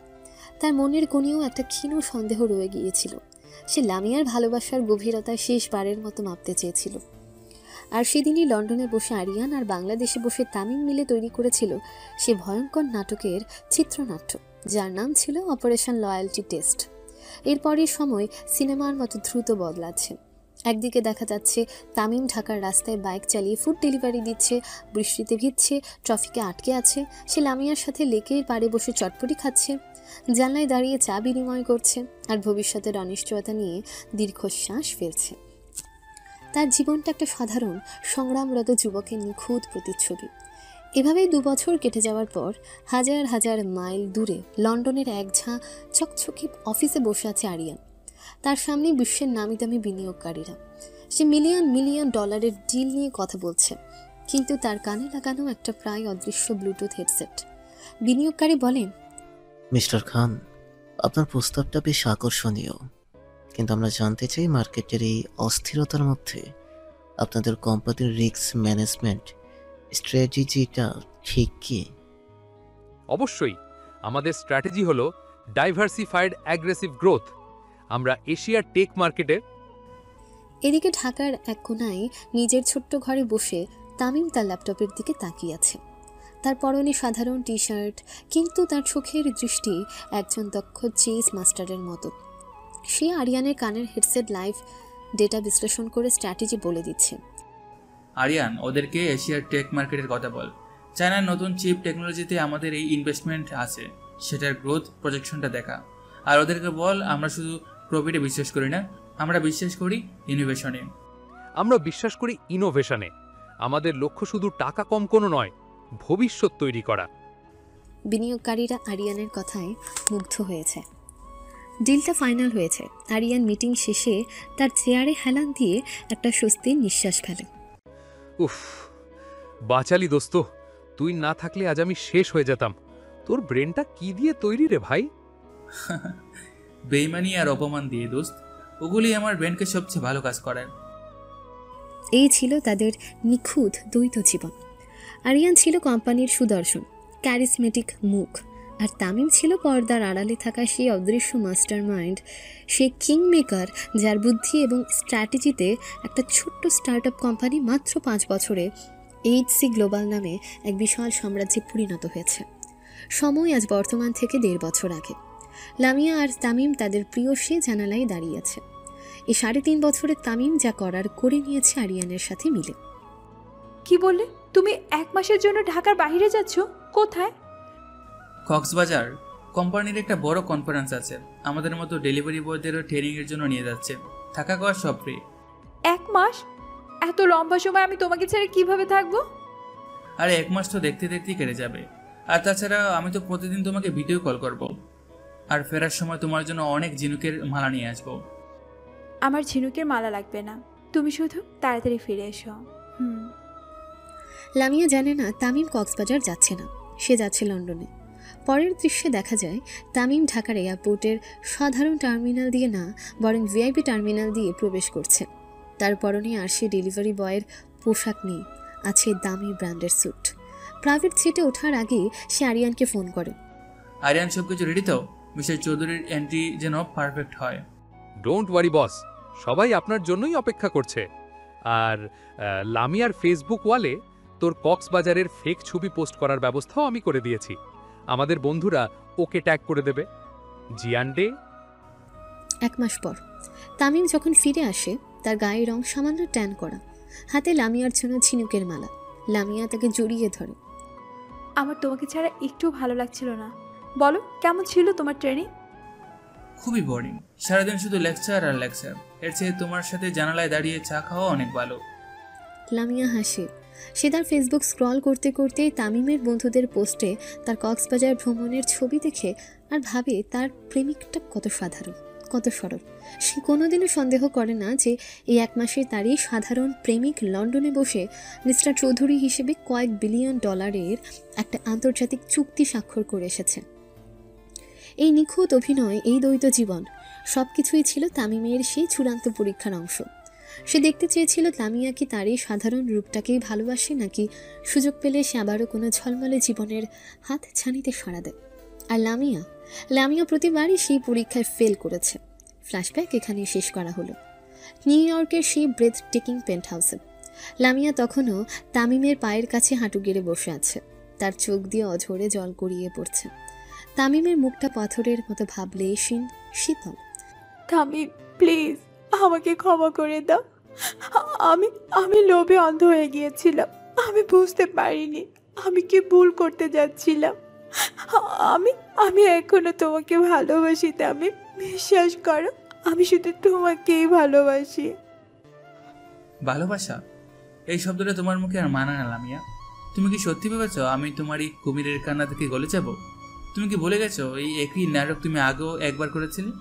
তার মনের কোণেও একটা ক্ষীণ সন্দেহ রয়ে গিয়েছিল। সে লামিয়ার ভালোবাসার গভীরতায় শেষবারের মতো মাপতে চেয়েছিল। আর সেদিনই লন্ডনে বসে আরিয়ান আর বাংলাদেশে বসে তামিম মিলে তৈরি করেছিল সে ভয়ঙ্কর নাটকের চিত্রনাট্য, যার নাম ছিল অপারেশন লয়্যালটি টেস্ট। এরপরের সময় সিনেমার মতো দ্রুত বদলাচ্ছে। একদিকে দেখা যাচ্ছে তামিম ঢাকার রাস্তায় বাইক চালিয়ে ফুড ডেলিভারি দিচ্ছে, বৃষ্টিতে ভিজছে, ট্রাফিকে আটকে আছে। সে লামিয়ার সাথে লেকের পাড়ে বসে চটপটি খাচ্ছে, জানলায় দাঁড়িয়ে চা বিনিময় করছে, আর ভবিষ্যতের অনিশ্চয়তা নিয়ে দীর্ঘশ্বাস ফেলছে। তার জীবনটা একটা সাধারণ সংগ্রামরত যুবকের নিখুঁত প্রতিচ্ছবি। এভাবেই 2 বছর কেটে যাওয়ার পর হাজার হাজার মাইল দূরে লন্ডনের এক ঝাঁ চকচকে অফিসে বসে আছে আরিয়ান। তার সামনে বিশ্বের নামি দামি বিনিয়োগকারীরা। সে মিলিয়ন মিলিয়ন ডলারের ডিল নিয়ে কথা বলছে, কিন্তু তার কানে লাগানো একটা প্রায় অদৃশ্য ব্লুটুথ হেডসেট। বিনিয়োগকারী বলেন, মিস্টার খান, আপনার প্রস্তাবটা বেশ আকর্ষণীয়, কিন্তু আমরা জানতে চাই মার্কেটের এই অস্থিরতার মধ্যে আপনাদের কোম্পানির রিস্ক ম্যানেজমেন্ট স্ট্র্যাটেজিটা ঠিক কি? অবশ্যই, আমাদের স্ট্র্যাটেজি হলো ডাইভার্সিফাইড অ্যাগ্রেসিভ গ্রোথ। আমরা এশিয়ার টেক মার্কেটে। এদিকে ঢাকার এক কোনায় নিজের ছোট্ট ঘরে বসে তামিম তার ল্যাপটপের দিকে তাকিয়ে আছে। তার পরনে সাধারণ টি শার্ট, কিন্তু তার চোখের দৃষ্টি একজন দক্ষ চেস মাস্টারের মতো। সে আরিয়ানের কানের হেডসেট লাইভ ডেটা বিশ্লেষণ করে স্ট্র্যাটেজি বলে দিচ্ছে। আরিয়ান, ওদেরকে এশিয়ার টেক মার্কেটের কথা বল। চায়নার নতুন চিপ টেকনোলজিতে আমাদের এই ইনভেস্টমেন্ট আছে, সেটার গ্রোথ প্রজেকশনটা দেখা। আর ওদেরকে বল আমরা শুধু প্রফিটে বিশ্বাস করি না, আমরা বিশ্বাস করি ইনোভেশনে। আমরা বিশ্বাস করি ইনোভেশনে। আমাদের লক্ষ্য শুধু টাকা কম কোনো নয়, ভবিষ্যৎ তৈরি করা। বিনিয়োগকারীরা আরিয়ানের কথায় মুগ্ধ হয়েছে। ডিলটা ফাইনাল হয়েছে। আরিয়ান মিটিং শেষে তার চেয়ারে হেলান দিয়ে একটা স্বস্তির নিঃশ্বাস ফেলে। উফ, বাঁচালি দোস্ত, তুই না থাকলে আজ আমি শেষ হয়ে যেতাম। তোর ব্রেনটা কি দিয়ে তৈরি রে ভাই? বেইমানি আর অপমান দিয়ে দোস্ত, ওগুলি আমার ব্রেনকে সবচেয়ে ভালো কাজ করায়। এই ছিল তাদের নিখুঁত দ্বৈত জীবন। আরিয়ান ছিল কোম্পানির সুদর্শন, ক্যারিসমেটিক মুখ, আর তামিম ছিল পর্দার আড়ালে থাকা সেই অদৃশ্য মাস্টার মাইন্ড, সে কিং মেকার যার বুদ্ধি এবং স্ট্র্যাটেজিতে একটা ছোট্ট স্টার্ট আপ কোম্পানি মাত্র 5 বছরে HC গ্লোবাল নামে এক বিশাল সাম্রাজ্যে পরিণত হয়েছে। সময় আজ বর্তমান থেকে 1.5 বছর আগে। লামিয়া আর তামিম তাদের প্রিয় সে জানালায় দাঁড়িয়ে আছে। এই 3.5 বছরে তামিম যা করার করে নিয়েছে আরিয়ানের সাথে মিলে। কি বললে? তুমি 1 মাসের জন্য ঢাকার বাইরে যাচ্ছ? কোথায়? কক্সবাজার। কোম্পানির একটা বড় কনফারেন্স আছে, আমাদের মতো ডেলিভারি বয়দেরও ট্রেনিংয়ের জন্য নিয়ে যাচ্ছে। থাকা খাওয়া সব ফ্রি। 1 মাস? এত লম্বা সময় আমি তোমাকে ছেড়ে কিভাবে থাকবো? আরে 1 মাস তো দেখতে দেখতেই কেটে যাবে। আর তাছাড়া আমি তো প্রতিদিন তোমাকে ভিডিও কল করব, আর ফেরার সময় তোমার জন্য অনেক ঝিনুকের মালা নিয়ে আসবো। আমার ঝিনুকের মালা লাগবে না, তুমি শুধু তাড়াতাড়ি ফিরে এসো। লামিয়া জানে না তামিম কক্সবাজার যাচ্ছে না, সে যাচ্ছে লন্ডনে। পরের দৃশ্যে দেখা যায় তামিম ঢাকার এয়ারপোর্টের সাধারণ টার্মিনাল দিয়ে না, বরং VIP টার্মিনাল দিয়ে প্রবেশ করছে। তার পরনে আরশি ডেলিভারি বয়ের পোশাক নেই, আছে দামি ব্র্যান্ডের স্যুট। প্রাইভেট সিটে ওঠার আগে সে আরিয়ানকে ফোন করে। আরিয়ান সবকিছু রেডি তো? মিস্টার চৌধুরীর এন্ট্রি যেন পারফেক্ট হয়। ডোন্ট ওয়ারি বস, সবাই আপনার জন্যই অপেক্ষা করছে। আর লামিয়ার ফেসবুক ওয়ালে তোর কক্সবাজারের ফেক ছবি পোস্ট করার ব্যবস্থাও আমি করে দিয়েছি। আমাদের বন্ধুরা ওকে ট্যাগ করে দেবে। জিয়ান ডে। 1 মাস পর তামিম যখন ফিরে আসে, তার গায়ের রং সামান্য ট্যান করা, হাতে লামিয়ার জন্য ঝিনুকের মালা। লামিয়া তাকে জড়িয়ে ধরে। আমার তোমাকে ছাড়া একটু ভালো লাগছিল না। বলো, কেমন ছিল তোমার ট্রেনিং? খুবই বোরিং, সারাদিন শুধু লেকচার আর লেকচার। এর চেয়ে তোমার সাথে জানালায় দাঁড়িয়ে চা খাওয়া অনেক ভালো। লামিয়া হাসে। সে তার ফেসবুক স্ক্রল করতে করতে তামিমের বন্ধুদের পোস্টে তার কক্সবাজার ভ্রমণের ছবি দেখে আর ভাবে তার প্রেমিকটা কত সাধারণ, কত সরল। সে কোনোদিনও সন্দেহ করে না যে এই 1 মাসে তারই সাধারণ প্রেমিক লন্ডনে বসে মিস্টার চৌধুরী হিসেবে কয়েক বিলিয়ন ডলারের একটা আন্তর্জাতিক চুক্তি স্বাক্ষর করে এসেছে। এই নিখুঁত অভিনয়, এই দ্বৈত জীবন, সব কিছুই ছিল তামিমের সেই চূড়ান্ত পরীক্ষার অংশ। সে দেখতে চেয়েছিল লামিয়া কি তার এই সাধারণ রূপটাকেই ভালোবাসে, নাকি সুযোগ পেলে সে আবারও কোনো ঝলমলে জীবনের হাত ছানিতে সাড়া দেয়। আর লামিয়া প্রতিবারই সেই পরীক্ষায় ফেল করেছে। ফ্ল্যাশব্যাক এখানেই শেষ করা হলো। নিউ ইয়র্কের সেই ব্রেথ টেকিং পেন্ট হাউসে লামিয়া তখনও তামিমের পায়ের কাছে হাঁটু গেড়ে বসে আছে। তার চোখ দিয়ে অঝরে জল গড়িয়ে পড়ছে। তামিমের মুখটা পাথরের মতো ভাবলে শীতল। তামিম, প্লিজ আমাকে ক্ষমা করে দাও। আমি লোভে অন্ধ হয়ে গিয়েছিলাম। আমি বুঝতে পারিনি আমি কি ভুল করতে যাচ্ছিলাম। আমি এখনো তোমাকে ভালোবাসি তামিম, বিশ্বাস করো, আমি শুধু তোমাকেই ভালোবাসি। ভালোবাসা, এই শব্দটা তোমার মুখে আর মানা না লামিয়া। তুমি কি সত্যি ভেবেছ আমি তোমার এই কুমিরের কান্না থেকে গলে যাব? তুমি কি ভুলে গেছো এই একই নাটক তুমি আগেও একবার করেছিলে?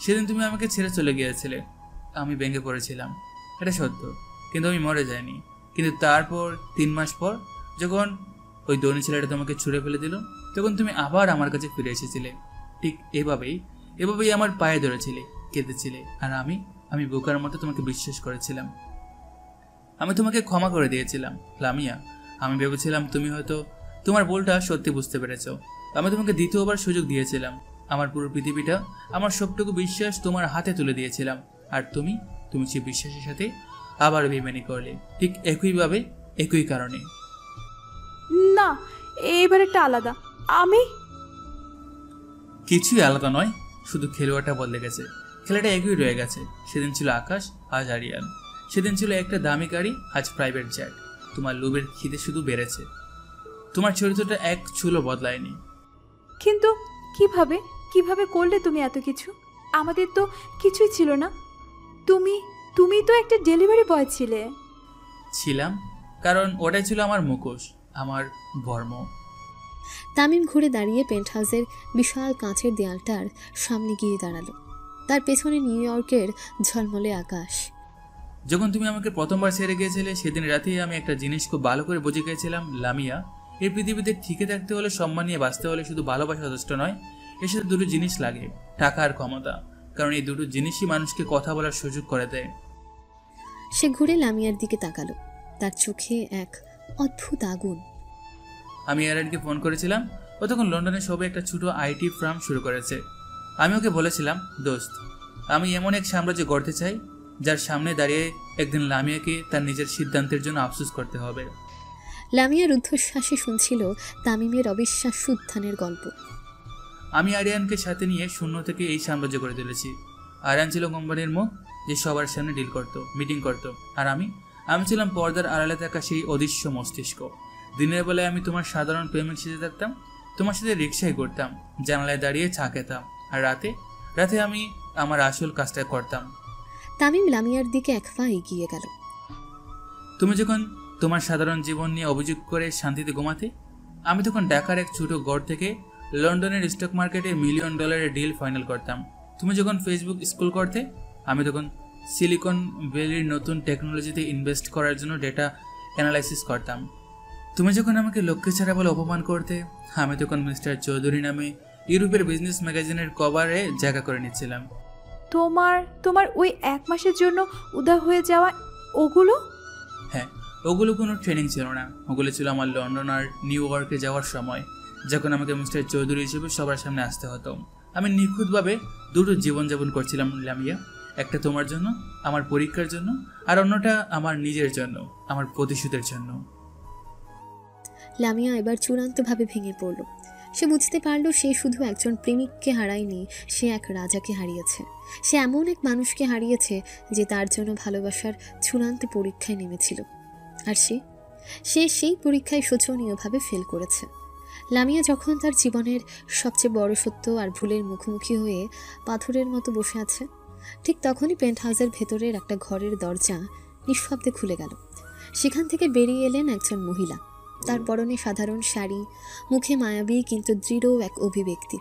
সেদিন তুমি আমাকে ছেড়ে চলে গিয়েছিলে, আমি ভেঙে পড়েছিলাম, এটা সত্য। কিন্তু আমি মরে যাইনি। কিন্তু তারপর 3 মাস পর যখন ওই দৈনী ছেলেটা তোমাকে ছুঁড়ে ফেলে দিল, তখন তুমি আবার আমার কাছে ফিরে এসেছিলে। ঠিক এভাবেই আমার পায়ে ধরেছিলে, কেঁদেছিলে, আর আমি বোকার মতো তোমাকে বিশ্বাস করেছিলাম। আমি তোমাকে ক্ষমা করে দিয়েছিলাম লামিয়া। আমি ভেবেছিলাম তুমি হয়তো তোমার ভুলটা সত্যি বুঝতে পেরেছ। আমি তোমাকে দ্বিতীয়বার সুযোগ দিয়েছিলাম। আমার পুরো পৃথিবীটা, আমার সবটুকু বিশ্বাস তোমার হাতে তুলে দিয়েছিলাম। আর তুমি সেই বিশ্বাসের সাথে আবার বেইমানি করলে, ঠিক একইভাবে, একই কারণে। না, এবারেটা আলাদা। আমি কিছুই আলাদা নয়, শুধু খেলোয়াড়টা বদলে গেছে। খেলাটা একই রয়ে গেছে। সেদিন ছিল আকাশ, আজ আরিয়ান। সেদিন ছিল একটা দামি গাড়ি, আজ প্রাইভেট জেট। তোমার লোভের খিদে শুধু বেড়েছে, তোমার চরিত্রটা এক চুলো বদলায়নি। কিন্তু কিভাবে করলে তুমি এত কিছু? আমাদের তো কিছুই ছিল না। তুমি তো একটা ডেলিভারি বয় ছিলে। ছিলাম, কারণ ওটাই ছিল আমার মুখোশ, আমার বর্ম। তামিম ঘুরে দাঁড়িয়ে পেন্ট হাউসের বিশাল কাঁচের দেয়ালটার সামনে গিয়ে দাঁড়ালো। তার পেছনে নিউ ইয়র্কের ঝলমলে আকাশ। যখন তুমি আমাকে প্রথমবার ছেড়ে গিয়েছিলে, সেদিন রাতেই আমি একটা জিনিস খুব ভালো করে বুঝে গিয়েছিলাম, লামিয়া, এই পৃথিবীতে ঠিকই থাকতে হলে, সম্মান নিয়ে বাঁচতে হলে শুধু ভালোবাসা যথেষ্ট নয়, এর সাথে দুটো জিনিস লাগে, টাকা আর ক্ষমতা। কারণ এই দুটো জিনিসই মানুষকে কথা বলার সুযোগ করে দেয়। সে ঘুরে লামিয়ার দিকে তাকালো। তার চোখে এক অদ্ভুত আগুন। আমি এয়ারলাইনকে ফোন করেছিলাম। ও তখন লন্ডনে সবে একটা ছোট আইটি ফার্ম শুরু করেছে। আমি ওকে বলেছিলাম, দোস্ত, আমি এমন এক সাম্রাজ্য গড়তে চাই যার সামনে দাঁড়িয়ে একদিন লামিয়াকে তার নিজের সিদ্ধান্তের জন্য আফসোস করতে হবে। লামিয়া রুদ্ধশ্বাসে শুনছিল তামিমের অবিশ্বাস্য উত্থানের গল্প। আমি আরিয়ানকে সাথে নিয়ে শূন্য থেকে এই সাম্রাজ্য করে তুলেছি। আরিয়ান ছিল কোম্পানির মুখ, যে সবার সামনে ডিল করতো, মিটিং করতো, আর আমি ছিলাম পর্দার আড়ালে থাকা সেই অদৃশ্য মস্তিষ্ক। দিনের বেলায় আমি তোমার সাধারণ প্রেমিক সেজে থাকতাম, তোমার সাথে রিক্সায় ঘুরতাম, জানালায় দাঁড়িয়ে চা খেতাম, আর রাতে আমি আমার আসল কাজটা করতাম। তামিম লামিয়ার দিকে এক পা এগিয়ে গেল। তুমি যখন তোমার সাধারণ জীবন নিয়ে অভিযোগ করে শান্তিতে ঘুমাতে, আমি তখন ঢাকার এক ছোট ঘর থেকে লন্ডনের স্টক মার্কেটে $1 মিলিয়ন ডিল ফাইনাল করতাম। তুমি যখন ফেসবুক স্ক্রল করতে, আমি তখন সিলিকন ভ্যালির নতুন টেকনোলজিতে ইনভেস্ট করার জন্য ডেটা অ্যানালাইসিস করতাম। তুমি যখন আমাকে লক্ষ্যে ছাড়া বলে অপমান করতে, আমি তখন মিস্টার চৌধুরী নামে ইউরোপের বিজনেস ম্যাগাজিনের কভারে জায়গা করে নিচ্ছিলাম। তোমার ওই 1 মাসের জন্য উদা হয়ে যাওয়া ওগুলো? হ্যাঁ, ওগুলো কোনো ট্রেনিং ছিল না। ওগুলো ছিল আমার লন্ডন আর নিউ ইয়র্কে যাওয়ার সময়, যখন আমাকে মিস্টার চৌধুরী হিসেবে সবার সামনে আসতে হতো। আমি নিখুঁতভাবে দুটো জীবনযাপন করছিলাম লামিয়া, একটা তোমার জন্য, আমার পরীক্ষার জন্য, আর অন্যটা আমার নিজের জন্য, আমার প্রতিশোধের জন্য। লামিয়া এবার চূড়ান্তভাবে ভেঙে পড়ল। সে বুঝতে পারল সে শুধু একজন প্রেমিককে হারায়নি, সে এক রাজাকে হারিয়েছে। সে এমন এক মানুষকে হারিয়েছে যে তার জন্য ভালোবাসার চূড়ান্ত পরীক্ষায় নেমেছিল, আর সে সেই পরীক্ষায় শোচনীয়ভাবে ফেল করেছে। লামিয়া যখন তার জীবনের সবচেয়ে বড় সত্য আর ভুলের মুখোমুখি হয়ে পাথরের মতো বসে আছে, ঠিক তখনই পেন্ট হাউসের ভেতরের একটা ঘরের দরজা নিঃশব্দে খুলে গেল। সেখান থেকে বেরিয়ে এলেন একজন মহিলা। তার পরনে সাধারণ শাড়ি, মুখে মায়াবী কিন্তু দৃঢ় এক অভিব্যক্তি।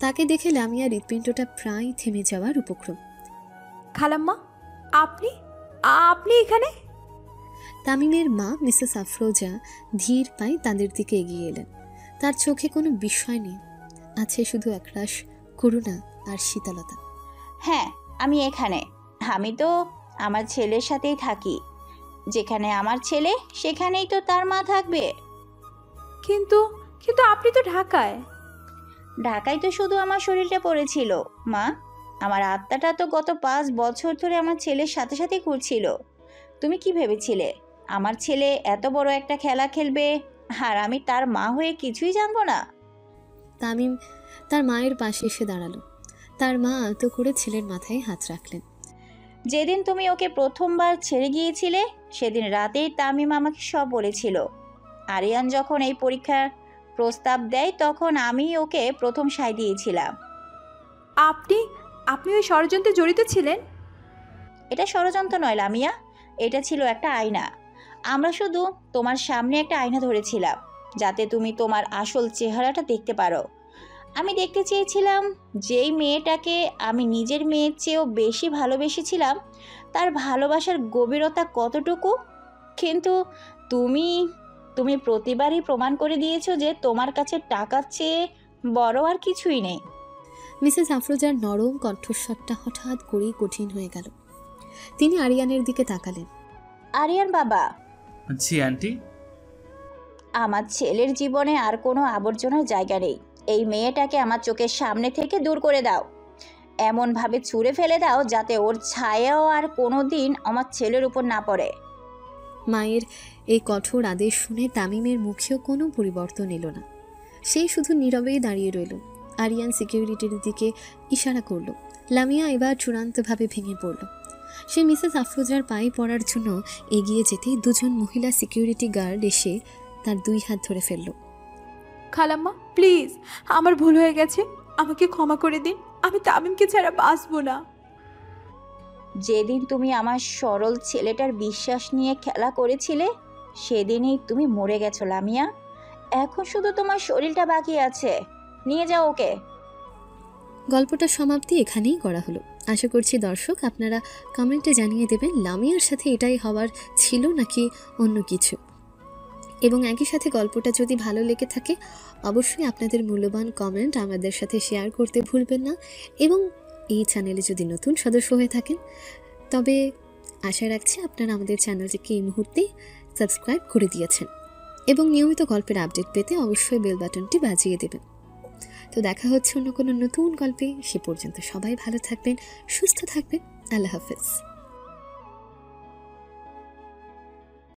তাকে দেখে লামিয়ার হৃৎপিণ্ডটা প্রায় থেমে যাওয়ার উপক্রম। খালাম্মা, আপনি এখানে? তামিমের মা মিসেস আফরোজা ধীর পায়ে তাদের দিকে এগিয়ে এলেন। তার চোখে কোনো বিস্ময় নেই, আছে শুধু একরাশ করুণা আর শীতলতা। হ্যাঁ, আমি এখানে। আমি তো আমার ছেলের সাথেই থাকি। যেখানে আমার ছেলে, সেখানেই তো তার মা থাকবে। কিন্তু আপনি তো ঢাকায় তো শুধু আমার শরীরটা পড়েছিল মা। আমার আত্মাটা তো গত 5 বছর ধরে আমার ছেলের সাথে সাথে ঘুরছিল। তুমি কি ভেবেছিলে আমার ছেলে এত বড় একটা খেলা খেলবে আর আমি তার মা হয়ে কিছুই জানবো না? তামিম তার মায়ের পাশে এসে দাঁড়ালো। তার মা আলতো করে ছেলের মাথায় হাত রাখলেন। যেদিন তুমি ওকে প্রথমবার ছেড়ে গিয়েছিলে, সেদিন রাতেই তামিম আমাকে সব বলেছিল। আরিয়ান যখন এই পরীক্ষার প্রস্তাব দেয়, তখন আমি ওকে প্রথম সায় দিয়েছিলাম। আপনি ওই ষড়যন্ত্রে জড়িত ছিলেন? এটা ষড়যন্ত্র নয় লামিয়া, এটা ছিল একটা আয়না। আমরা শুধু তোমার সামনে একটা আয়না ধরেছিলাম, যাতে তুমি তোমার আসল চেহারাটা দেখতে পারো। আমি দেখতে চেয়েছিলাম যেই মেয়েটাকে আমি নিজের মেয়ের চেয়েও বেশি ভালোবেসেছিলাম, তার ভালোবাসার গভীরতা কতটুকু। কিন্তু তুমি প্রতিবারই প্রমাণ করে দিয়েছো যে তোমার কাছে টাকার চেয়ে বড় আর কিছুই নেই। মিসেস আফরোজার নরম কণ্ঠস্বরটা হঠাৎ করেই কঠিন হয়ে গেল। তিনি আরিয়ানের দিকে তাকালেন। আরিয়ান বাবা। জি আন্টি। আমার ছেলের জীবনে আর কোনো আবর্জনার জায়গা নেই। এই মেয়েটাকে আমার চোখের সামনে থেকে দূর করে দাও। এমনভাবে ছুঁড়ে ফেলে দাও যাতে ওর ছায়াও আর কোনো দিন আমার ছেলের উপর না পড়ে। মায়ের এই কঠোর আদেশ শুনে তামিমের মুখেও কোনো পরিবর্তন এলো না। সেই শুধু নীরবেই দাঁড়িয়ে রইল। আরিয়ান সিকিউরিটির দিকে ইশারা করল। লামিয়া এবার চূড়ান্তভাবে ভেঙে পড়ল। সে মিসেস আফরোজার পায়ে পড়ার জন্য এগিয়ে যেতেই দুজন মহিলা সিকিউরিটি গার্ড এসে তার 2 হাত ধরে ফেলল। খালাম্মা, প্লিজ, আমার ভুল হয়ে গেছে। আমাকে ক্ষমা করে দিন, আমি তামিমকে ছাড়া বাঁচবো না। যেদিন তুমি আমার সরল ছেলেটার বিশ্বাস নিয়ে খেলা করেছিলে সেদিনই তুমি মরে গেছো লামিয়া। এখন শুধু তোমার শরীরটা বাকি আছে, নিয়ে যাও ওকে। গল্পটার সমাপ্তি এখানেই করা হলো। আশা করছি দর্শক আপনারা কমেন্টে জানিয়ে দেবেন লামিয়ার সাথে এটাই হওয়ার ছিল নাকি অন্য কিছু, এবং একই সাথে গল্পটা যদি ভালো লেগে থাকে অবশ্যই আপনাদের মূল্যবান কমেন্ট আমাদের সাথে শেয়ার করতে ভুলবেন না। এবং এই চ্যানেলে যদি নতুন সদস্য হয়ে থাকেন তবে আশা রাখছি আপনারা আমাদের চ্যানেলটিকে এই মুহূর্তে সাবস্ক্রাইব করে দিয়েছেন এবং নিয়মিত গল্পের আপডেট পেতে অবশ্যই বেল বাটনটি বাজিয়ে দেবেন। তো দেখা হচ্ছে অন্য কোনো নতুন গল্পে। সে পর্যন্ত সবাই ভালো থাকবেন, সুস্থ থাকবেন। আল্লাহ হাফেজ।